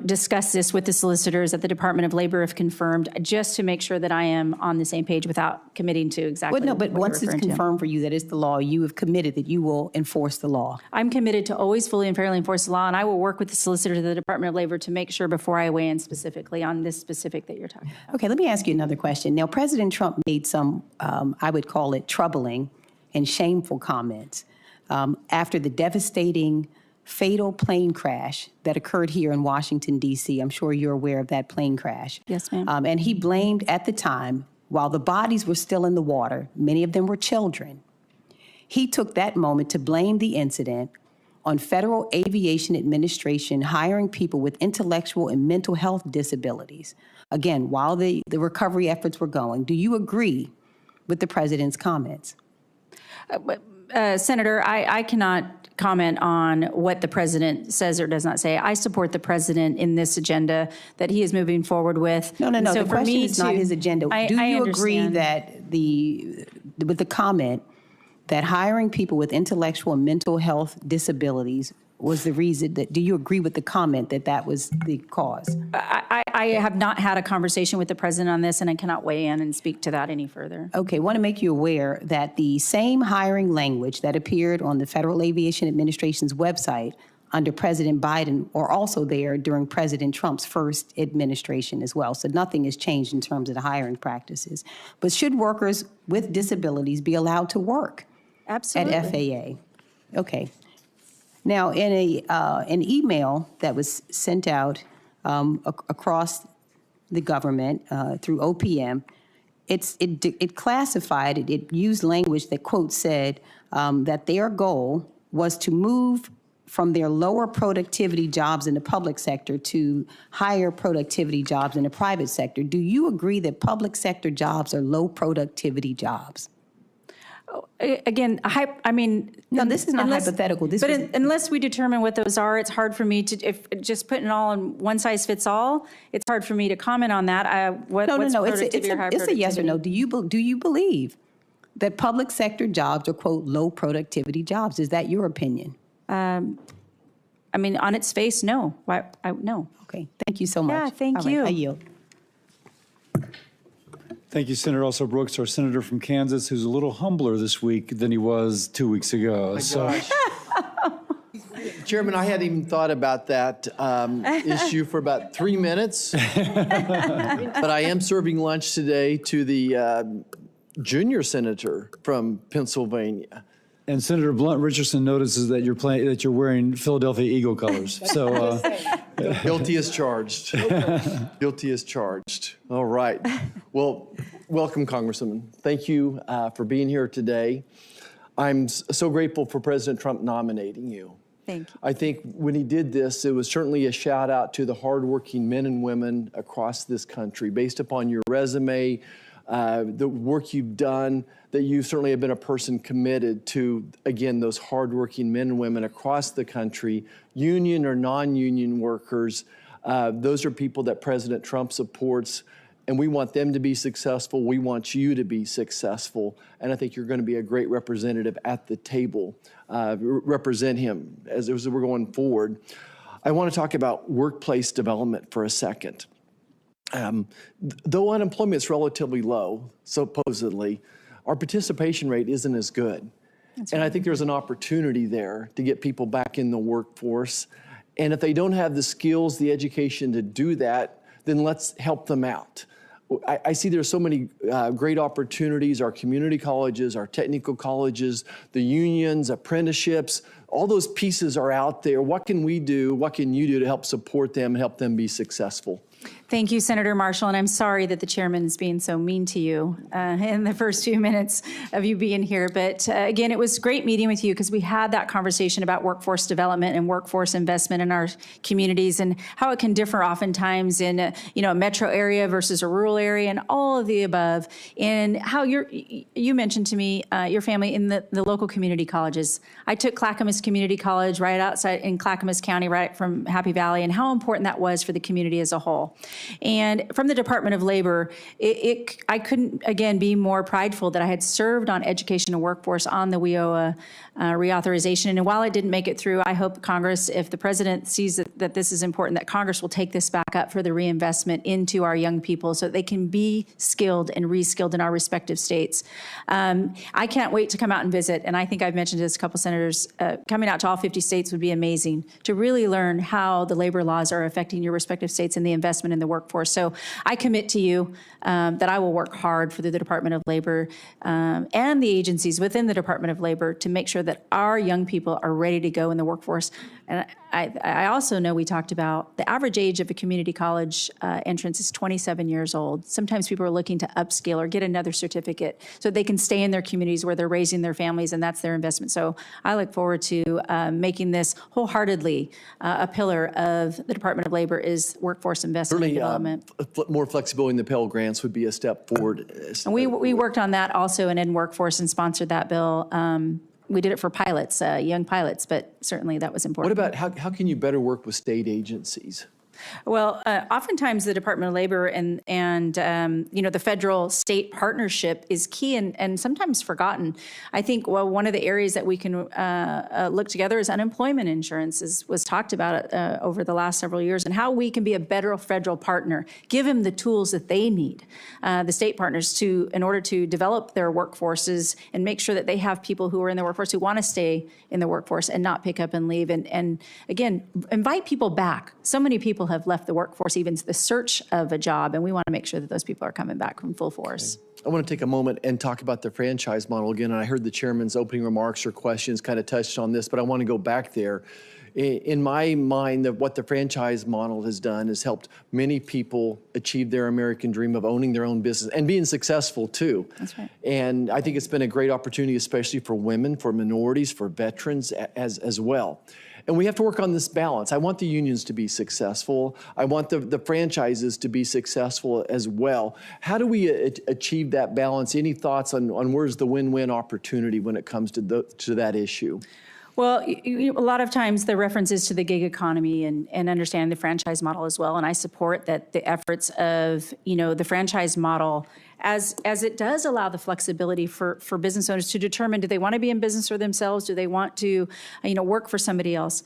Speaker 4: discuss this with the solicitors at the Department of Labor if confirmed, just to make sure that I am on the same page without committing to exactly
Speaker 21: Well, no, but
Speaker 4: what
Speaker 21: once
Speaker 4: you're
Speaker 21: it's
Speaker 4: referring to.
Speaker 21: confirmed for you that it's the law, you have committed that you will enforce the law.
Speaker 4: I'm committed to always fully and fairly enforce the law, and I will work with the solicitors of the Department of Labor to make sure before I weigh in specifically on this specific that you're talking about.
Speaker 21: Okay, let me ask you another question. Now, President Trump made some, I would call it troubling and shameful comments after the devastating fatal plane crash that occurred here in Washington, D.C. I'm sure you're aware of that plane crash.
Speaker 4: Yes, ma'am.
Speaker 21: And he blamed at the time, while the bodies were still in the water, many of them were children, he took that moment to blame the incident on Federal Aviation Administration hiring people with intellectual and mental health disabilities. Again, while the recovery efforts were going, do you agree with the president's comments?
Speaker 4: Senator, I cannot comment on what the president says or does not say. I support the president in this agenda that he is moving forward with.
Speaker 21: No.
Speaker 4: So
Speaker 21: The
Speaker 4: for
Speaker 21: question
Speaker 4: me
Speaker 21: is not his agenda. Do you agree that with the comment that hiring people with intellectual and mental health disabilities was the reason do you agree with the comment that was the cause?
Speaker 4: I have not had a conversation with the president on this, and I cannot weigh in and speak to that any further.
Speaker 21: Okay, I want to make you aware that the same hiring language that appeared on the Federal Aviation Administration's website under President Biden are also there during President Trump's first administration as well. So nothing has changed in terms of the hiring practices. But should workers with disabilities be allowed to work
Speaker 4: Absolutely.
Speaker 21: at FAA? Okay. Now, in an email that was sent out across the government through OPM, it classified, it used language that, quote, said that their goal was to move from their lower productivity jobs in the public sector to higher productivity jobs in the private sector. Do you agree that public sector jobs are low productivity jobs?
Speaker 4: Again,
Speaker 21: no, this is not hypothetical.
Speaker 4: Unless we determine what those are, it's hard for me to, if just putting it all in one size fits all, it's hard for me to comment on that.
Speaker 21: No. It's a yes or no. Do you believe that public sector jobs are, quote, low productivity jobs? Is that your opinion?
Speaker 4: On its face, no. No.
Speaker 21: Okay. Thank you so much.
Speaker 4: Yeah, thank
Speaker 21: All right,
Speaker 4: you.
Speaker 21: I yield.
Speaker 1: Thank you, Senator Elsa Brooks, our senator from Kansas, who's a little humbler this week than he was 2 weeks ago.
Speaker 2: Chairman, I hadn't even thought about that issue for about 3 minutes. But I am serving lunch today to the junior senator from Pennsylvania.
Speaker 1: And Senator Blunt Richardson notices that you're wearing Philadelphia Eagle colors. So
Speaker 2: guilty as charged. Guilty as charged. All right. Well, welcome, Congresswoman. Thank you for being here today. I'm so grateful for President Trump nominating you.
Speaker 4: Thank you.
Speaker 2: I think when he did this, it was certainly a shout out to the hardworking men and women across this country. Based upon your resume, the work you've done, that you certainly have been a person committed to, again, those hardworking men and women across the country, union or non-union workers. Those are people that President Trump supports, and we want them to be successful. We want you to be successful, and I think you're going to be a great representative at the table. Represent him as we're going forward. I want to talk about workplace development for a second. Though unemployment is relatively low, supposedly, our participation rate isn't as good. And I think there's an opportunity there to get people back in the workforce. And if they don't have the skills, the education to do that, then let's help them out. I see there's so many great opportunities, our community colleges, our technical colleges, the unions, apprenticeships. all those pieces are out there. What can we do? What can you do to help support them and help them be successful?
Speaker 4: Thank you, Senator Marshall, and I'm sorry that the chairman is being so mean to you in the first few minutes of you being here. But again, it was great meeting with you because we had that conversation about workforce development and workforce investment in our communities and how it can differ oftentimes in a metro area versus a rural area and all of the above. And how you mentioned to me your family in the local community colleges. I took Clackamas Community College right outside in Clackamas County, right from Happy Valley, and how important that was for the community as a whole. And from the Department of Labor, I couldn't, again, be more prideful that I had served on education and workforce on the WIOA reauthorization. And while it didn't make it through, I hope Congress, if the president sees that this is important, that Congress will take this back up for the reinvestment into our young people so that they can be skilled and reskilled in our respective states. I can't wait to come out and visit. And I think I've mentioned to this a couple senators, coming out to all 50 states would be amazing to really learn how the labor laws are affecting your respective states and the investment in the workforce. So I commit to you that I will work hard for the Department of Labor and the agencies within the Department of Labor to make sure that our young people are ready to go in the workforce. And I also know we talked about the average age of a community college entrance is 27 years old. Sometimes people are looking to upskill or get another certificate so they can stay in their communities where they're raising their families, and that's their investment. So I look forward to making this wholeheartedly a pillar of the Department of Labor is workforce investment and development.
Speaker 2: More flexibility in the Pell Grants would be a step forward.
Speaker 4: And we worked on that also in workforce and sponsored that bill. We did it for pilots, young pilots, but certainly that was important.
Speaker 2: What about how can you better work with state agencies?
Speaker 4: Well, oftentimes the Department of Labor and the federal-state partnership is key and sometimes forgotten. I think one of the areas that we can look together is unemployment insurance was talked about over the last several years, and how we can be a better federal partner, give them the tools that they need, the state partners, in order to develop their workforces and make sure that they have people who are in the workforce who want to stay in the workforce and not pick up and leave. And again, invite people back. So many people have left the workforce, even the search of a job, and we want to make sure that those people are coming back from full force.
Speaker 2: Okay. I want to take a moment and talk about the franchise model again. And I heard the chairman's opening remarks or questions kind of touched on this, but I want to go back there. In my mind, what the franchise model has done is helped many people achieve their American dream of owning their own business and being successful too.
Speaker 4: That's right.
Speaker 2: And I think it's been a great opportunity, especially for women, for minorities, for veterans as well. And we have to work on this balance. I want the unions to be successful. I want the franchises to be successful as well. How do we achieve that balance? Any thoughts on where's the win-win opportunity when it comes to that issue?
Speaker 4: Well, a lot of times the reference is to the gig economy and understanding the franchise model as well. And I support that the efforts of, the franchise model as it does allow the flexibility for business owners to determine, do they want to be in business for themselves? Do they want to, work for somebody else?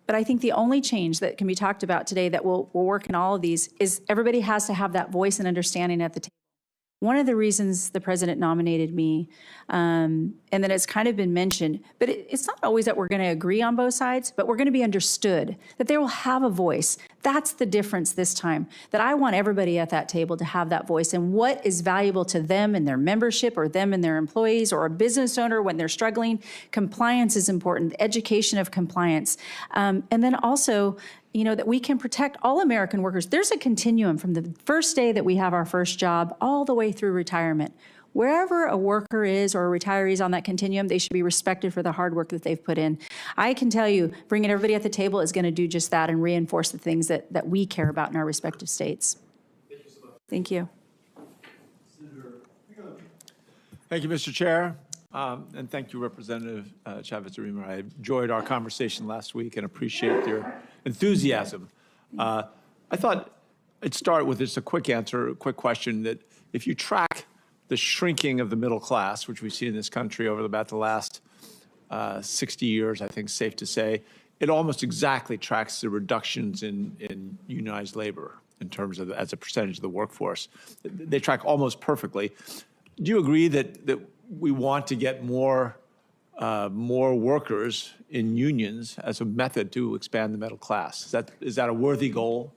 Speaker 4: But I think the only change that can be talked about today that will work in all of these is everybody has to have that voice and understanding at the table. One of the reasons the president nominated me, and that it's kind of been mentioned, but it's not always that we're going to agree on both sides, but we're going to be understood, that they will have a voice. That's the difference this time, that I want everybody at that table to have that voice and what is valuable to them and their membership or them and their employees or a business owner when they're struggling. Compliance is important, education of compliance. And then also, that we can protect all American workers. There's a continuum from the first day that we have our first job all the way through retirement. Wherever a worker is or a retiree is on that continuum, they should be respected for the hard work that they've put in. I can tell you, bringing everybody at the table is going to do just that and reinforce the things that we care about in our respective states. Thank you.
Speaker 5: Thank you, Mr. Chair. And thank you, Representative Chavez-Deremer. I enjoyed our conversation last week and appreciate your enthusiasm. I thought I'd start with just a quick question, that if you track the shrinking of the middle class, which we've seen in this country over about the last 60 years, I think it's safe to say, it almost exactly tracks the reductions in unionized labor in terms of as a percentage of the workforce. They track almost perfectly. Do you agree that we want to get more workers in unions as a method to expand the middle class? Is that a worthy goal?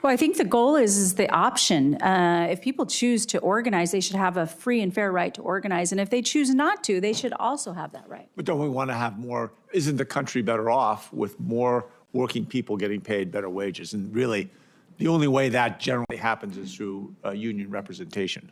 Speaker 4: Well, I think the goal is the option. If people choose to organize, they should have a free and fair right to organize. And if they choose not to, they should also have that right.
Speaker 5: But don't we want to have more? Isn't the country better off with more working people getting paid better wages? And really, the only way that generally happens is through union representation.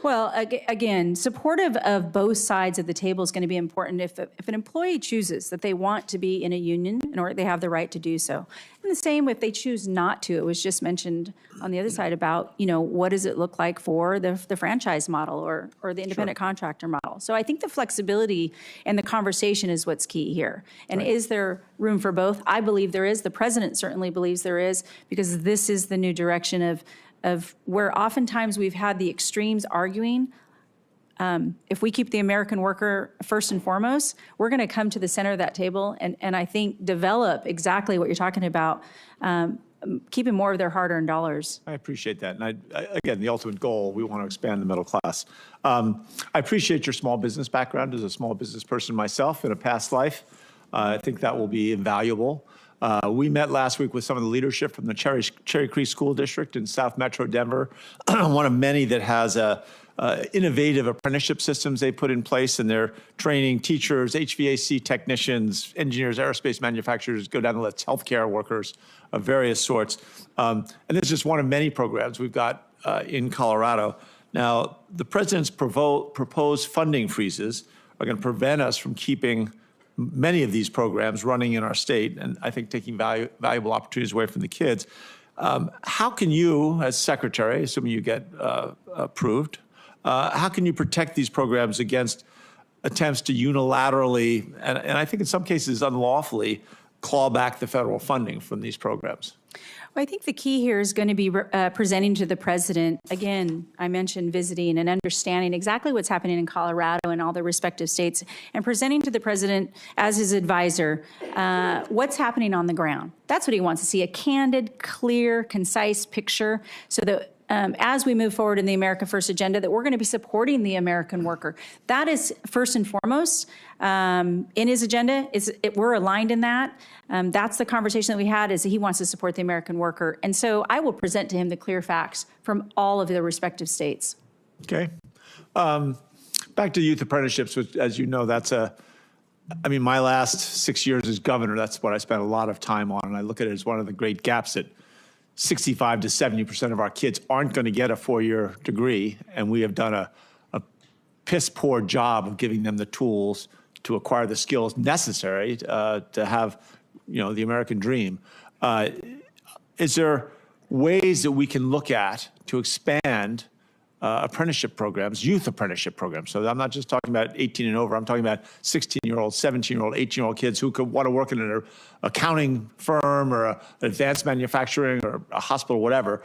Speaker 4: Well, again, supportive of both sides of the table is going to be important. If an employee chooses that they want to be in a union, or they have the right to do so. And the same if they choose not to. It was just mentioned on the other side about, what does it look like for the franchise model or the independent contractor model. So I think the flexibility and the conversation is what's key here. And is there room for both? I believe there is. The president certainly believes there is, because this is the new direction of where oftentimes we've had the extremes arguing. If we keep the American worker first and foremost, we're going to come to the center of that table and I think develop exactly what you're talking about, keeping more of their hard-earned dollars.
Speaker 5: I appreciate that. And again, the ultimate goal, we want to expand the middle class. I appreciate your small business background as a small business person myself in a past life. I think that will be invaluable. We met last week with some of the leadership from the Cherry Creek School District in South Metro Denver, one of many that has innovative apprenticeship systems they put in place, and they're training teachers, HVAC technicians, engineers, aerospace manufacturers, go down the list, healthcare workers of various sorts. And this is just one of many programs we've got in Colorado. Now, the president's proposed funding freezes are going to prevent us from keeping many of these programs running in our state, and I think taking valuable opportunities away from the kids. How can you, as secretary, assuming you get approved, how can you protect these programs against attempts to unilaterally, and I think in some cases unlawfully, claw back the federal funding from these programs?
Speaker 4: Well, I think the key here is going to be presenting to the president. Again, I mentioned visiting and understanding exactly what's happening in Colorado and all the respective states, and presenting to the president as his advisor what's happening on the ground. That's what he wants to see, a candid, clear, concise picture, so that as we move forward in the America First agenda, that we're going to be supporting the American worker. That is first and foremost in his agenda. We're aligned in that. That's the conversation that we had, is that he wants to support the American worker. And so I will present to him the clear facts from all of the respective states.
Speaker 5: Okay. Back to youth apprenticeships, which, as you know, my last 6 years as governor, that's what I spent a lot of time on. And I look at it as one of the great gaps that 65 to 70% of our kids aren't going to get a four-year degree, and we have done a piss-poor job of giving them the tools to acquire the skills necessary to have, the American dream. Is there ways that we can look at to expand apprenticeship programs, youth apprenticeship programs? So I'm not just talking about 18 and over. I'm talking about 16-year-old, 17-year-old, 18-year-old kids who could want to work in an accounting firm or an advanced manufacturing or a hospital, whatever.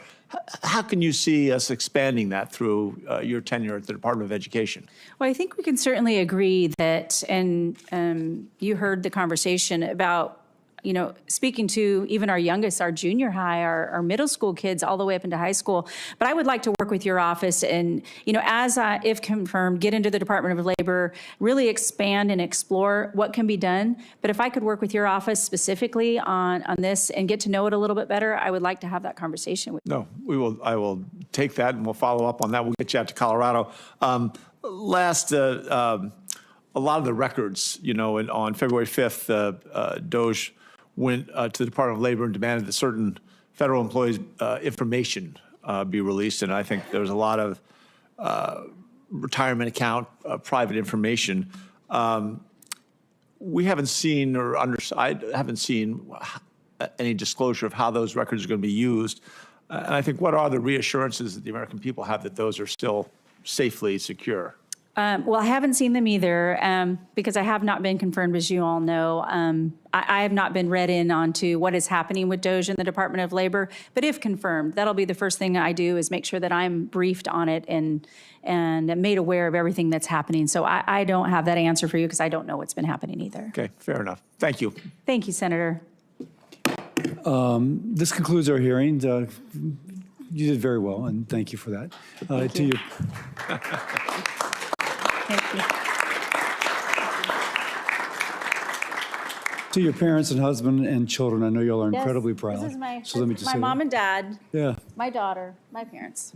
Speaker 5: How can you see us expanding that through your tenure at the Department of Education?
Speaker 4: Well, I think we can certainly agree that, and you heard the conversation about, speaking to even our youngest, our junior high, our middle school kids, all the way up into high school. But I would like to work with your office and, as if confirmed, get into the Department of Labor, really expand and explore what can be done. But if I could work with your office specifically on this and get to know it a little bit better, I would like to have that conversation with you.
Speaker 5: No, I will take that and we'll follow up on that. We'll get you out to Colorado. A lot of the records, on February 5th, DOJ went to the Department of Labor and demanded that certain federal employees' information be released. And I think there's a lot of retirement account, private information. We haven't seen, I haven't seen any disclosure of how those records are going to be used. And I think, what are the reassurances that the American people have that those are still safely secure?
Speaker 4: Well, I haven't seen them either because I have not been confirmed, as you all know. I have not been read in onto what is happening with DOJ in the Department of Labor. But if confirmed, that'll be the first thing I do, is make sure that I'm briefed on it and made aware of everything that's happening. So I don't have that answer for you because I don't know what's been happening either.
Speaker 5: Okay, fair enough. Thank you.
Speaker 4: Thank you, Senator.
Speaker 1: This concludes our hearing. You did very well, and thank you for that.
Speaker 4: Thank you. Thank you.
Speaker 1: To your parents and husband and children, I know y'all are incredibly proud.
Speaker 4: This is my,
Speaker 1: so let me just
Speaker 4: my
Speaker 1: say
Speaker 4: mom
Speaker 1: that.
Speaker 4: and dad,
Speaker 1: Yeah.
Speaker 4: my daughter, my parents.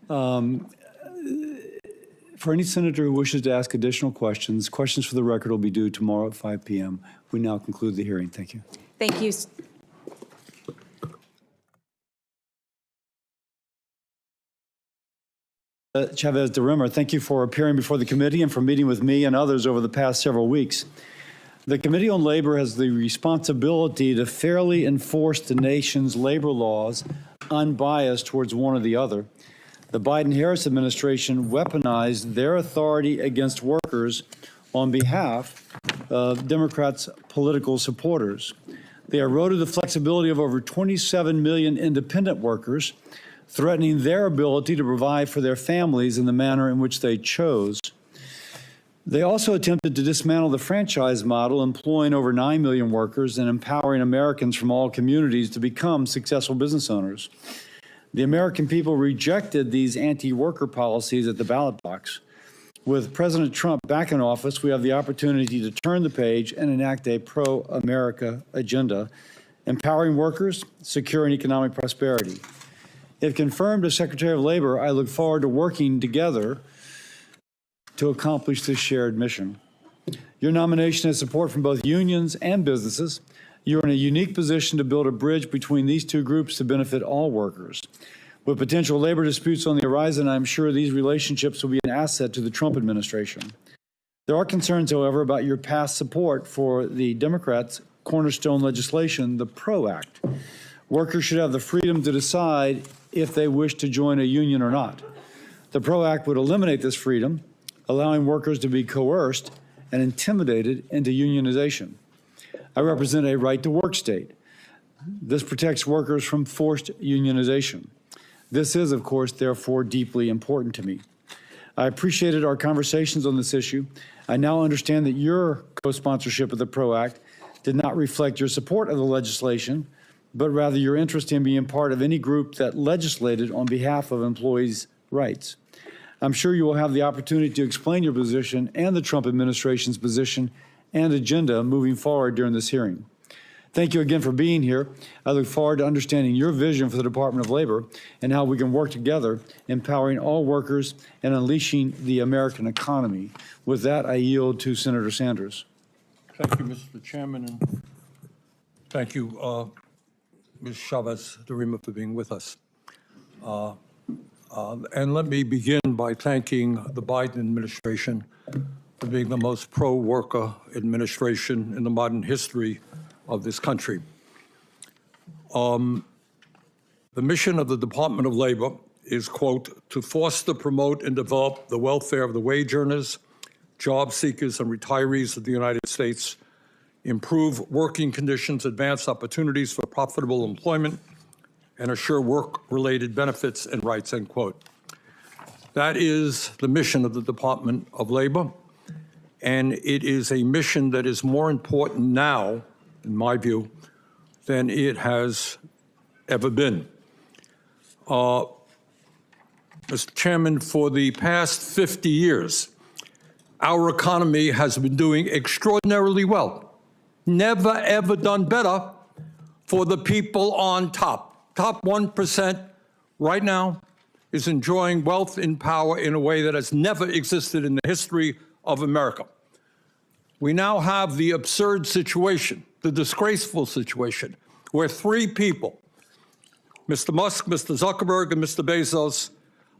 Speaker 1: For any senator who wishes to ask additional questions, questions for the record will be due tomorrow at 5 p.m. We now conclude the hearing. Thank you.
Speaker 4: Thank you.
Speaker 1: Chavez-Deremer, thank you for appearing before the committee and for meeting with me and others over the past several weeks. The Committee on Labor has the responsibility to fairly enforce the nation's labor laws, unbiased towards one or the other. The Biden-Harris administration weaponized their authority against workers on behalf of Democrats' political supporters. They eroded the flexibility of over 27 million independent workers, threatening their ability to provide for their families in the manner in which they chose. They also attempted to dismantle the franchise model, employing over 9 million workers and empowering Americans from all communities to become successful business owners. The American people rejected these anti-worker policies at the ballot box. With President Trump back in office, we have the opportunity to turn the page and enact a pro-America agenda, empowering workers, securing economic prosperity. If confirmed as Secretary of Labor, I look forward to working together to accomplish this shared mission. Your nomination has support from both unions and businesses. You're in a unique position to build a bridge between these two groups to benefit all workers. With potential labor disputes on the horizon, I'm sure these relationships will be an asset to the Trump administration. There are concerns, however, about your past support for the Democrats' cornerstone legislation, the PRO Act. Workers should have the freedom to decide if they wish to join a union or not. The PRO Act would eliminate this freedom, allowing workers to be coerced and intimidated into unionization. I represent a right-to-work state. This protects workers from forced unionization. This is, of course, therefore, deeply important to me. I appreciated our conversations on this issue. I now understand that your co-sponsorship of the PRO Act did not reflect your support of the legislation, but rather your interest in being part of any group that legislated on behalf of employees' rights. I'm sure you will have the opportunity to explain your position and the Trump administration's position and agenda moving forward during this hearing. Thank you again for being here. I look forward to understanding your vision for the Department of Labor and how we can work together, empowering all workers and unleashing the American economy. With that, I yield to Senator Sanders.
Speaker 6: Thank you, Mr. Chairman, and thank you, Ms. Chavez-Deremer, for being with us. And let me begin by thanking the Biden administration for being the most pro-worker administration in the modern history of this country. The mission of the Department of Labor is, quote, to foster, promote, and develop the welfare of the wage earners, job seekers, and retirees of the United States, improve working conditions, advance opportunities for profitable employment, and assure work-related benefits and rights, end quote. That is the mission of the Department of Labor, and it is a mission that is more important now, in my view, than it has ever been. Mr. Chairman, for the past 50 years, our economy has been doing extraordinarily well. Never, ever done better for the people on top. Top 1% right now is enjoying wealth and power in a way that has never existed in the history of America. We now have the absurd situation, the disgraceful situation, where three people, Mr. Musk, Mr. Zuckerberg, and Mr. Bezos,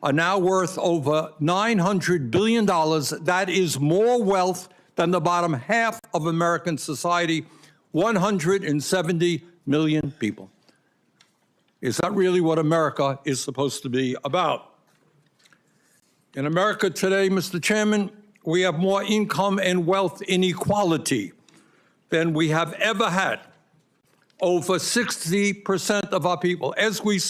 Speaker 6: are now worth over $900 billion. That is more wealth than the bottom half of American society, 170 million people. Is that really what America is supposed to be about? In America today, Mr. Chairman, we have more income and wealth inequality than we have ever had. Over 60% of our people, as we speak,